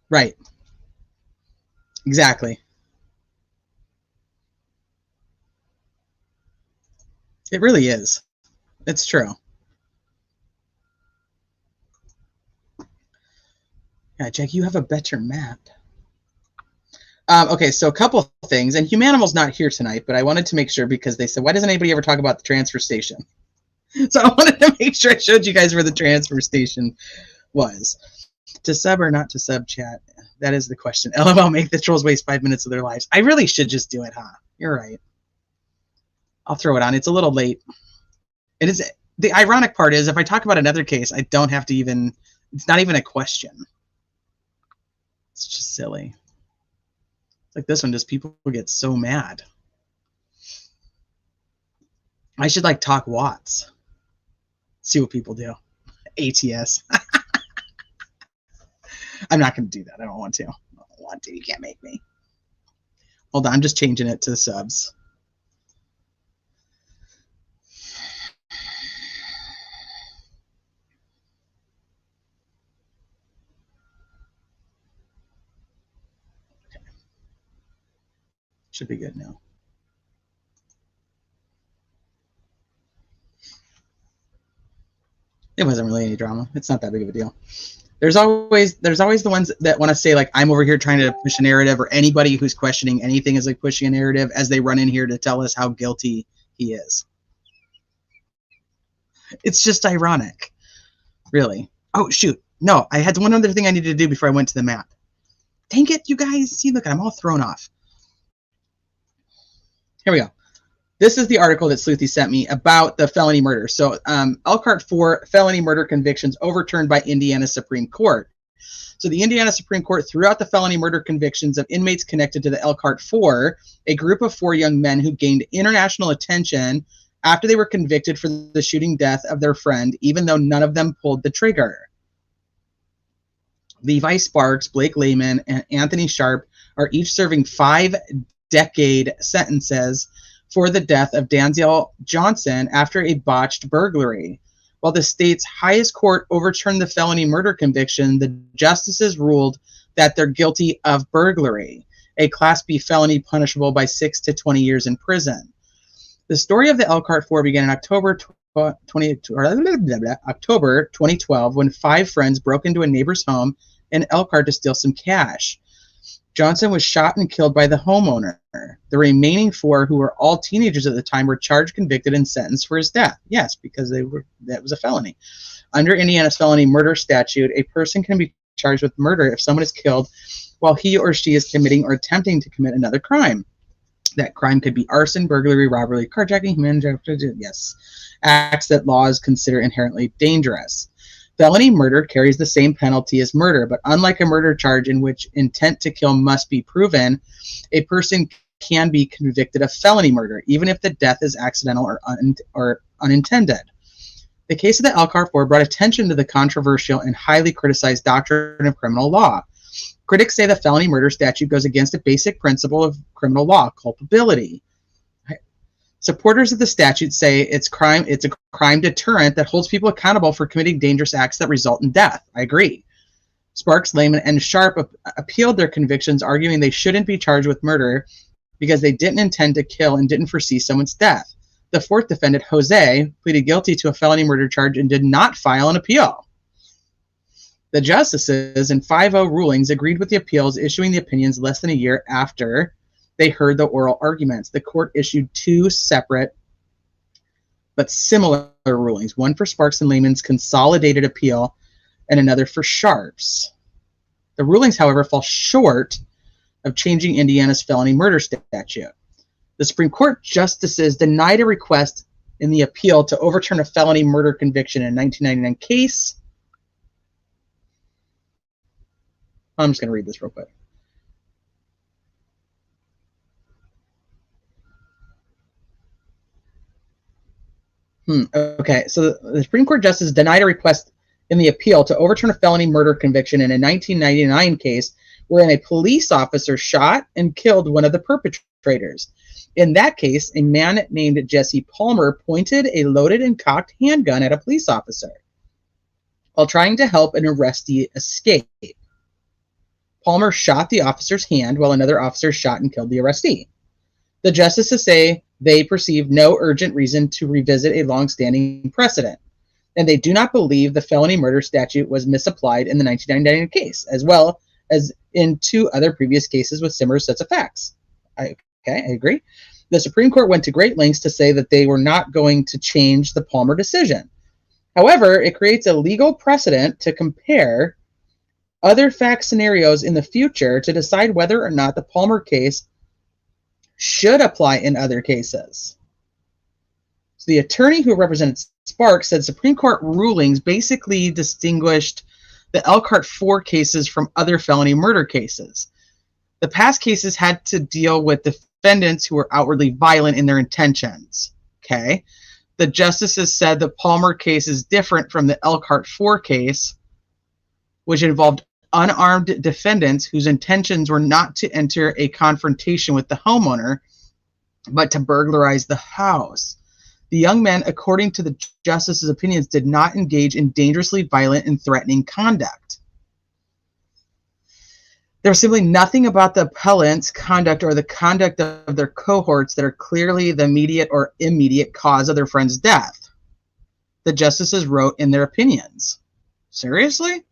Right. Exactly. It really is. It's true. Yeah, Jack, you have a better map. Okay, so a couple of things. And Humanimal's not here tonight, but I wanted to make sure because they said, why doesn't anybody ever talk about the transfer station? So I wanted to make sure I showed you guys where the transfer station was. To sub or not to sub, chat? That is the question. LML, make the trolls waste 5 minutes of their lives. I really should just do it, huh? You're right. I'll throw it on. It's a little late. It is. The ironic part is, if I talk about another case, I don't have to even, it's not even a question. It's just silly. It's like this one, just people get so mad. I should like talk Watts. See what people do. ATS. I'm not going to do that. I don't want to. I don't want to. You can't make me. Hold on. I'm just changing it to the subs. Okay. Should be good now. It wasn't really any drama. It's not that big of a deal. There's always the ones that want to say, like, I'm over here trying to push a narrative, or anybody who's questioning anything is like pushing a narrative as they run in here to tell us how guilty he is. It's just ironic, really. Oh, shoot. No, I had one other thing I needed to do before I went to the map. Dang it, you guys. See, look, I'm all thrown off. Here we go. This is the article that Sleuthy sent me about the felony murder. So Elkhart 4 felony murder convictions overturned by Indiana Supreme Court. So the Indiana Supreme Court threw out the felony murder convictions of inmates connected to the Elkhart 4, a group of 4 young men who gained international attention after they were convicted for the shooting death of their friend, even though none of them pulled the trigger. Levi Sparks, Blake Lehman, and Anthony Sharp are each serving 5-decade sentences for the death of Danziel Johnson after a botched burglary. While the state's highest court overturned the felony murder conviction, the justices ruled that they're guilty of burglary, a Class B felony punishable by 6 to 20 years in prison. The story of the Elkhart 4 began in October 2012 when 5 friends broke into a neighbor's home in Elkhart to steal some cash. Johnson was shot and killed by the homeowner. The remaining 4, who were all teenagers at the time, were charged, convicted, and sentenced for his death. Yes, because that was a felony. Under Indiana's felony murder statute, a person can be charged with murder if someone is killed while he or she is committing or attempting to commit another crime. That crime could be arson, burglary, robbery, carjacking, yes, acts that laws consider inherently dangerous. Felony murder carries the same penalty as murder, but unlike a murder charge in which intent to kill must be proven, a person can be convicted of felony murder, even if the death is accidental or unintended. The case of the Elkhart 4 brought attention to the controversial and highly criticized doctrine of criminal law. Critics say the felony murder statute goes against a basic principle of criminal law, culpability. Supporters of the statute say it's a crime deterrent that holds people accountable for committing dangerous acts that result in death. I agree. Sparks, Lehman, and Sharp appealed their convictions, arguing they shouldn't be charged with murder because they didn't intend to kill and didn't foresee someone's death. The fourth defendant, Jose, pleaded guilty to a felony murder charge and did not file an appeal. The justices in 5-0 rulings agreed with the appeals, issuing the opinions less than a year after they heard the oral arguments. The court issued two separate but similar rulings, one for Sparks and Lehman's consolidated appeal and another for Sharp's. The rulings, however, fall short of changing Indiana's felony murder statute. The Supreme Court justices denied a request in the appeal to overturn a felony murder conviction in a 1999 case. I'm just going to read this real quick. Okay, so the Supreme Court justice denied a request in the appeal to overturn a felony murder conviction in a 1999 case wherein a police officer shot and killed one of the perpetrators. In that case, a man named Jesse Palmer pointed a loaded and cocked handgun at a police officer while trying to help an arrestee escape. Palmer shot the officer's hand while another officer shot and killed the arrestee. The justices say they perceive no urgent reason to revisit a long-standing precedent, and they do not believe the felony murder statute was misapplied in the 1999 case, as well as in two other previous cases with similar sets of facts. I agree. The Supreme Court went to great lengths to say that they were not going to change the Palmer decision. However, it creates a legal precedent to compare other fact scenarios in the future to decide whether or not the Palmer case should apply in other cases. So the attorney who represented Sparks said Supreme Court rulings basically distinguished the Elkhart 4 cases from other felony murder cases. The past cases had to deal with defendants who were outwardly violent in their intentions. Okay. The justices said the Palmer case is different from the Elkhart 4 case, which involved unarmed defendants whose intentions were not to enter a confrontation with the homeowner, but to burglarize the house. The young men, according to the justices' opinions, did not engage in dangerously violent and threatening conduct. There was simply nothing about the appellant's conduct or the conduct of their cohorts that are clearly the immediate or immediate cause of their friend's death, the justices wrote in their opinions. Seriously?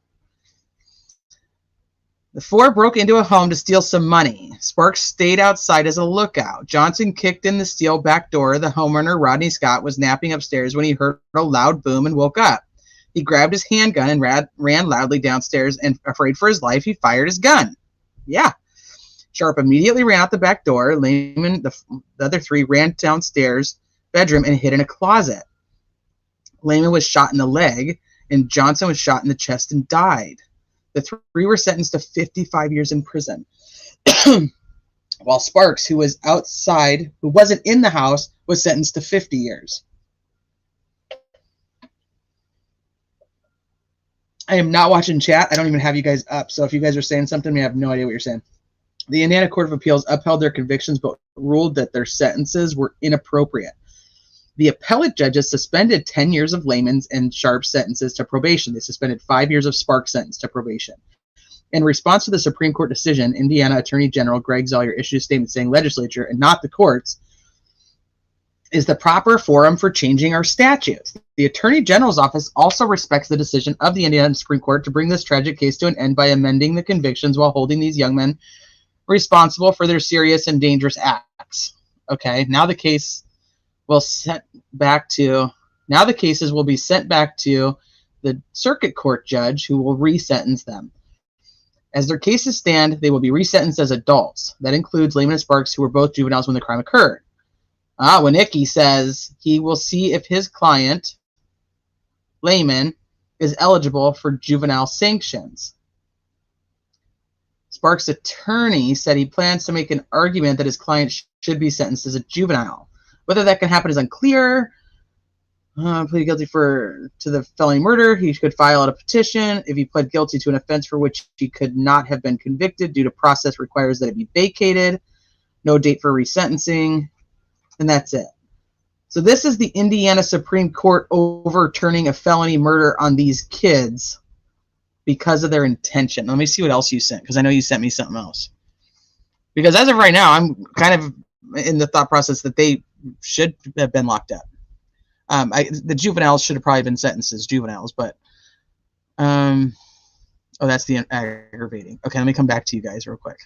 The four broke into a home to steal some money. Sparks stayed outside as a lookout. Johnson kicked in the steel back door. The homeowner, Rodney Scott, was napping upstairs when he heard a loud boom and woke up. He grabbed his handgun and ran loudly downstairs, and afraid for his life, he fired his gun. Yeah. Sharp immediately ran out the back door. Lehman, the other three, ran downstairs bedroom and hid in a closet. Lehman was shot in the leg, and Johnson was shot in the chest and died. The three were sentenced to 55 years in prison. While Sparks, who was outside, who wasn't in the house, was sentenced to 50 years. I am not watching chat. I don't even have you guys up. So if you guys are saying something, I have no idea what you're saying. The Indiana Court of Appeals upheld their convictions, but ruled that their sentences were inappropriate. The appellate judges suspended 10 years of Lehman's and Sharp's sentences to probation. They suspended 5 years of Sparks' sentence to probation. In response to the Supreme Court decision, Indiana Attorney General Greg Zollier issued a statement saying legislature, and not the courts, is the proper forum for changing our statutes. The Attorney General's office also respects the decision of the Indiana Supreme Court to bring this tragic case to an end by amending the convictions while holding these young men responsible for their serious and dangerous acts. Okay, now the cases will be sent back to the circuit court judge, who will resentence them. As their cases stand, they will be resentenced as adults. That includes Lehman and Sparks, who were both juveniles when the crime occurred. Winnicki says he will see if his client, Lehman, is eligible for juvenile sanctions. Sparks' attorney said he plans to make an argument that his client should be sentenced as a juvenile. Whether that can happen is unclear. Pleaded guilty to the felony murder. He could file out a petition. If he pled guilty to an offense for which he could not have been convicted due to process requires that it be vacated. No date for resentencing. And that's it. So this is the Indiana Supreme Court overturning a felony murder on these kids because of their intention. Let me see what else you sent, because I know you sent me something else. Because as of right now, I'm kind of in the thought process that they should have been locked up. The juveniles should have probably been sentenced as juveniles, but oh, that's the aggravating. Okay, let me come back to you guys real quick.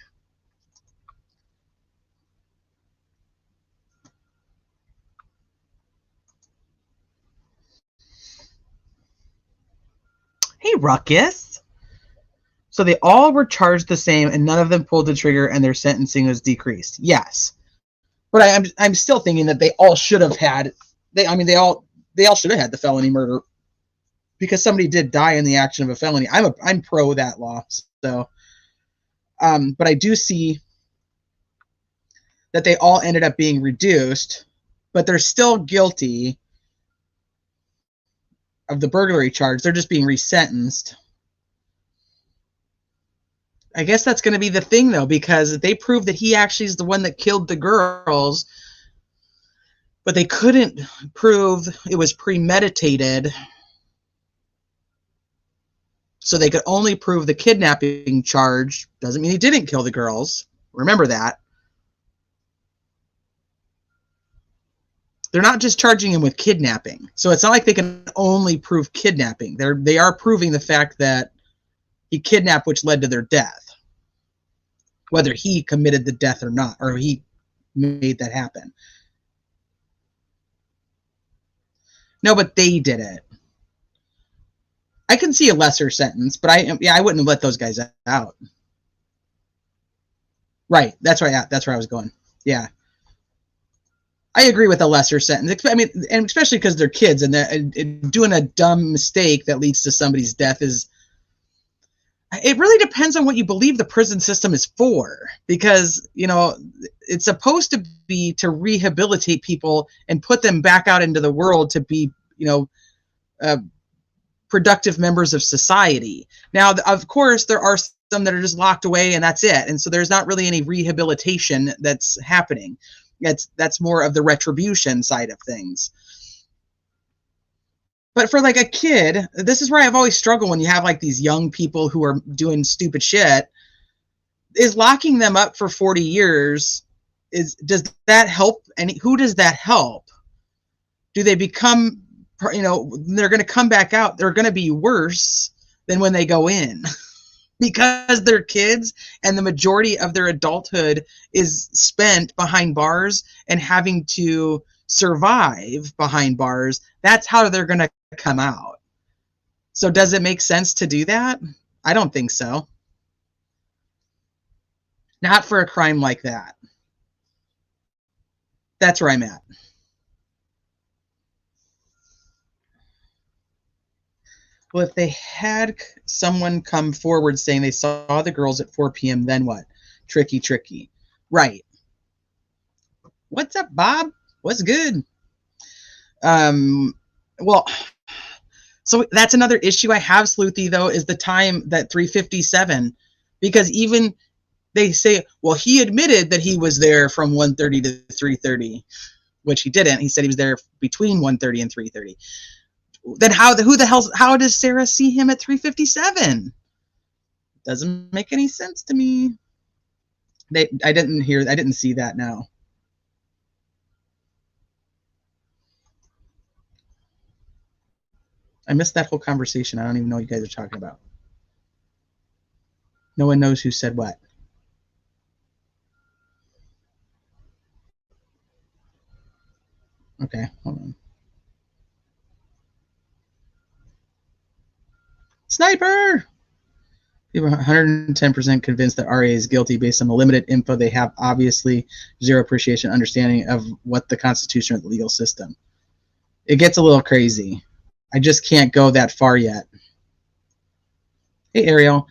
Hey, Ruckus. So they all were charged the same, and none of them pulled the trigger, and their sentencing was decreased. Yes, but I'm still thinking that they all should have had. They all should have had the felony murder, because somebody did die in the action of a felony. I'm pro that law. So, but I do see that they all ended up being reduced, but they're still guilty of the burglary charge. They're just being resentenced. I guess that's going to be the thing, though, because they proved that he actually is the one that killed the girls, but they couldn't prove it was premeditated. So they could only prove the kidnapping charge. Doesn't mean he didn't kill the girls. Remember that. They're not just charging him with kidnapping. So it's not like they can only prove kidnapping. They are proving the fact that he kidnapped, which led to their death. Whether he committed the death or not, or he made that happen. No, but they did it. I can see a lesser sentence, but I wouldn't have let those guys out. Right, that's right. That's where I was going. Yeah. I agree with a lesser sentence. I mean, and especially because they're kids, and doing a dumb mistake that leads to somebody's death is. It really depends on what you believe the prison system is for, because it's supposed to be to rehabilitate people and put them back out into the world to be productive members of society. Now, of course, there are some that are just locked away and that's it, and so there's not really any rehabilitation that's happening. That's more of the retribution side of things. But for like a kid, this is where I've always struggled when you have like these young people who are doing stupid shit. Is locking them up for 40 years, does that help? And who does that help? Do they become, they're going to come back out, they're going to be worse than when they go in. Because they're kids and the majority of their adulthood is spent behind bars and having to survive behind bars. That's how they're going to come out. So does it make sense to do that? I don't think so. Not for a crime like that. That's where I'm at. Well, if they had someone come forward saying they saw the girls at 4 p.m., then what? Tricky. Right. What's up, Bob? What's good? Well, so that's another issue I have, Sleuthy, though, is the time, that 3:57. Because even they say, well, he admitted that he was there from 1:30 to 3:30, which he didn't. He said he was there between 1:30 and 3:30. Then how does Sarah see him at 3:57? Doesn't make any sense to me. I didn't see that now. I missed that whole conversation. I don't even know what you guys are talking about. No one knows who said what. Okay, hold on. Sniper! People are 110% convinced that RA is guilty based on the limited info they have. Obviously, zero appreciation, understanding of what the Constitution or the legal system. It gets a little crazy. I just can't go that far yet. Hey, Ariel.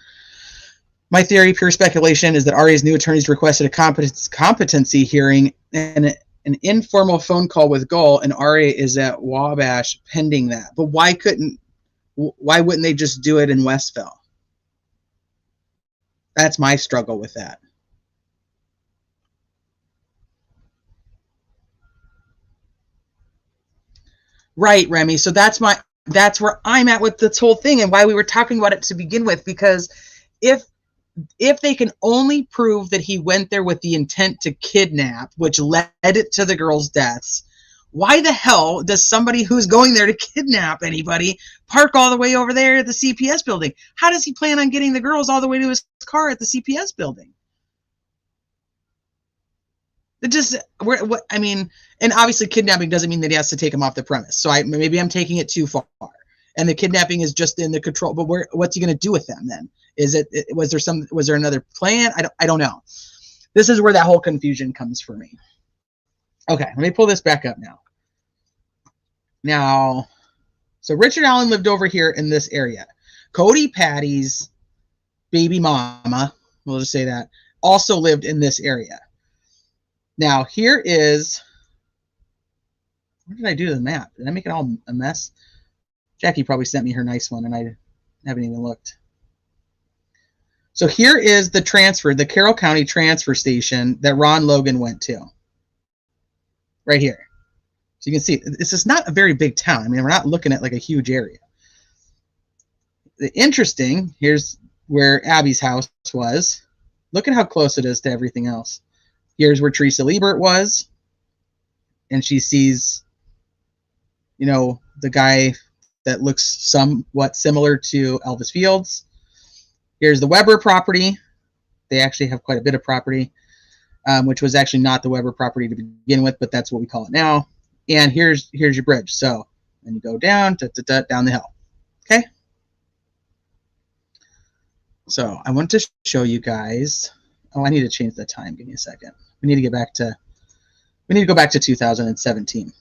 My theory, pure speculation, is that RA's new attorneys requested a competency hearing and an informal phone call with Gull, and RA is at Wabash pending that. But why wouldn't they just do it in Westville? That's my struggle with that. Right, Remy. So that's where I'm at with this whole thing and why we were talking about it to begin with, because if they can only prove that he went there with the intent to kidnap, which led it to the girls' deaths, why the hell does somebody who's going there to kidnap anybody park all the way over there at the CPS building? How does he plan on getting the girls all the way to his car at the CPS building? It just, I mean, and obviously kidnapping doesn't mean that he has to take him off the premise. So maybe I'm taking it too far. And the kidnapping is just in the control. But what's he going to do with them then? Was there another plan? I don't know. This is where that whole confusion comes for me. Okay, let me pull this back up now. Now, so Richard Allen lived over here in this area. Cody Patty's baby mama, we'll just say that, also lived in this area. Now, here is, what did I do to the map? Did I make it all a mess? Jackie probably sent me her nice one, and I haven't even looked. So here is the transfer, the Carroll County transfer station that Ron Logan went to. Right here. So you can see, this is not a very big town. I mean, we're not looking at like a huge area. The interesting, here's where Abby's house was. Look at how close it is to everything else. Here's where Teresa Liebert was. And she sees, you know, the guy that looks somewhat similar to Elvis Fields. Here's the Weber property. They actually have quite a bit of property. Which was actually not the Weber property to begin with, but that's what we call it now. And here's your bridge. So then you go down, down the hill. Okay. So I want to show you guys. Oh, I need to change the time. Give me a second. We need to go back to 2017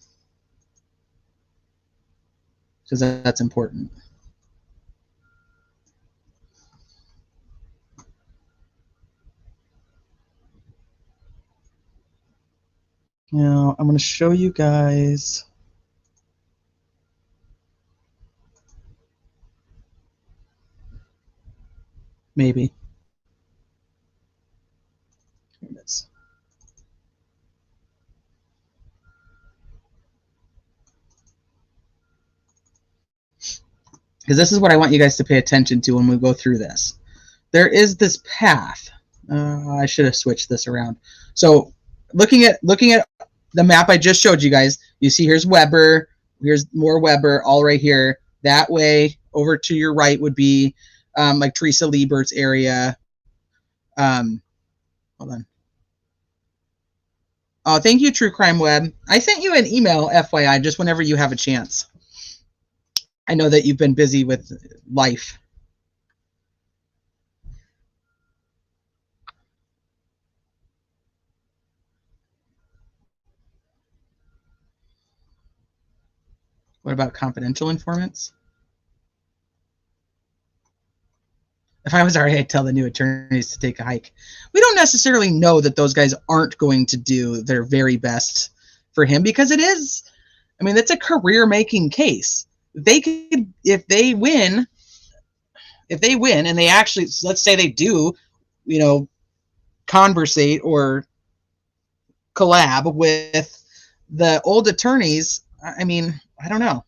because that's important. Now, I'm going to show you guys. Maybe. Here it is. Because this is what I want you guys to pay attention to when we go through this. There is this path. I should have switched this around. So looking at the map I just showed you guys, you see here's Weber, here's more Weber, all right here. That way, over to your right would be like Teresa Liebert's area. Hold on. Oh, thank you, True Crime Web. I sent you an email, FYI, just whenever you have a chance. I know that you've been busy with life. What about confidential informants? If I was RA, I'd tell the new attorneys to take a hike. We don't necessarily know that those guys aren't going to do their very best for him because it is, I mean, it's a career-making case. They could, if they win, and they actually, let's say they do, you know, conversate or collab with the old attorneys, I mean, I don't know.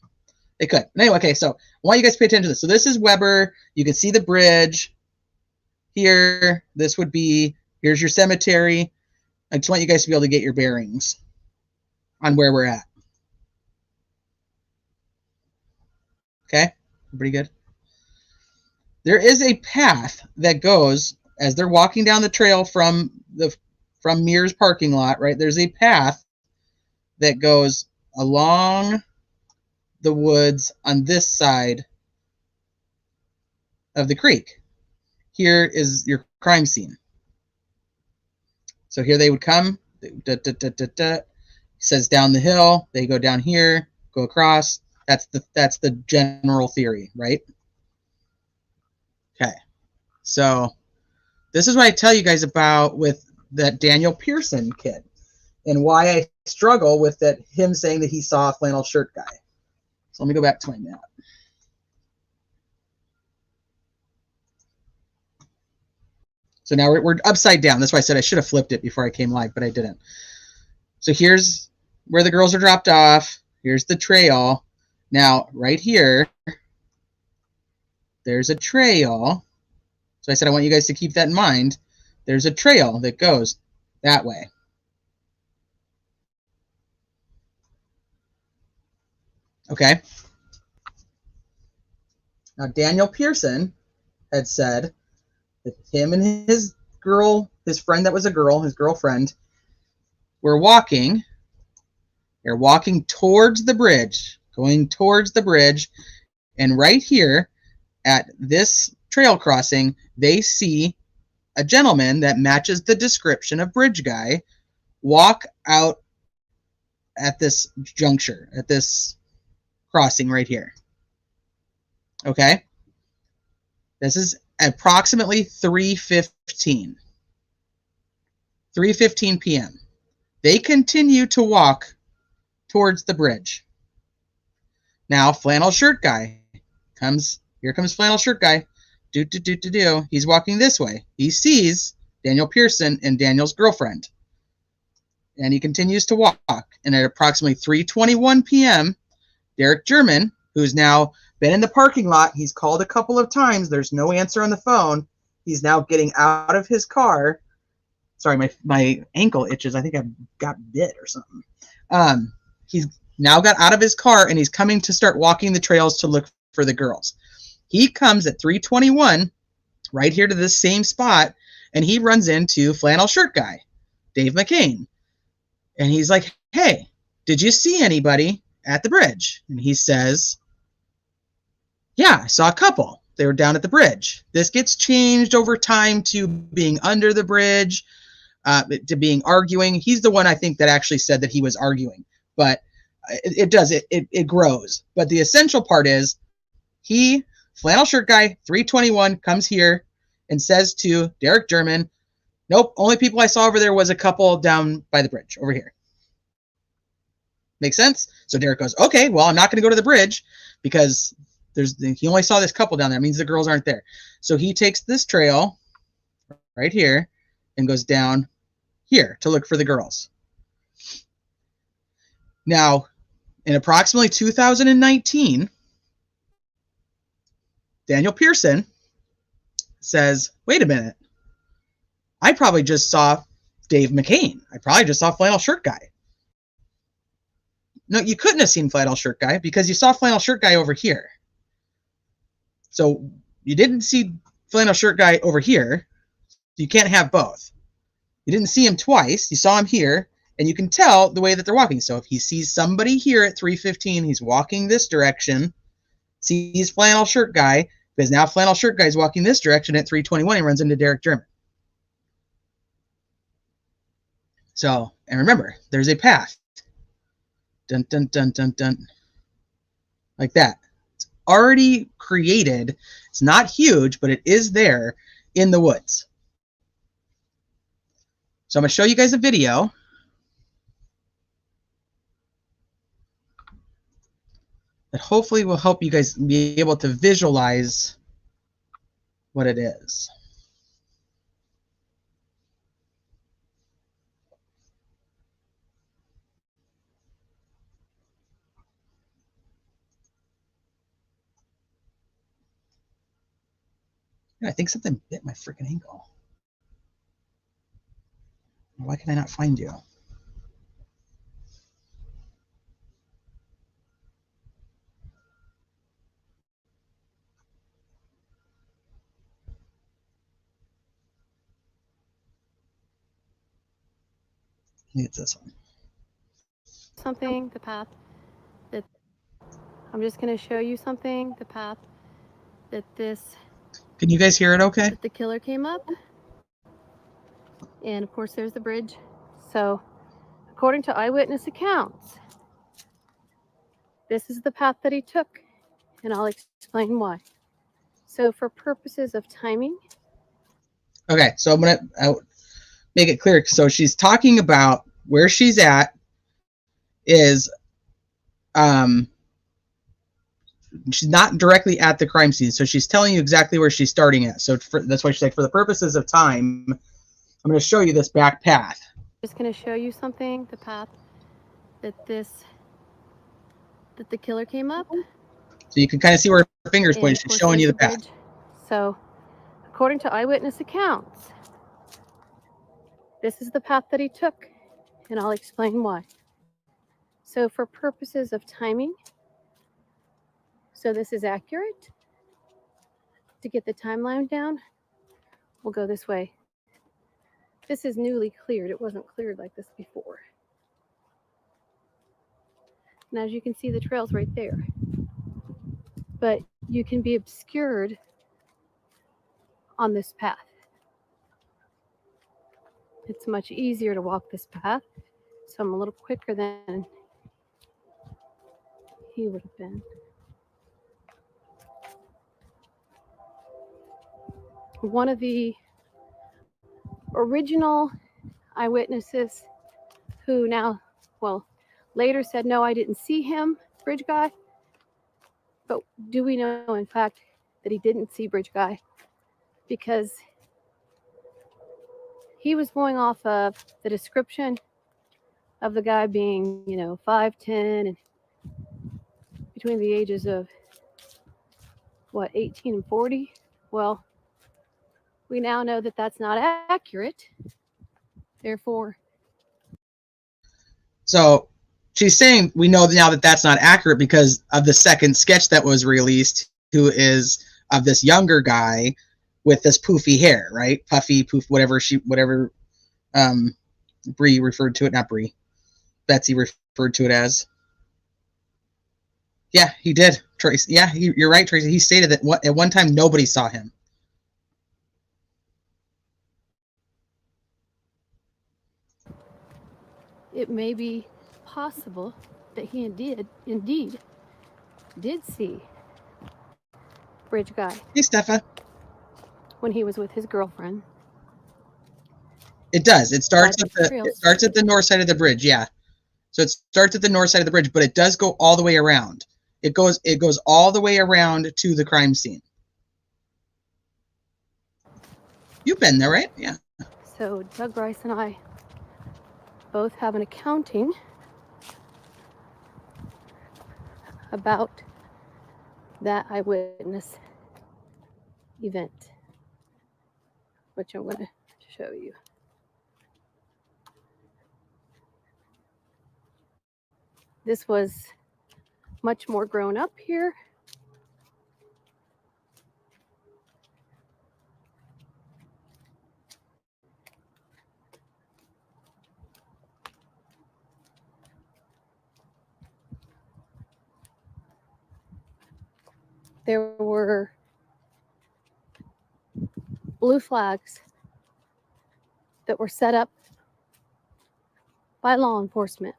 They could. Anyway, okay, so I want you guys to pay attention to this. So this is Weber. You can see the bridge here. This would be, here's your cemetery. I just want you guys to be able to get your bearings on where we're at. Okay, pretty good. There is a path that goes as they're walking down the trail from Mears parking lot, right? There's a path that goes along the woods on this side of the creek. Here is your crime scene. So here they would come. It says down the hill. They go down here, go across. That's the general theory, right? Okay. So this is what I tell you guys about with that Daniel Pearson kid and why I struggle with that him saying that he saw a flannel shirt guy. So let me go back to my map. So now we're upside down. That's why I said I should have flipped it before I came live, but I didn't. So here's where the girls are dropped off. Here's the trail. Now, right here, there's a trail. So I said I want you guys to keep that in mind. There's a trail that goes that way. Okay. Now, Daniel Pearson had said that him and his girl, his friend that was a girl, his girlfriend, were walking. They're walking towards the bridge, going towards the bridge. And right here at this trail crossing, they see a gentleman that matches the description of bridge guy walk out at this juncture, at this crossing right here. Okay? This is approximately 3:15. 3:15 p.m. They continue to walk towards the bridge. Now, flannel shirt guy comes. Here comes flannel shirt guy. Do. He's walking this way. He sees Daniel Pearson and Daniel's girlfriend. And he continues to walk. And at approximately 3:21 p.m., Derek German, who's now been in the parking lot, he's called a couple of times. There's no answer on the phone. He's now getting out of his car. Sorry, my ankle itches. I think I got bit or something. He's now got out of his car, and he's coming to start walking the trails to look for the girls. He comes at 3:21 right here to this same spot, and he runs into flannel shirt guy, Dave McCain. And he's like, hey, did you see anybody at the bridge? And he says, yeah, I saw a couple. They were down at the bridge. This gets changed over time to being under the bridge, to being arguing. He's the one, I think, that actually said that he was arguing. But it grows. But the essential part is flannel shirt guy, 3:21, comes here and says to Derek German, nope, only people I saw over there was a couple down by the bridge over here. Make sense? So Derek goes, okay, well, I'm not going to go to the bridge because he only saw this couple down there. That means the girls aren't there. So he takes this trail right here and goes down here to look for the girls. Now, in approximately 2019, Daniel Pearson says, wait a minute. I probably just saw Dave McCain. I probably just saw flannel shirt guy. No, you couldn't have seen flannel shirt guy because you saw flannel shirt guy over here. So you didn't see flannel shirt guy over here. You can't have both. You didn't see him twice. You saw him here, and you can tell the way that they're walking. So if he sees somebody here at 3:15, he's walking this direction, sees flannel shirt guy, because now flannel shirt guy is walking this direction at 3:21. He runs into Derek German. So, and remember, there's a path. Dun, dun, dun, dun, dun. Like that. It's already created. It's not huge, but it is there in the woods. So I'm going to show you guys a video. That hopefully will help you guys be able to visualize what it is. I think something bit my freaking ankle. Why can I not find you? I think it's this one. Something, the path that I'm just going to show you something, the path that Can you guys hear it okay? that the killer came up. And of course there's the bridge. So according to eyewitness accounts, this is the path that he took, and I'll explain why. So for purposes of timing. Okay, so I'm going to make it clear. So she's talking about where she's at is she's not directly at the crime scene. So she's telling you exactly where she's starting at. So that's why she's like, for the purposes of time, I'm going to show you this back path. I'm just going to show you something, the path that that the killer came up. So you can kind of see where her finger's And pointing. of She's course, showing there's you the the path. bridge. So, according to eyewitness accounts, this is the path that he took, and I'll explain why. So, for purposes of timing, so this is accurate, to get the timeline down, we'll go this way. This is newly cleared. It wasn't cleared like this before. And as you can see, the trail's right there. But you can be obscured on this path. It's much easier to walk this path, so I'm a little quicker than he would have been. One of the original eyewitnesses who now, well, later said, no, I didn't see him, Bridge Guy. But do we know, in fact, that he didn't see Bridge Guy? Because he was going off of the description of the guy being, 5'10", and between the ages of, 18 and 40? Well, we now know that that's not accurate. Therefore, So she's saying we know now that that's not accurate because of the second sketch that was released, who is of this younger guy with this poofy hair, right? Puffy, poof, whatever Bree referred to it, not Bree. Betsy referred to it as. Yeah, he did, Tracy. Yeah, you're right, Tracy. He stated that at one time nobody saw him. it may be possible that he indeed did see Bridge Guy Hey, Steffa. when he was with his girlfriend. It does. It starts By at the the trail it starts at the north side of the bridge. Yeah. So it starts at the north side of the bridge, but it does go all the way around. It goes all the way around to the crime scene. You've been there, right? Yeah. So Doug Bryce and I both have an accounting about that eyewitness event, which I'm going to show you. This was much more grown up here. There were blue flags that were set up by law enforcement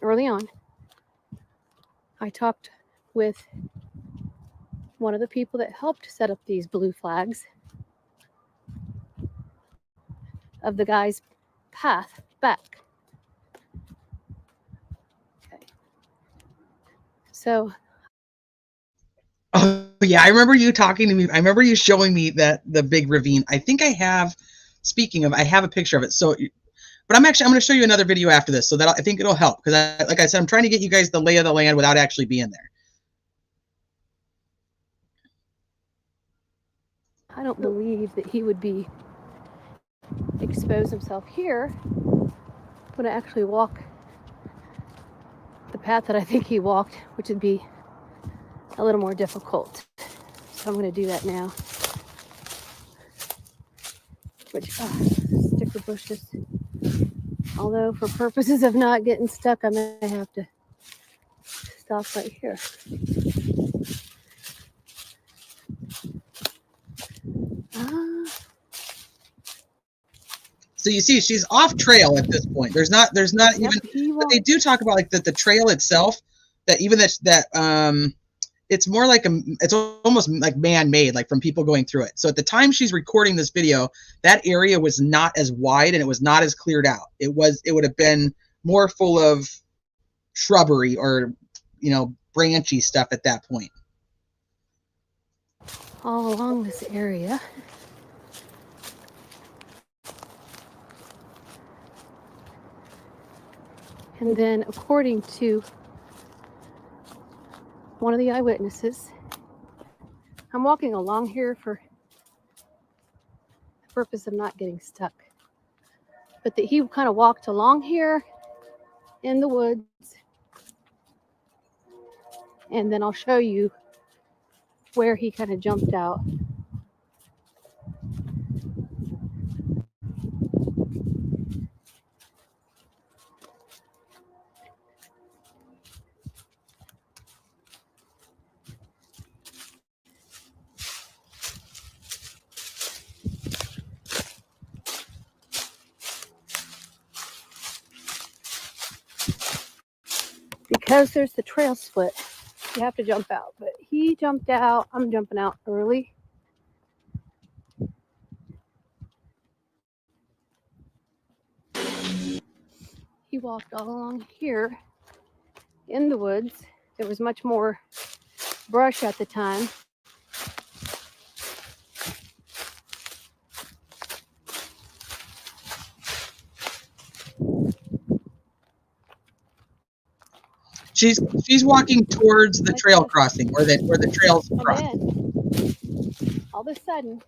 early on. I talked with one of the people that helped set up these blue flags of the guy's path back. Okay. So, Oh yeah, I remember you talking to me. I remember you showing me the big ravine. I think I have. Speaking of, I have a picture of it. So, but I'm going to show you another video after this, so that I think it'll help because, like I said, I'm trying to get you guys the lay of the land without actually being there. I don't believe that he would expose himself here when I actually walk the path that I think he walked, which would be a little more difficult. So I'm going to do that now. Which, sticker bushes. Although for purposes of not getting stuck, I may have to stop right here. So you see, she's off trail at this point. There's not Yep, even. But they do talk about like the trail itself. That even it's more like it's almost like man-made, like from people going through it. So at the time she's recording this video, that area was not as wide and it was not as cleared out. It would have been more full of shrubbery or branchy stuff at that point. all along this area. And then according to one of the eyewitnesses. I'm walking along here for the purpose of not getting stuck. But that he kind of walked along here in the woods. And then I'll show you where he kind of jumped out. Because there's the trail split, you have to jump out. But he jumped out. I'm jumping out early. He walked all along here in the woods. There was much more brush at the time. She's walking towards the trail crossing, where the trails cross. Then, all of a sudden,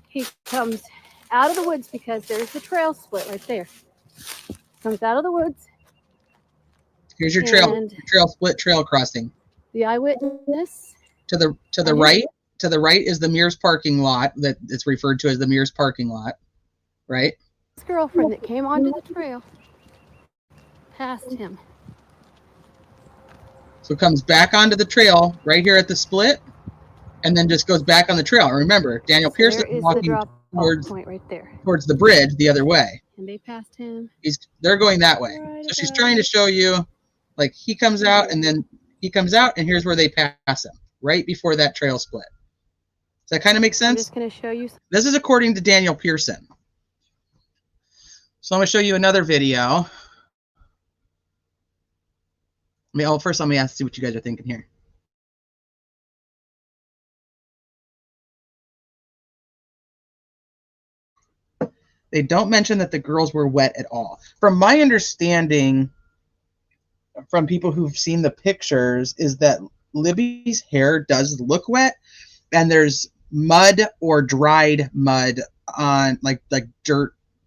he comes out of the woods because there's the trail split right there. Comes out of the woods. Here's your trail split, trail crossing. The eyewitness. To the right, is the Mears parking lot that it's referred to as the Mears parking lot, right? His girlfriend that came onto the trail passed him. So it comes back onto the trail right here at the split, and then just goes back on the trail. And remember, Daniel Pearson is walking towards point right there. Towards the bridge the other way. And they passed him. They're going that way. So she's trying to show you, like, he comes out, and then he comes out, and here's where they pass him, right before that trail split. Does that kind of make sense? I'm just going to show you. This is according to Daniel Pearson. So I'm going to show you another video. First let me see what you guys are thinking here. They don't mention that the girls were wet at all. From my understanding, from people who've seen the pictures, is that Libby's hair does look wet, and there's mud or dried mud on, like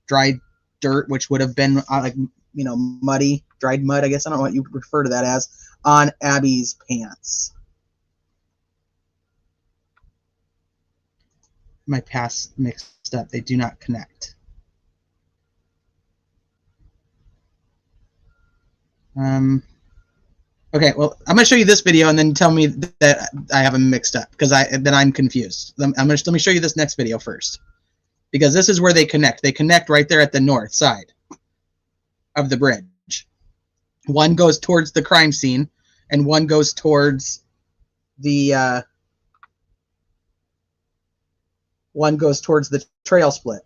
dried dirt, which would have been muddy, dried mud, I guess. I don't know what you refer to that as, on Abby's pants. My past mixed up. They do not connect. Okay, well, I'm going to show you this video and then tell me that I have them mixed up, because I'm confused. Let me show you this next video first, because this is where they connect. They connect right there at the north side of the bridge. One goes towards the crime scene, and one goes towards the trail split.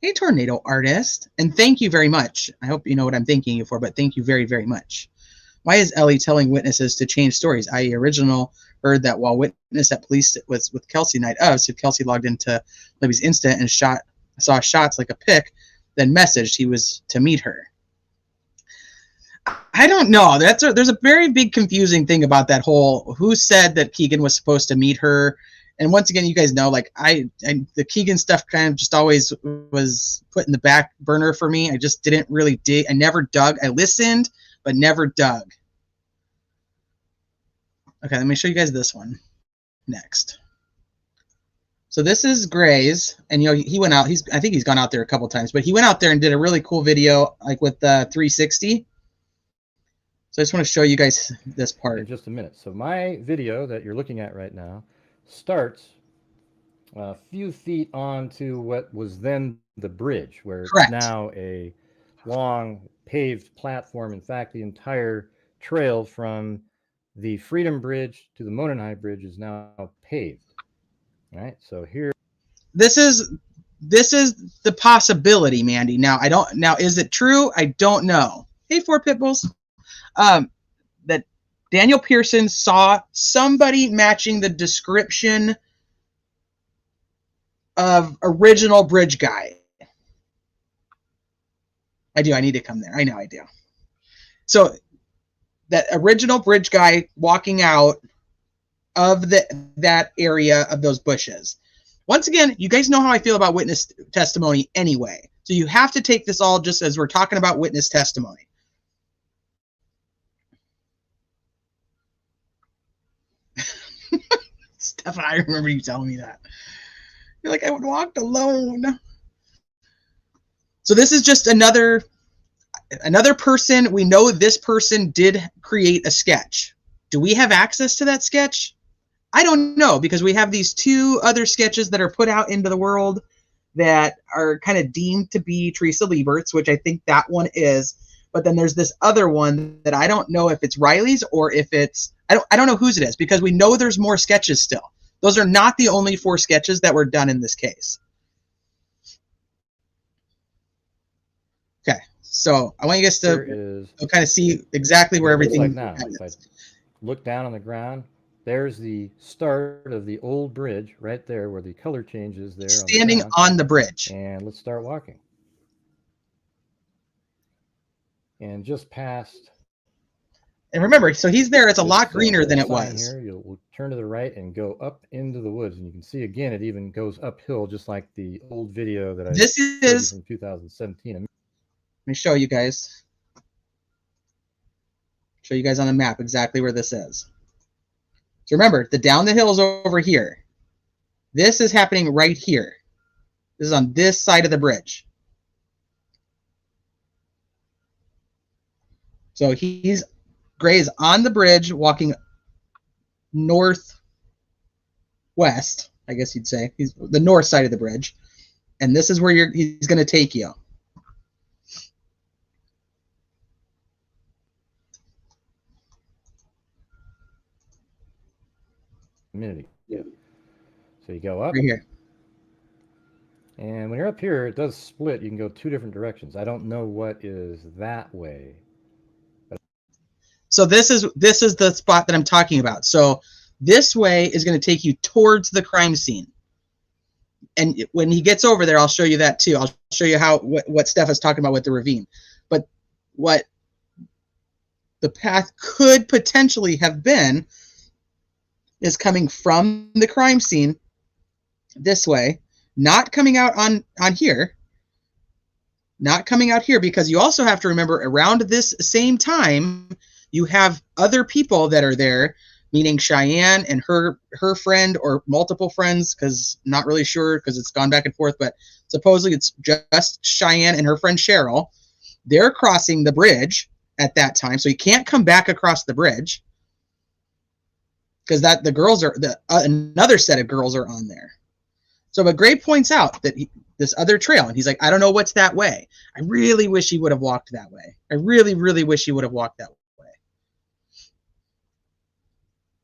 Hey, Tornado Artist, and thank you very much. I hope you know what I'm thanking you for, but thank you very, very much. Why is Ellie telling witnesses to change stories? I original heard that while witness at police was with Kelsey night of, so Kelsey logged into Libby's Insta and saw shots like a pic, then messaged he was to meet her. I don't know. There's a very big confusing thing about that whole who said that Keegan was supposed to meet her. And once again, you guys know, like, the Keegan stuff kind of just always was put in the back burner for me. I just didn't really dig. I never dug. I listened, but never dug. Okay, let me show you guys this one next. So this is Gray's, and he went out. I think he's gone out there a couple times, but he went out there and did a really cool video, like with the 360. So I just want to show you guys this part. In just a minute. So my video that you're looking at right now starts a few feet onto what was then the bridge, where Correct. It's now a long paved platform. In fact, the entire trail from the Freedom Bridge to the Mononai Bridge is now paved. All right, so here. This is the possibility, Mandy. Now is it true? I don't know. Hey, 4 Pitbulls. That Daniel Pearson saw somebody matching the description of original bridge guy. I do. I need to come there. I know I do. So that original bridge guy walking out of that area of those bushes. Once again, you guys know how I feel about witness testimony anyway. So you have to take this all just as we're talking about witness testimony. Stefan, I remember you telling me that. You're like, I would walk alone. So this is just another person. We know this person did create a sketch. Do we have access to that sketch? I don't know, because we have these two other sketches that are put out into the world that are kind of deemed to be Teresa Liebert's, which I think that one is. But then there's this other one that I don't know if it's Riley's or if it's, I don't know whose it is, because we know there's more sketches still. Those are not the only 4 sketches that were done in this case. Okay, so I want you guys to kind of see exactly where everything is. Like now, if I look down on the ground, there's the start of the old bridge right there where the color changes there. Standing on the bridge. And let's start walking. And just past. And remember, so he's there. It's a lot greener than it was. Here, you'll turn to the right and go up into the woods, and you can see again it even goes uphill, just like the old video that I this is from 2017. Let me show you guys. Show you guys on the map exactly where this is. So remember, the down the hill is over here. This is happening right here. This is on this side of the bridge. So Gray is on the bridge walking northwest, I guess you'd say. He's the north side of the bridge. And this is where he's going to take you. Minute. Yeah. So you go up right here. And when you're up here, it does split. You can go 2 different directions. I don't know what is that way. So this is the spot that I'm talking about. So this way is going to take you towards the crime scene. And when he gets over there, I'll show you that too. I'll show you what Steph is talking about with the ravine. But what the path could potentially have been is coming from the crime scene this way, not coming out on here, not coming out here, because you also have to remember around this same time, you have other people that are there, meaning Cheyenne and her friend or multiple friends, because not really sure because it's gone back and forth, but supposedly it's just Cheyenne and her friend Cheryl. They're crossing the bridge at that time, so you can't come back across the bridge because the girls are another set of girls are on there. So, but Gray points out that this other trail, and he's like, I don't know what's that way. I really wish he would have walked that way. I really, really wish he would have walked that way.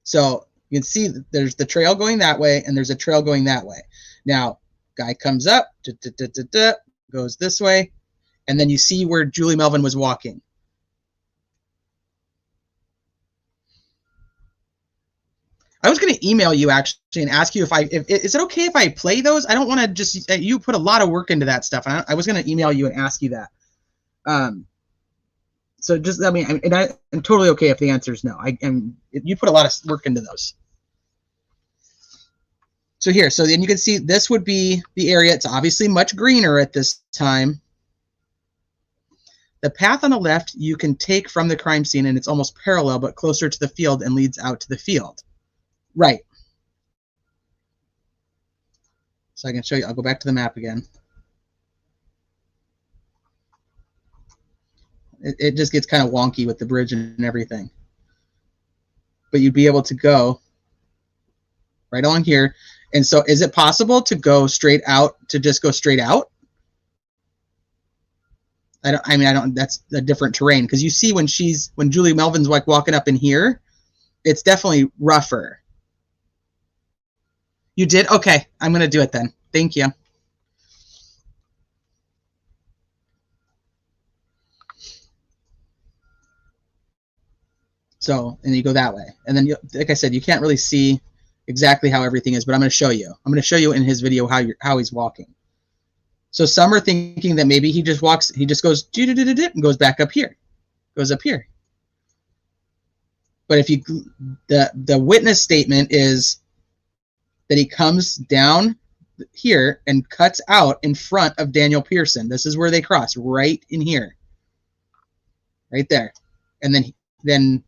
So you can see that there's the trail going that way, and there's a trail going that way. Now, guy comes up, goes this way, and then you see where Julie Melvin was walking. I was going to email you actually and ask you if is it okay if I play those? I don't want to just you put a lot of work into that stuff. And I was going to email you and ask you that. So just I'm totally okay if the answer is no. You put a lot of work into those. So here, so then you can see this would be the area. It's obviously much greener at this time. The path on the left you can take from the crime scene, and it's almost parallel but closer to the field and leads out to the field. Right. So I can show you. I'll go back to the map again. It just gets kind of wonky with the bridge and everything. But you'd be able to go right along here. And so is it possible to go straight out, to just go straight out? That's a different terrain, because you see when Julie Melvin's like walking up in here, it's definitely rougher. You did? Okay, I'm going to do it then. Thank you. So, and you go that way. And then, like I said, you can't really see exactly how everything is, but I'm going to show you. I'm going to show you in his video how he's walking. So some are thinking that maybe he just goes and goes back up here, goes up here. But if you, the witness statement is that he comes down here and cuts out in front of Daniel Pearson. This is where they cross, right in here, right there. And then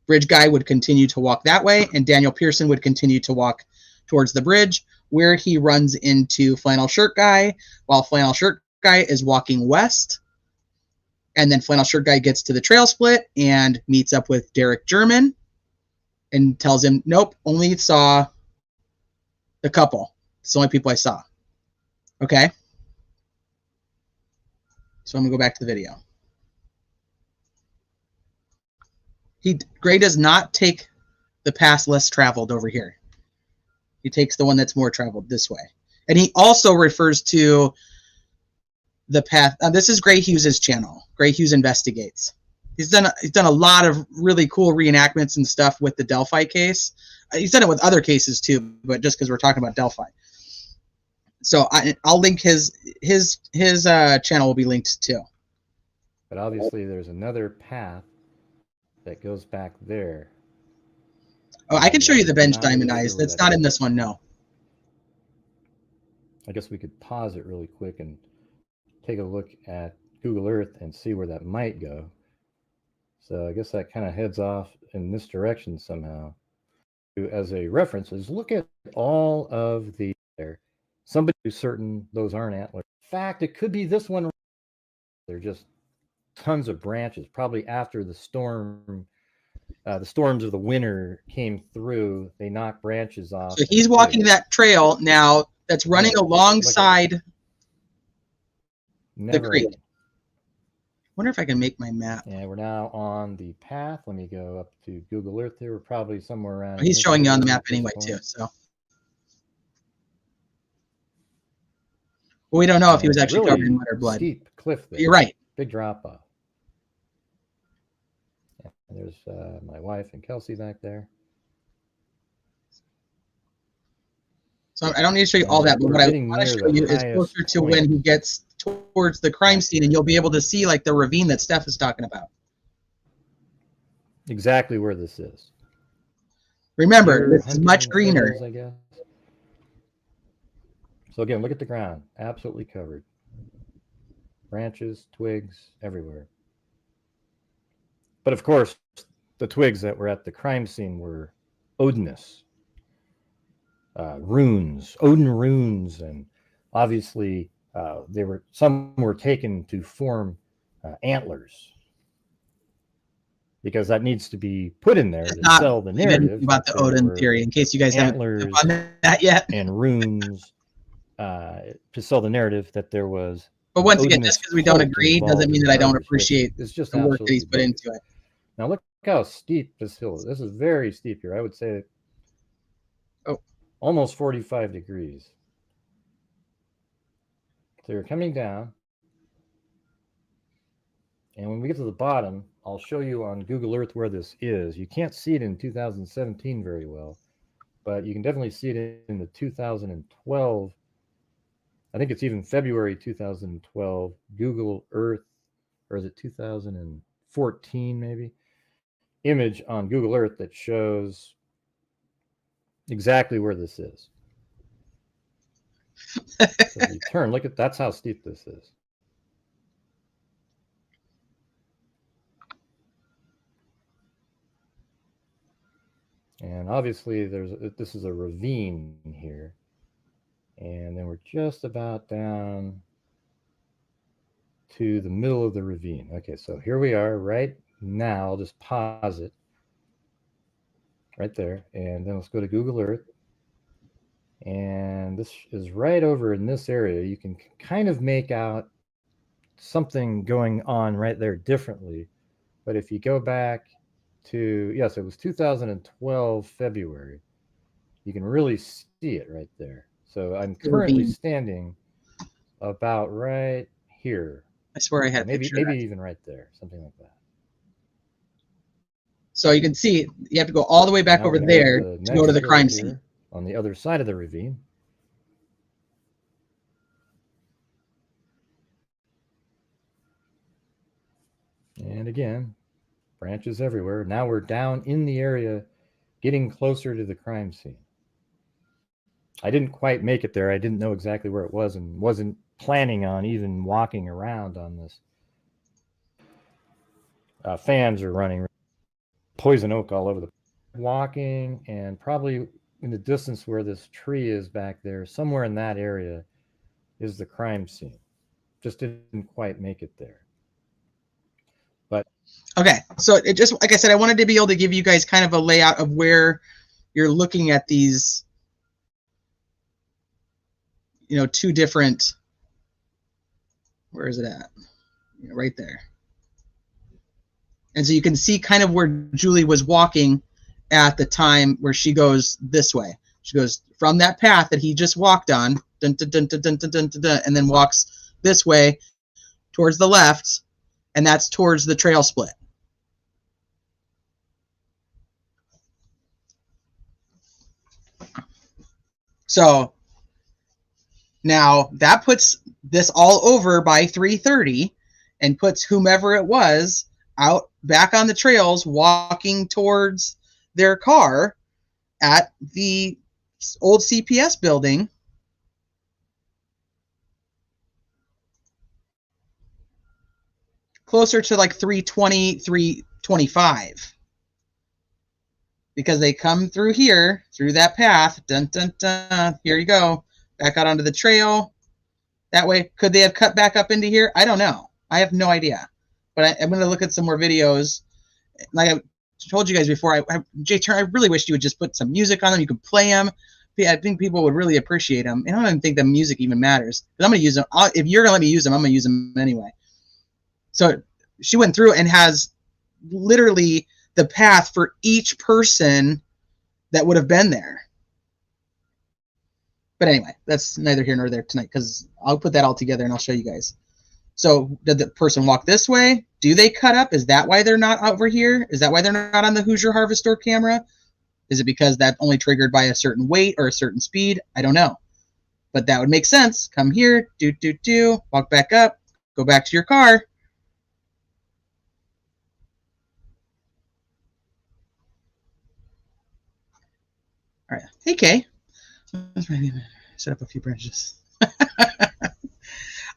bridge guy would continue to walk that way, and Daniel Pearson would continue to walk towards the bridge, where he runs into flannel shirt guy, while flannel shirt guy is walking west. And then flannel shirt guy gets to the trail split and meets up with Derek German and tells him, nope, only saw the couple. It's the only people I saw. Okay? So I'm going to go back to the video. Gray does not take the path less traveled over here. He takes the one that's more traveled this way. And he also refers to the path. This is Gray Hughes' channel. Gray Hughes Investigates. He's done a lot of really cool reenactments and stuff with the Delphi case. He's done it with other cases too, but just because we're talking about Delphi. So I'll link his channel will be linked too. But obviously there's another path that goes back there. Oh, I can show you the bench diamond eyes. That's not in this one, no. I guess we could pause it really quick and take a look at Google Earth and see where that might go. So I guess that kind of heads off in this direction somehow. As a reference, is look at all of the there. Somebody who's certain those aren't antlers. In fact, it could be this one. They're just tons of branches, probably after the storm. The storms of the winter came through. They knocked branches off. So he's walking that trail now that's running alongside the creek. Wonder if I can make my map. Yeah, we're now on the path. Let me go up to Google Earth here. We're probably somewhere around. He's showing you on the map anyway too. So well, we don't know if he was actually really covered in mud or blood. Steep cliff there. You're right. Big drop off. Yeah, there's my wife and Kelsey back there. So I don't need to show you all that, but what I want to show you is closer to when he gets towards the crime scene, and you'll be able to see like the ravine that Steph is talking about. Exactly where this is. Remember, this is much greener. I guess. So again, look at the ground, absolutely covered. Branches, twigs, everywhere. But of course, the twigs that were at the crime scene were odinous. Runes, Odin runes, and obviously some were taken to form antlers, because that needs to be put in there to sell the narrative about the Odin theory, in case you guys haven't on that yet. And runes to sell the narrative that there was. But once again, just because we don't agree doesn't mean that I don't appreciate the work that he's put into it. Now look how steep this hill is. This is very steep here. I would say almost 45 degrees. So you're coming down. And when we get to the bottom, I'll show you on Google Earth where this is. You can't see it in 2017 very well, but you can definitely see it in the 2012. I think it's even February 2012 Google Earth, or is it 2014 maybe? Image on Google Earth that shows exactly where this is. So if you turn, look at that's how steep this is. And obviously this is a ravine here. And then we're just about down to the middle of the ravine. Okay, so here we are right now. I'll just pause it right there. And then let's go to Google Earth. And this is right over in this area. You can kind of make out something going on right there differently. But if you go back to, yes, it was 2012 February. You can really see it right there. So I'm currently standing about right here. I swear I had maybe even right there, something like that. So you can see you have to go all the way back Now over we have there the to go to next the hill crime here scene. on the other side of the ravine. And again, branches everywhere. Now we're down in the area, getting closer to the crime scene. I didn't quite make it there. I didn't know exactly where it was and wasn't planning on even walking around on this. Fans are running poison oak all over the walking, and probably in the distance where this tree is back there, somewhere in that area is the crime scene. Just didn't quite make it there. But okay, so it just, like I said, I wanted to be able to give you guys kind of a layout of where you're looking at these, you know, two different, where is it at? You know, right there. And so you can see kind of where Julie was walking at the time where she goes this way. She goes from that path that he just walked on, dun, dun, dun, dun, dun, dun, dun, dun, dun, and then walks this way towards the left, and that's towards the trail split. So now that puts this all over by 3:30 and puts whomever it was out back on the trails walking towards their car at the old CPS building. Closer to like 3:20, 3:25. Because they come through here, through that path, dun, dun, dun, here you go, back out onto the trail. That way, could they have cut back up into here? I don't know. I have no idea. But I'm going to look at some more videos. Like I told you guys before, Jay Turner, I really wish you would just put some music on them. You could play them. I think people would really appreciate them. And I don't even think the music even matters. But I'm going to use them. If you're going to let me use them, I'm going to use them anyway. So she went through and has literally the path for each person that would have been there. But anyway, that's neither here nor there tonight, because I'll put that all together and I'll show you guys. So did the person walk this way? Do they cut up? Is that why they're not over here? Is that why they're not on the Hoosier Harvest Store camera? Is it because that's only triggered by a certain weight or a certain speed? I don't know. But that would make sense. Come here, walk back up, go back to your car. All right. Hey, Kay. Set up a few branches.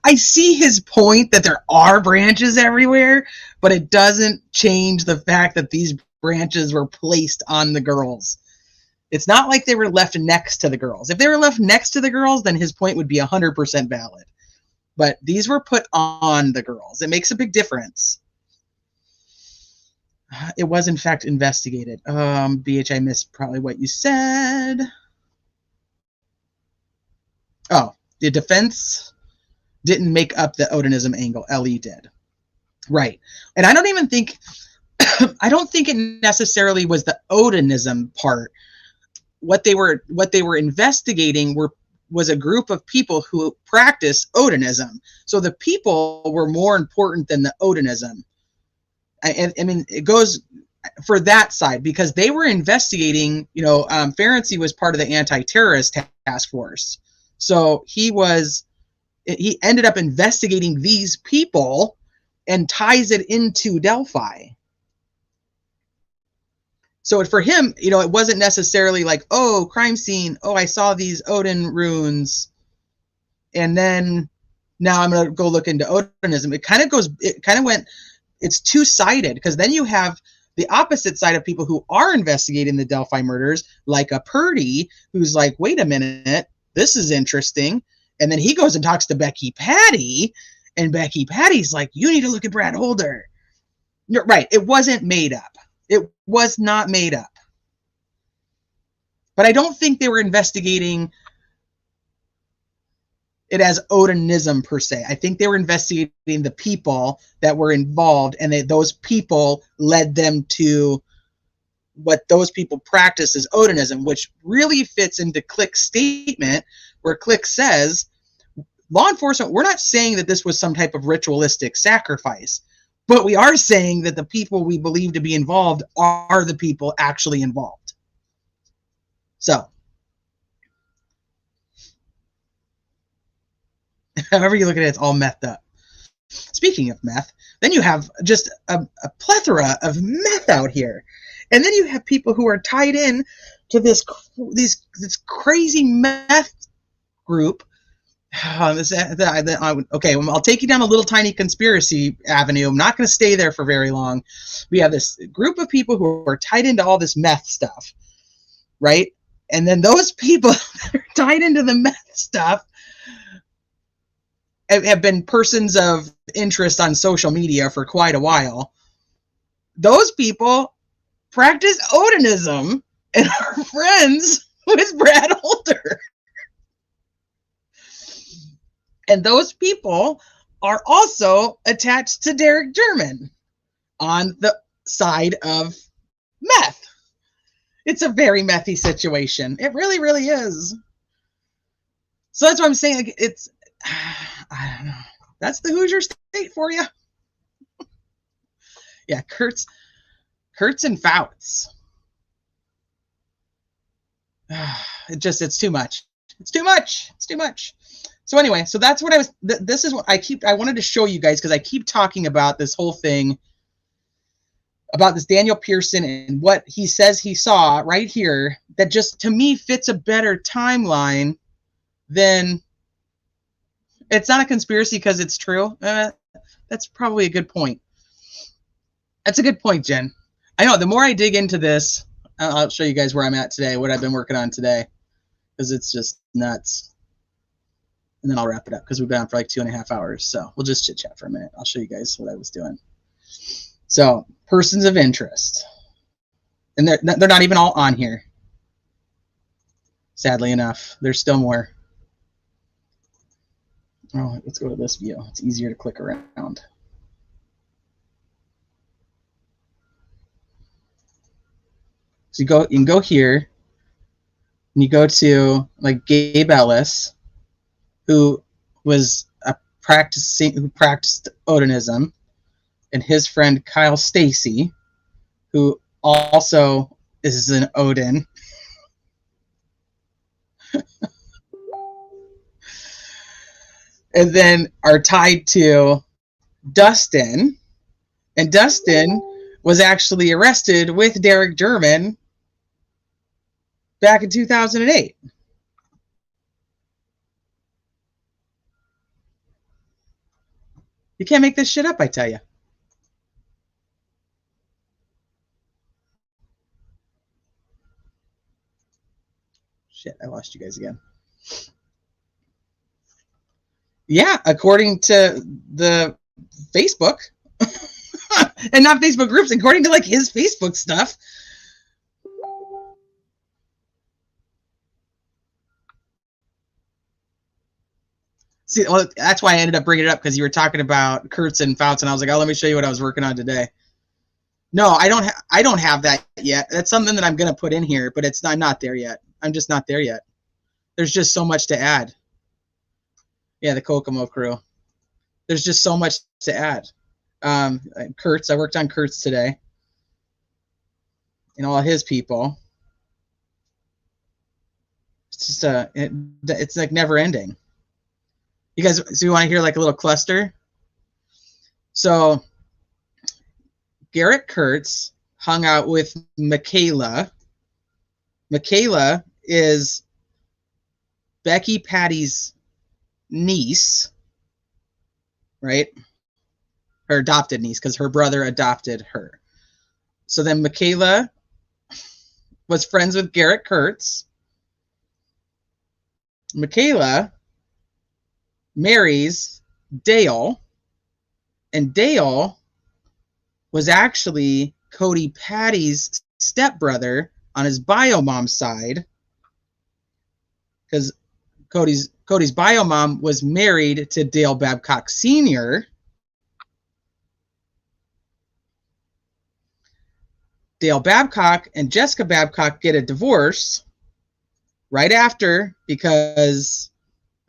I see his point that there are branches everywhere, but it doesn't change the fact that these branches were placed on the girls. It's not like they were left next to the girls. If they were left next to the girls, then his point would be 100% valid. But these were put on the girls. It makes a big difference. It was, in fact, investigated. BH, I missed probably what you said. Oh, the defense didn't make up the Odinism angle. LE did. Right. And I don't even think, I don't think it necessarily was the Odinism part. What they were investigating was a group of people who practice Odinism. So the people were more important than the Odinism. I mean, it goes for that side because they were investigating, you know, Ferenczi was part of the anti-terrorist task force. So he ended up investigating these people and ties it into Delphi. So for him, you know, it wasn't necessarily like, oh, crime scene. Oh, I saw these Odin runes. And then now I'm going to go look into Odinism. It kind of went, it's two-sided because then you have the opposite side of people who are investigating the Delphi murders, like a Purdy, who's like, wait a minute, this is interesting. And then he goes and talks to Becky Patty, and Becky Patty's like, you need to look at Brad Holder. You're right. It wasn't made up. It was not made up. But I don't think they were investigating it as Odinism per se. I think they were investigating the people that were involved, and those people led them to what those people practice as Odinism, which really fits into Click's statement, where Click says, law enforcement, we're not saying that this was some type of ritualistic sacrifice. But we are saying that the people we believe to be involved are the people actually involved. So, however you look at it, it's all methed up. Speaking of meth, then you have just a plethora of meth out here. And then you have people who are tied in to this crazy meth group. Okay, well, I'll take you down a little tiny conspiracy avenue. I'm not going to stay there for very long. We have this group of people who are tied into all this meth stuff, right? And then those people that are tied into the meth stuff have been persons of interest on social media for quite a while. Those people practice Odinism and are friends with Brad Holder. And those people are also attached to Derek German on the side of meth. It's a very methy situation. It really, really is. So that's what I'm saying. Like, it's, I don't know. That's the Hoosier State for you. Yeah, Kurtz and Fouts. It's too much. It's too much. So anyway, so that's what this is what I wanted to show you guys, because I keep talking about this whole thing about this Daniel Pearson and what he says he saw right here that just, to me, fits a better timeline than, it's not a conspiracy because it's true. That's probably a good point. That's a good point, Jen. I know, the more I dig into this, I'll show you guys where I'm at today, what I've been working on today, because it's just nuts. And then I'll wrap it up because we've been on for like 2.5 hours. So we'll just chit chat for a minute. I'll show you guys what I was doing. So, persons of interest. And they're not even all on here. Sadly enough, there's still more. Oh, let's go to this view. It's easier to click around. So you can go here, and you go to like Gabe Ellis, who practiced Odinism, and his friend Kyle Stacy, who also is an Odin. And then are tied to Dustin, and Dustin was actually arrested with Derek German back in 2008. You can't make this shit up, I tell you. Shit, I lost you guys again. Yeah, according to the Facebook, and not Facebook groups, according to like his Facebook stuff. See, well, that's why I ended up bringing it up, because you were talking about Kurtz and Fouts, and I was like, oh, let me show you what I was working on today. No, I don't have that yet. That's something that I'm gonna put in here, but I'm not there yet. I'm just not there yet. There's just so much to add. Yeah, the Kokomo crew. There's just so much to add. Kurtz, I worked on Kurtz today, and all his people. It's just it's like never ending. You guys, so you want to hear like a little cluster? So Garrett Kurtz hung out with Michaela. Michaela is Becky Patty's niece, right? Her adopted niece, because her brother adopted her. So then Michaela was friends with Garrett Kurtz. Michaela marries Dale, and Dale was actually Cody Patty's stepbrother on his bio mom side, because Cody's bio mom was married to Dale Babcock Sr. Dale Babcock and Jessica Babcock get a divorce right after, because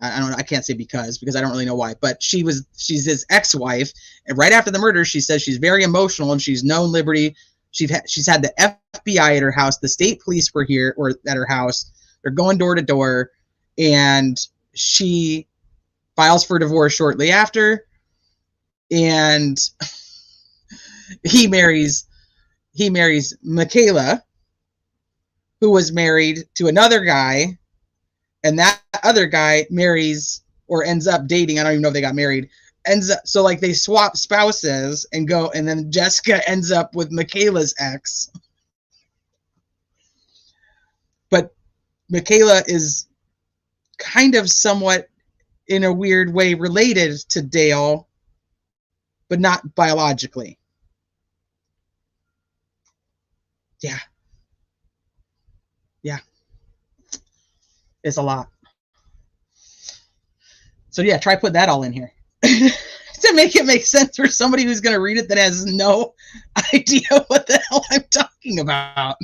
I don't know. I can't say because I don't really know why. But she's his ex-wife, and right after the murder, she says she's very emotional and she's known Liberty. She's had the FBI at her house. The state police were here or at her house. They're going door to door, and she files for divorce shortly after, and he marries Michaela, who was married to another guy, and that other guy marries or ends up dating. I don't even know if they got married. So like they swap spouses and go, and then Jessica ends up with Michaela's ex. But Michaela is kind of somewhat in a weird way related to Dale, but not biologically. Yeah. It's a lot. So yeah, try put that all in here to make it make sense for somebody who's going to read it that has no idea what the hell I'm talking about.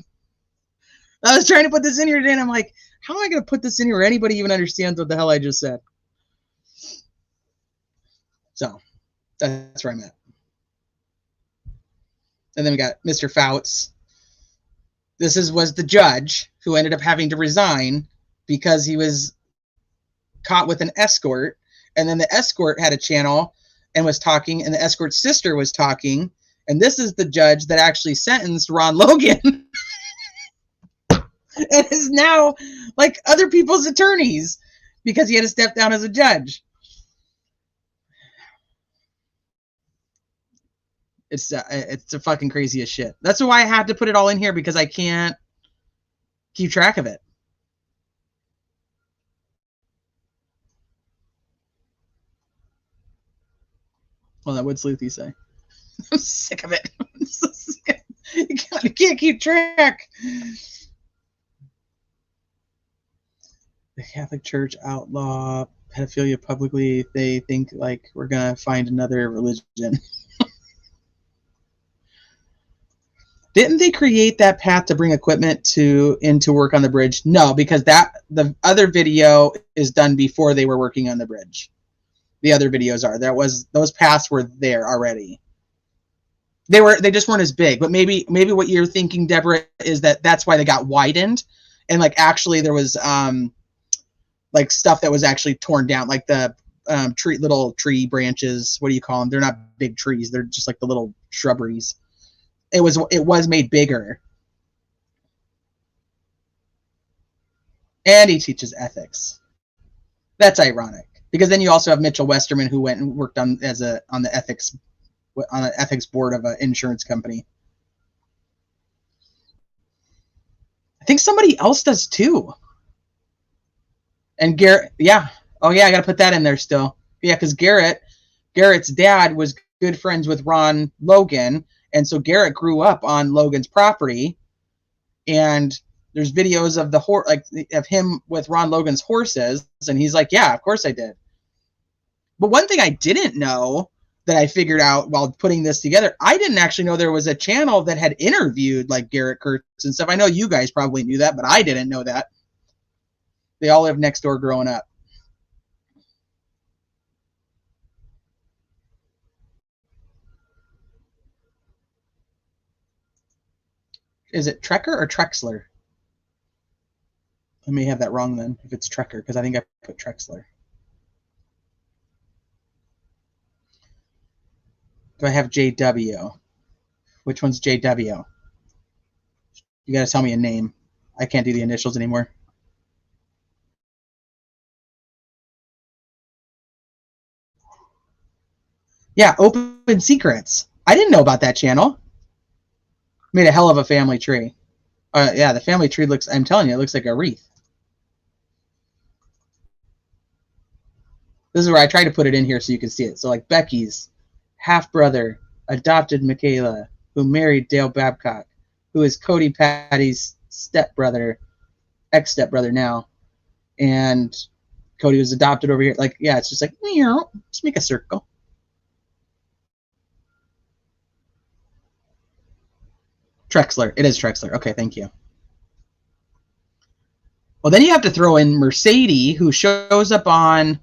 I was trying to put this in here today, and I'm like, how am I going to put this in here where anybody even understands what the hell I just said? So that's where I'm at. And then we got Mr. Fouts. This was the judge who ended up having to resign because he was caught with an escort, and then the escort had a channel and was talking, and the escort's sister was talking, and this is the judge that actually sentenced Ron Logan and is now like other people's attorneys because he had to step down as a judge. It's a fucking crazy as shit. That's why I had to put it all in here, because I can't keep track of it. Well, that would Sleuthy say. I'm sick of it. I'm so sick. You can't keep track. The Catholic Church outlaw pedophilia publicly. They think like we're gonna find another religion. Didn't they create that path to bring equipment into work on the bridge? No, because the other video is done before they were working on the bridge. The other videos are. Those paths were there already. They just weren't as big. But maybe what you're thinking, Deborah, is that's why they got widened, and like actually there was like stuff that was actually torn down, like the little tree branches. What do you call them? They're not big trees. They're just like the little shrubberies. It was made bigger. And he teaches ethics. That's ironic, because then you also have Mitchell Westerman, who went and worked on the ethics board of an insurance company. I think somebody else does too. And Garrett, yeah. Oh yeah, I gotta put that in there still. Yeah, because Garrett's dad was good friends with Ron Logan, and so Garrett grew up on Logan's property, and there's videos of of him with Ron Logan's horses, and he's like, yeah, of course I did. But one thing I didn't know that I figured out while putting this together, I didn't actually know there was a channel that had interviewed like Garrett Kurtz and stuff. I know you guys probably knew that, but I didn't know that. They all lived next door growing up. Is it Trekker or Trexler? I may have that wrong then, if it's Trekker, because I think I put Trexler. Do I have JW? Which one's JW? You gotta tell me a name. I can't do the initials anymore. Yeah, Open Secrets. I didn't know about that channel. Made a hell of a family tree. Yeah, the family tree looks, I'm telling you, it looks like a wreath. This is where I try to put it in here so you can see it. So like Becky's half-brother adopted Michaela, who married Dale Babcock, who is Cody Patty's stepbrother, ex-stepbrother now. And Cody was adopted over here. Like, yeah, it's just like, just make a circle. Trexler. It is Trexler. Okay, thank you. Well, then you have to throw in Mercedes, who shows up on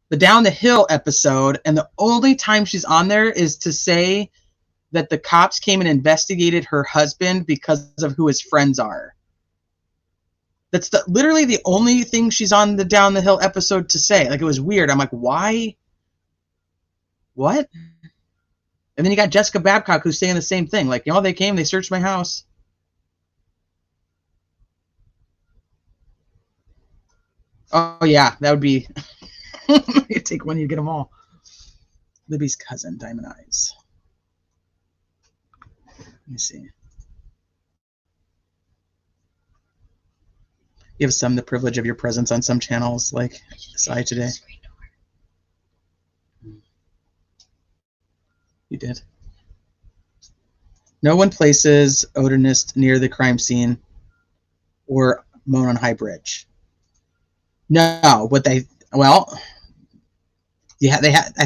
the Down the Hill episode, and the only time she's on there is to say that the cops came and investigated her husband because of who his friends are. That's literally the only thing she's on the Down the Hill episode to say. Like, it was weird. I'm like, why? What? And then you got Jessica Babcock who's saying the same thing. Like, they came, they searched my house. Oh, yeah, that would be... You take one, you get them all. Libby's cousin, Diamond Eyes. Let me see. You have some the privilege of your presence on some channels, like SI today. You did. No one places Odinist near the crime scene or Monon High Bridge. No, but I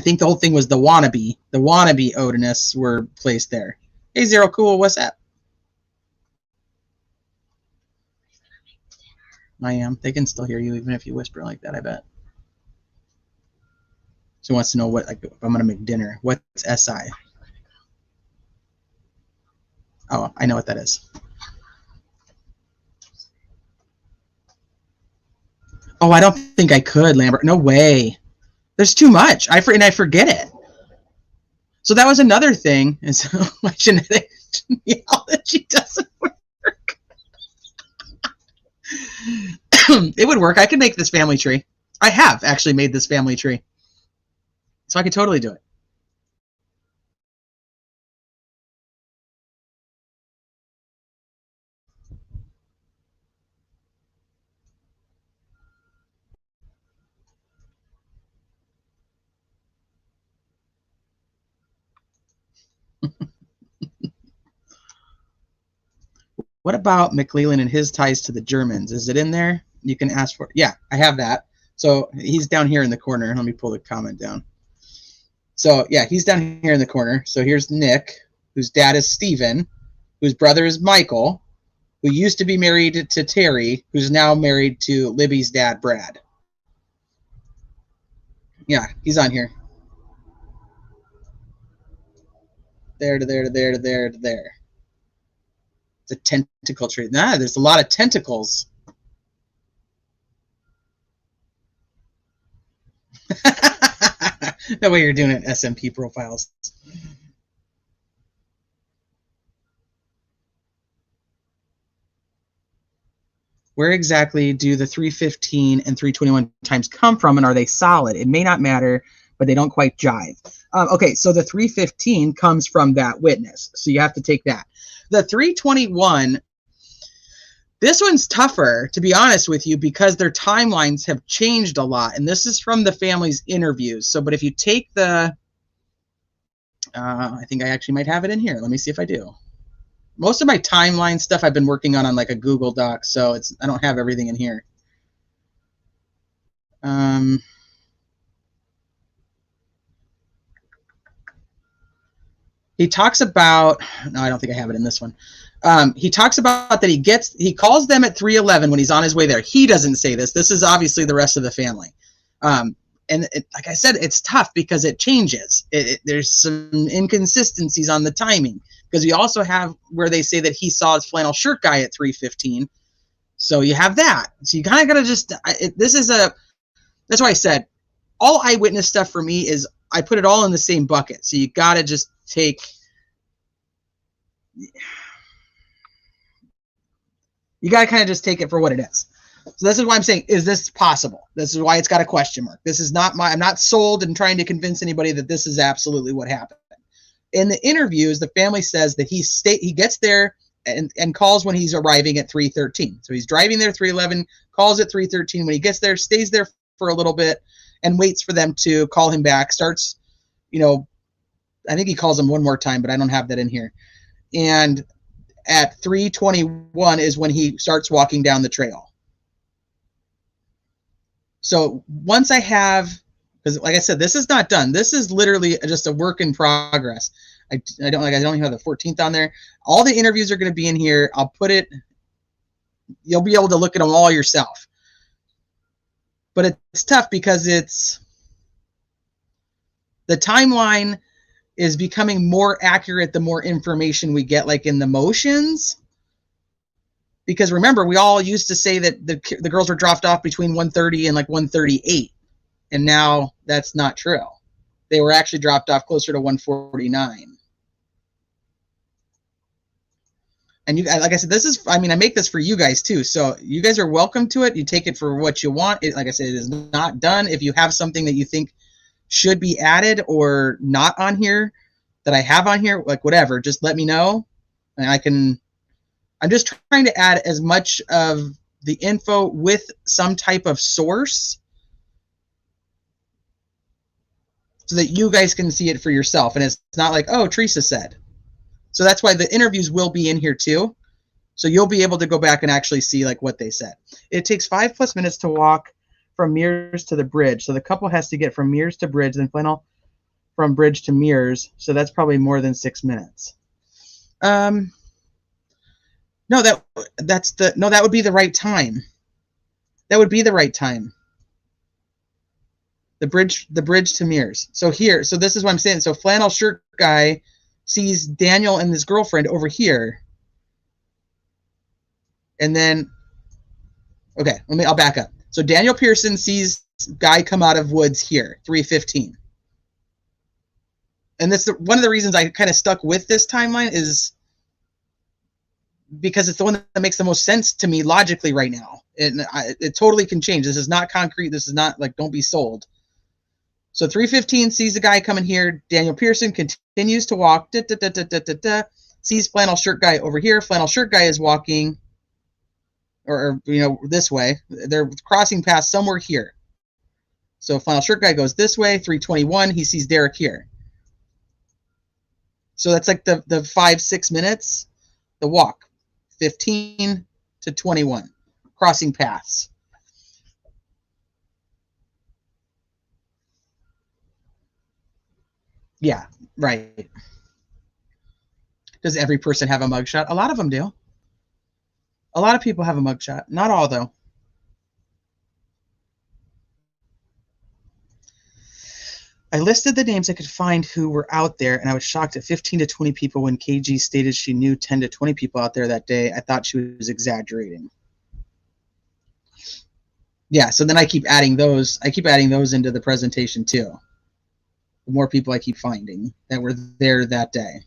think the whole thing was the wannabe Odinists were placed there. Hey, Zero Cool, what's up? I am. They can still hear you even if you whisper like that, I bet. She wants to know what, like, if I'm going to make dinner. What's SI? Oh, I know what that is. Oh, I don't think I could, Lambert. No way. There's too much. I forget it. So that was another thing. And so my genetic genealogy doesn't work. It would work. I could make this family tree. I have actually made this family tree. So I could totally do it. What about McClellan and his ties to the Germans? Is it in there? You can ask for it. Yeah, I have that. So he's down here in the corner. Let me pull the comment down. So yeah, he's down here in the corner. So here's Nick, whose dad is Stephen, whose brother is Michael, who used to be married to Terry, who's now married to Libby's dad, Brad. Yeah, he's on here. There to there to there to there to there. It's a tentacle tree. Nah, there's a lot of tentacles. That way you're doing it SMP profiles. Where exactly do the 315 and 321 times come from, and are they solid? It may not matter, but they don't quite jive. Okay, so the 315 comes from that witness, so you have to take that. The 321, this one's tougher, to be honest with you, because their timelines have changed a lot, and this is from the family's interviews. So, but if you take the, I think I actually might have it in here. Let me see if I do. Most of my timeline stuff I've been working on like a Google Doc, so I don't have everything in here. He talks about, no, I don't think I have it in this one. He talks about that he calls them at 3:11 when he's on his way there. He doesn't say this. This is obviously the rest of the family. And like I said, it's tough because it changes. There's some inconsistencies on the timing, because we also have where they say that he saw his flannel shirt guy at 3:15. So you have that. So you kind of got to just, that's why I said all eyewitness stuff for me is I put it all in the same bucket. So you got to just take, you got to kind of just take it for what it is. So this is why I'm saying, is this possible? This is why it's got a question mark. This is not I'm not sold and trying to convince anybody that this is absolutely what happened. In the interviews, the family says that he gets there and calls when he's arriving at 3:13. So he's driving there 3:11, calls at 3:13. When he gets there, stays there for a little bit and waits for them to call him back. Starts, I think he calls them one more time, but I don't have that in here. And at 3:21 is when he starts walking down the trail. So once I have, because like I said, this is not done. This is literally just a work in progress. I don't even have the 14th on there. All the interviews are going to be in here. I'll put it You'll be able to look at them all yourself. But it's tough because the timeline is becoming more accurate the more information we get, like in the motions. Because remember, we all used to say that the girls were dropped off between 1:30 and like 1:38, and now that's not true. They were actually dropped off closer to 1:49. And you, like I said, this is, I mean, I make this for you guys too, so you guys are welcome to it. You take it for what you want. Like I said, it is not done. If you have something that you think should be added or not on here that I have on here, like whatever, just let me know, and I'm just trying to add as much of the info with some type of source so that you guys can see it for yourself. And it's not like, oh, Teresa said. So that's why the interviews will be in here too. So you'll be able to go back and actually see like what they said. It takes 5+ minutes to walk from Mears to the bridge. So the couple has to get from Mears to bridge, then flannel from bridge to Mears. So that's probably more than 6 minutes. No, that would be the right time. That would be the right time. The bridge to Mears. So here, so this is what I'm saying. So flannel shirt guy sees Daniel and his girlfriend over here. And then, okay, I'll back up. So Daniel Pearson sees guy come out of woods here, 3:15. And that's one of the reasons I kind of stuck with this timeline is because it's the one that makes the most sense to me logically right now. It totally can change. This is not concrete. This is not like, don't be sold. So 3:15 sees the guy coming here. Daniel Pearson continues to walk. Sees flannel shirt guy over here. Flannel shirt guy is walking, or this way. They're crossing paths somewhere here. So flannel shirt guy goes this way. 3:21. He sees Derek here. So that's like the 5-6 minutes. The walk. 15 to 21, crossing paths. Yeah, right. Does every person have a mugshot? A lot of them do. A lot of people have a mugshot. Not all, though. I listed the names I could find who were out there, and I was shocked at 15 to 20 people when KG stated she knew 10 to 20 people out there that day. I thought she was exaggerating. Yeah, so then I keep adding those. I keep adding those into the presentation too. The more people I keep finding that were there that day.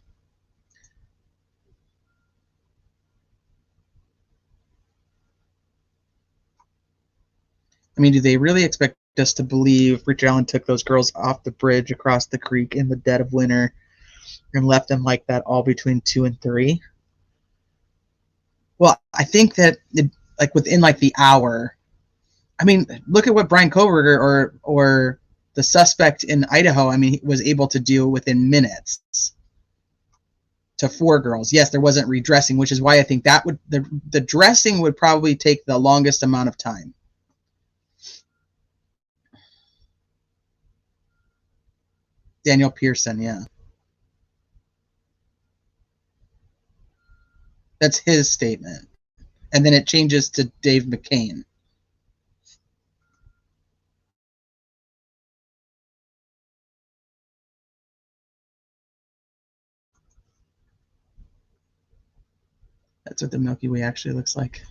I mean, do they really expect us to believe Richard Allen took those girls off the bridge across the creek in the dead of winter and left them like that all between 2 and 3? Well, I think that like within like the hour. I mean, look at what Brian Koberger or the suspect in Idaho, I mean, he was able to do within minutes to 4 girls. Yes, there wasn't redressing, which is why I think that would the dressing would probably take the longest amount of time. Daniel Pearson, yeah. That's his statement. And then it changes to Dave McCain. That's what the Milky Way actually looks like.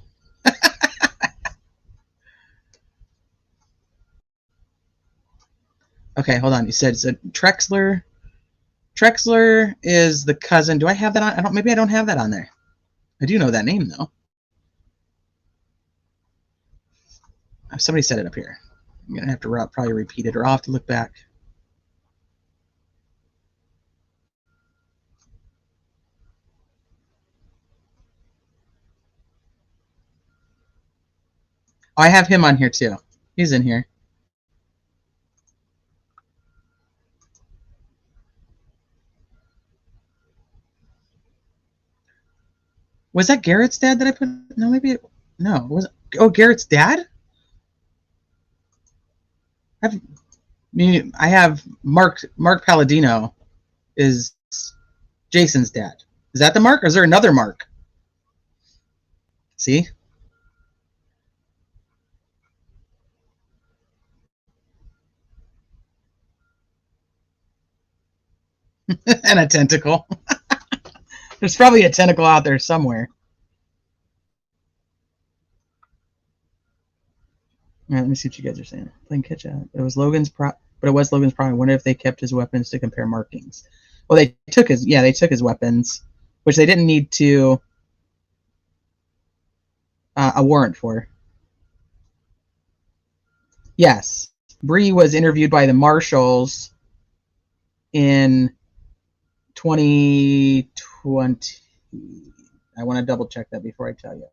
Okay, hold on. You said Trexler. Trexler is the cousin. Do I have that on? Maybe I don't have that on there. I do know that name though. Somebody said it up here. I'm gonna have to probably repeat it, or I'll have to look back. Oh, I have him on here too. He's in here. Was that Garrett's dad that I put? No, maybe no. It wasn't. Oh, Garrett's dad? I have Mark Palladino is Jason's dad. Is that the Mark, or is there another Mark? See? And a tentacle. There's probably a tentacle out there somewhere. All right, let me see what you guys are saying. Playing catch up. It was Logan's but it was Logan's problem. I wonder if they kept his weapons to compare markings. Well, they took his weapons, which they didn't need to a warrant for. Yes, Bree was interviewed by the marshals in 2020. I want to double check that before I tell you.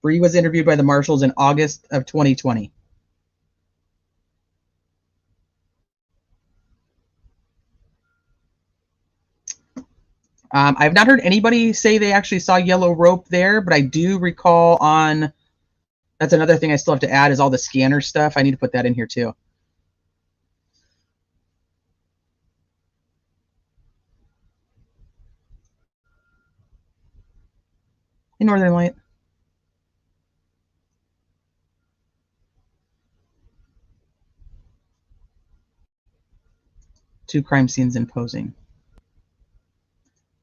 Bree was interviewed by the marshals in August of 2020. I've not heard anybody say they actually saw yellow rope there, but I do recall on, that's another thing I still have to add is all the scanner stuff. I need to put that in here too. In Northern Light. Two crime scenes imposing.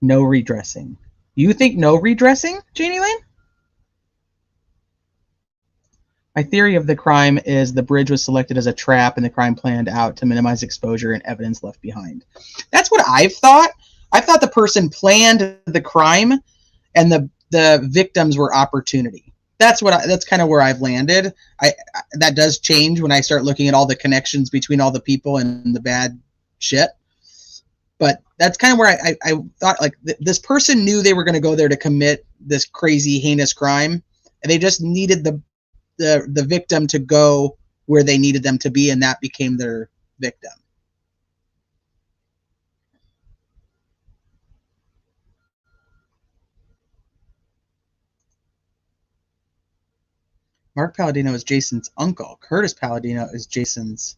No redressing. You think no redressing, Janie Lane? My theory of the crime is the bridge was selected as a trap and the crime planned out to minimize exposure and evidence left behind. That's what I've thought. I thought the person planned the crime and the victims were opportunity. That's kind of where I've landed. That does change when I start looking at all the connections between all the people and the bad shit. But that's kind of where I thought, like, this person knew they were going to go there to commit this crazy, heinous crime, and they just needed the victim to go where they needed them to be, and that became their victim. Mark Palladino is Jason's uncle. Curtis Palladino is Jason's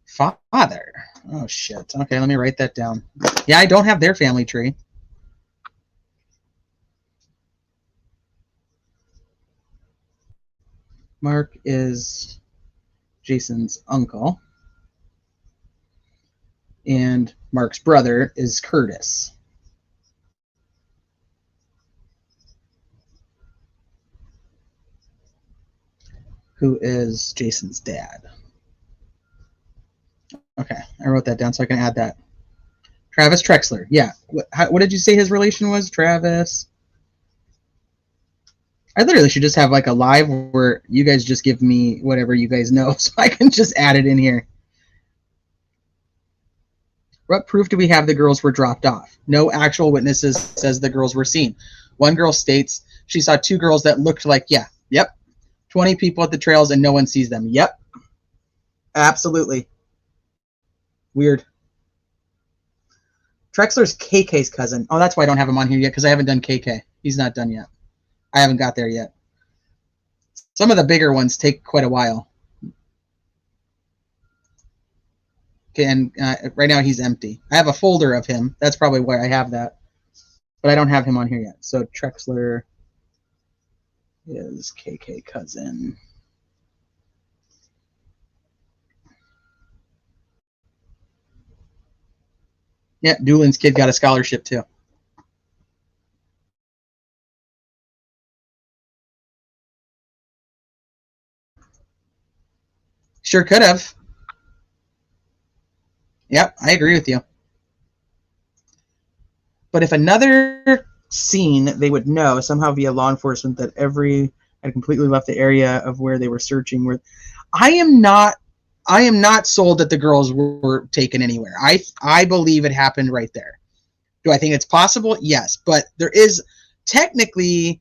father. Oh, shit. Okay, let me write that down. Yeah, I don't have their family tree. Mark is Jason's uncle. And Mark's brother is Curtis. Who is Jason's dad. Okay, I wrote that down so I can add that. Travis Trexler. Yeah. What did you say his relation was? Travis. I literally should just have like a live where you guys just give me whatever you guys know so I can just add it in here. What proof do we have the girls were dropped off? No actual witnesses says the girls were seen. One girl states she saw two girls that looked like, yep, 20 people at the trails and no one sees them. Yep. Absolutely. Weird. Trexler's KK's cousin. Oh, that's why I don't have him on here yet, because I haven't done KK. He's not done yet. I haven't got there yet. Some of the bigger ones take quite a while. Okay, and right now he's empty. I have a folder of him. That's probably why I have that. But I don't have him on here yet. So Trexler is KK cousin. Yeah, Doolin's kid got a scholarship too. Sure could have. Yep, I agree with you. But if another scene, they would know somehow via law enforcement that every had completely left the area of where they were searching. I am not sold that the girls were taken anywhere. I believe it happened right there. Do I think it's possible? Yes, but there is technically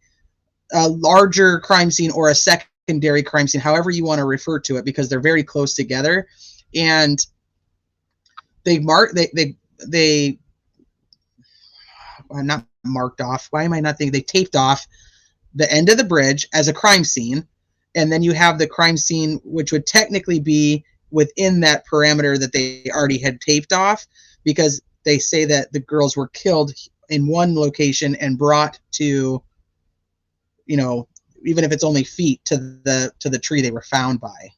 a larger crime scene or a secondary crime scene, however you want to refer to it, because they're very close together, and they not marked off. Why am I not thinking? They taped off the end of the bridge as a crime scene, and then you have the crime scene, which would technically be within that parameter that they already had taped off, because they say that the girls were killed in one location and brought to, you know, even if it's only feet, to the tree they were found by.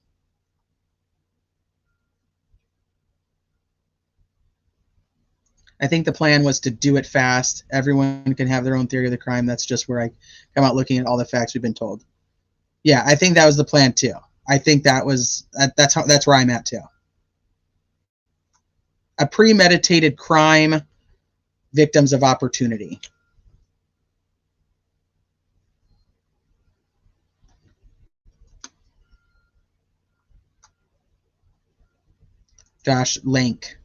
I think the plan was to do it fast. Everyone can have their own theory of the crime. That's just where I come out looking at all the facts we've been told. Yeah, I think that was the plan too. I think that's where I'm at too. A premeditated crime, victims of opportunity. Josh Lank.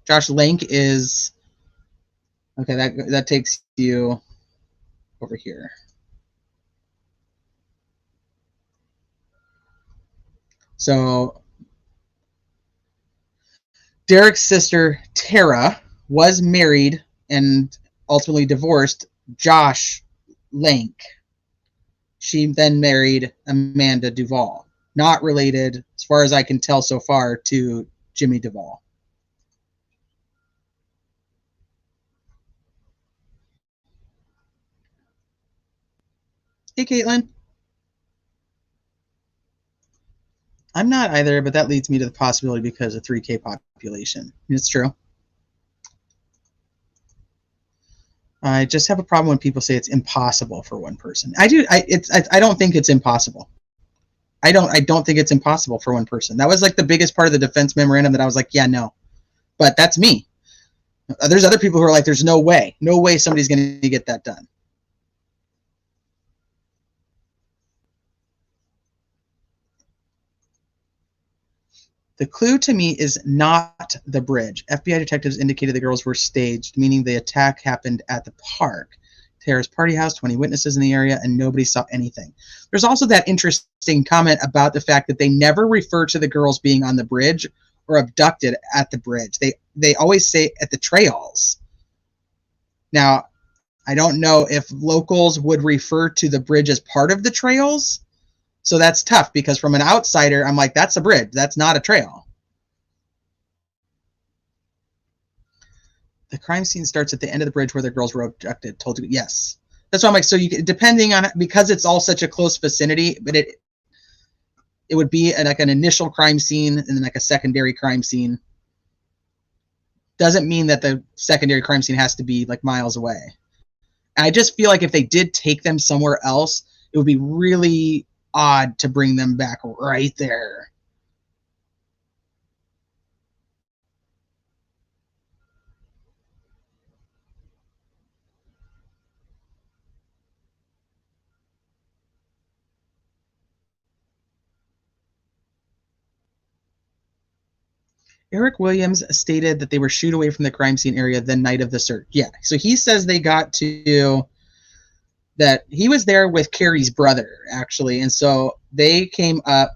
Josh Lank is okay. That takes you over here. So Derek's sister Tara was married and ultimately divorced Josh Lank. She then married Amanda Duvall, not related, as far as I can tell so far, to Jimmy Duvall. Hey, Caitlin. I'm not either, but that leads me to the possibility because of 3K population. It's true. I just have a problem when people say it's impossible for one person. I don't think it's impossible. I don't think it's impossible for one person. That was like the biggest part of the defense memorandum that I was like, yeah, no. But that's me. There's other people who are like, there's no way somebody's going to get that done. The clue to me is not the bridge. FBI detectives indicated the girls were staged, meaning the attack happened at the park. Tara's party house, 20 witnesses in the area, and nobody saw anything. There's also that interesting comment about the fact that they never refer to the girls being on the bridge or abducted at the bridge. They always say at the trails. Now, I don't know if locals would refer to the bridge as part of the trails. So that's tough because from an outsider, I'm like, that's a bridge. That's not a trail. The crime scene starts at the end of the bridge where the girls were abducted. Told you, yes. That's why I'm like, so you depending on, because it's all such a close vicinity, but it would be like an initial crime scene and then like a secondary crime scene. Doesn't mean that the secondary crime scene has to be like miles away. I just feel like if they did take them somewhere else, it would be really odd to bring them back right there. Eric Williams stated that they were shooed away from the crime scene area the night of the search. Yeah, so he says they got to that he was there with Carrie's brother, actually, and so they came up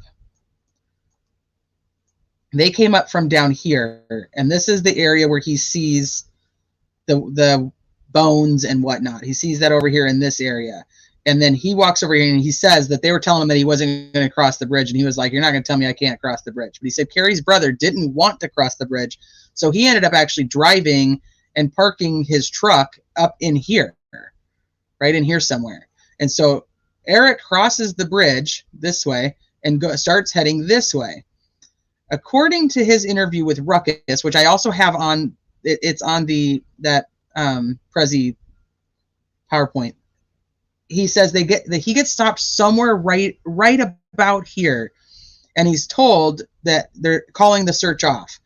from down here, and this is the area where he sees the bones and whatnot. He sees that over here in this area. And then he walks over here and he says that they were telling him that he wasn't going to cross the bridge. And he was like, you're not going to tell me I can't cross the bridge. But he said Carrie's brother didn't want to cross the bridge. So he ended up actually driving and parking his truck up in here, right in here somewhere. And so Eric crosses the bridge this way and starts heading this way. According to his interview with Ruckus, which I also have on, it's on that Prezi PowerPoint. He says he gets stopped somewhere right about here, and he's told that they're calling the search off.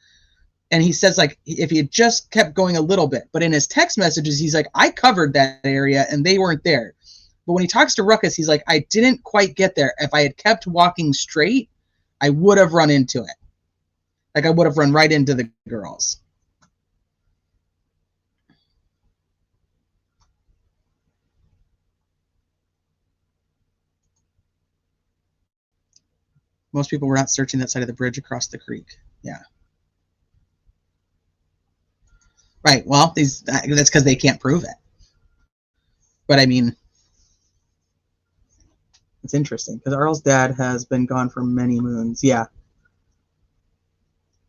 And he says, like, if he had just kept going a little bit, but in his text messages, he's like, I covered that area and they weren't there. But when he talks to Ruckus, he's like, I didn't quite get there. If I had kept walking straight, I would have run into it. Like, I would have run right into the girls. Most people were not searching that side of the bridge across the creek. Yeah. Right. Well, that's because they can't prove it. But I mean, it's interesting because Earl's dad has been gone for many moons. Yeah.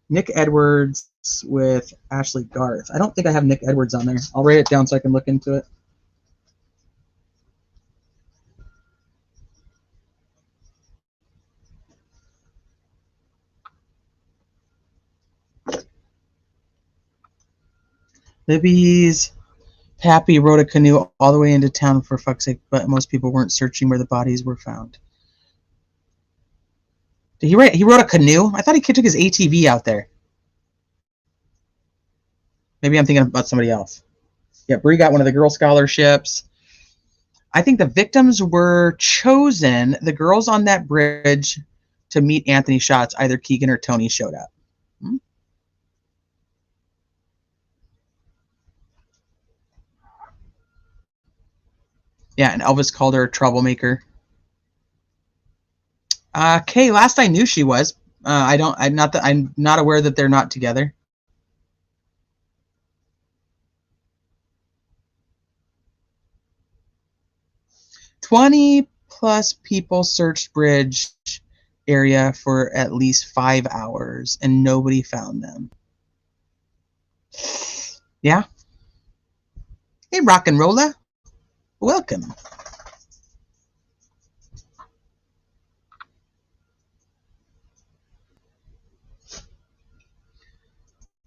Nick Edwards with Ashley Garth. I don't think I have Nick Edwards on there. I'll write it down so I can look into it. Libby's Pappy rode a canoe all the way into town for fuck's sake, but most people weren't searching where the bodies were found. Did he write? He rode a canoe? I thought he took his ATV out there. Maybe I'm thinking about somebody else. Yeah, Bree got one of the girl scholarships. I think the victims were chosen, the girls on that bridge, to meet Anthony Schatz. Either Keegan or Tony showed up. Yeah, and Elvis called her a troublemaker. Kay, last I knew she was. I'm not aware that they're not together. +20 people searched bridge area for at least 5 hours and nobody found them. Yeah. Hey, rock and roller. Welcome.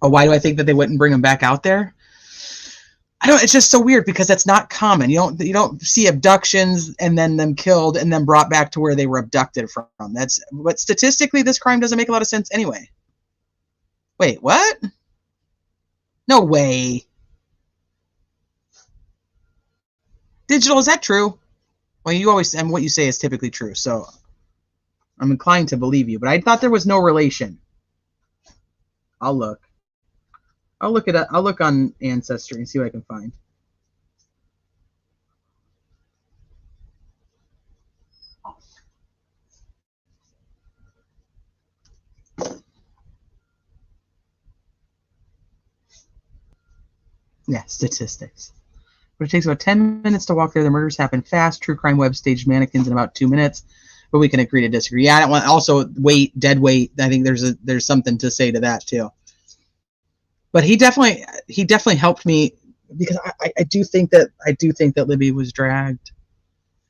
Oh, why do I think that they wouldn't bring him back out there? I don't. It's just so weird because that's not common. You don't see abductions and then them killed and then brought back to where they were abducted from. But statistically, this crime doesn't make a lot of sense anyway. Wait, what? No way. Digital, is that true? Well, you always, and what you say is typically true, so I'm inclined to believe you. But I thought there was no relation. I'll look. I'll look on Ancestry and see what I can find. Yeah, statistics. But it takes about 10 minutes to walk there. The murders happen fast. True Crime Web staged mannequins in about 2 minutes. But we can agree to disagree. Yeah, I don't want also weight, dead weight. I think there's something to say to that too. But he definitely helped me because I do think that Libby was dragged.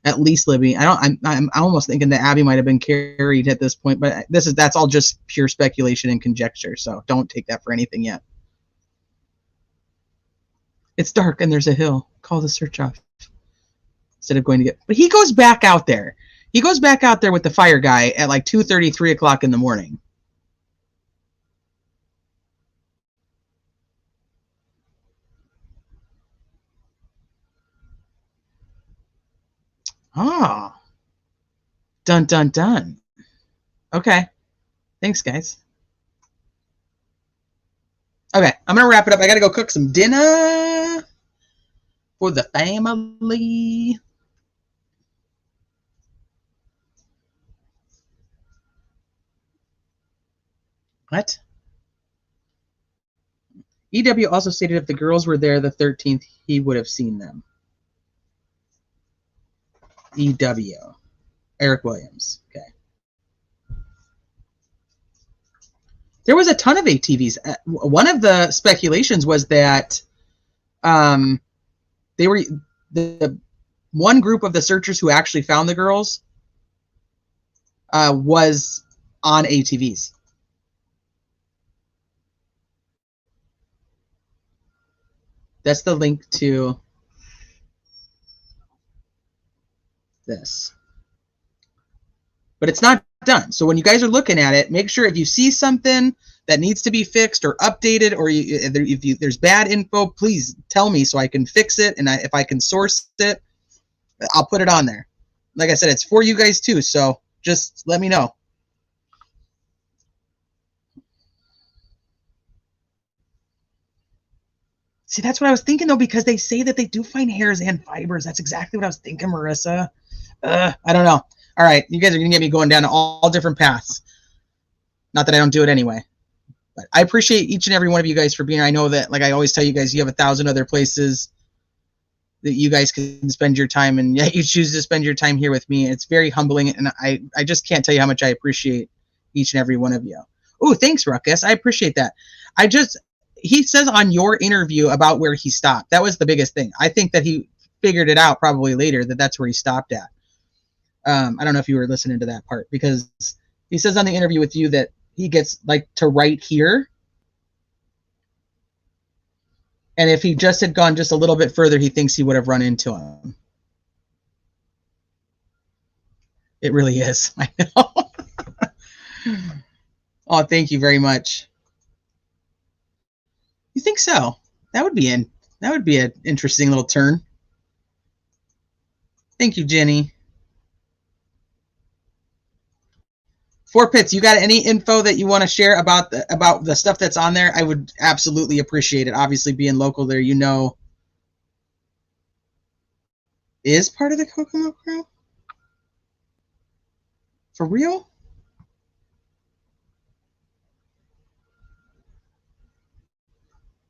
At least Libby. I'm almost thinking that Abby might have been carried at this point, but that's all just pure speculation and conjecture. So don't take that for anything yet. It's dark and there's a hill. Call the search off instead of going to get. But he goes back out there. He goes back out there with the fire guy at like 2:30, 3 o'clock in the morning. Ah. Dun, dun, dun. Okay. Thanks, guys. Okay, I'm going to wrap it up. I got to go cook some dinner for the family. What? EW also stated if the girls were there the 13th, he would have seen them. EW. Eric Williams. Okay. There was a ton of ATVs. One of the speculations was that they were the one group of the searchers who actually found the girls was on ATVs. That's the link to this. But it's not done. So when you guys are looking at it, make sure if you see something that needs to be fixed or updated, or if there's bad info, please tell me so I can fix it. And if I can source it, I'll put it on there. Like I said, it's for you guys too. So just let me know. See, that's what I was thinking, though, because they say that they do find hairs and fibers. That's exactly what I was thinking, Marissa. I don't know. All right, you guys are going to get me going down all different paths. Not that I don't do it anyway. But I appreciate each and every one of you guys for being here. I know that, like I always tell you guys, you have 1,000 other places that you guys can spend your time, and yet you choose to spend your time here with me. It's very humbling, and I just can't tell you how much I appreciate each and every one of you. Oh, thanks, Ruckus. I appreciate that. He says on your interview about where he stopped. That was the biggest thing. I think that he figured it out probably later that that's where he stopped at. I don't know if you were listening to that part, because he says on the interview with you that he gets like to right here. And if he just had gone just a little bit further, he thinks he would have run into him. It really is. I know. Oh, thank you very much. You think so? That would be an interesting little turn. Thank you, Jenny. Four Pits, you got any info that you want to share about the stuff that's on there? I would absolutely appreciate it. Obviously, being local there, you know, is part of the Kokomo crew? For real?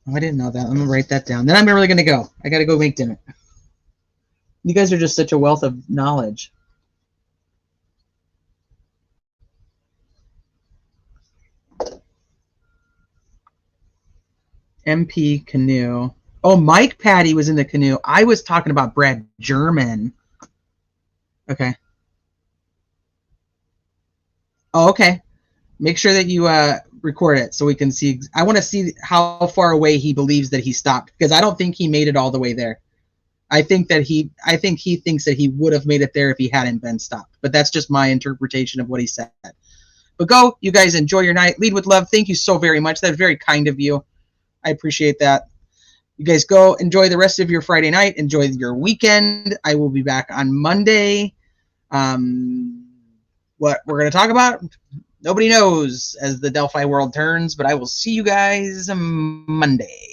Oh, I didn't know that. I'm going to write that down. Then I'm really going to go. I got to go make dinner. You guys are just such a wealth of knowledge. MP canoe. Oh, Mike Patty was in the canoe. I was talking about Brad German. Okay. Oh, okay. Make sure that you record it so we can see. I want to see how far away he believes that he stopped, because I don't think he made it all the way there. I think he thinks that he would have made it there if he hadn't been stopped. But that's just my interpretation of what he said. But go, you guys enjoy your night. Lead with love. Thank you so very much. That's very kind of you. I appreciate that. You guys go enjoy the rest of your Friday night. Enjoy your weekend. I will be back on Monday. What we're going to talk about, nobody knows as the Delphi world turns, but I will see you guys Monday.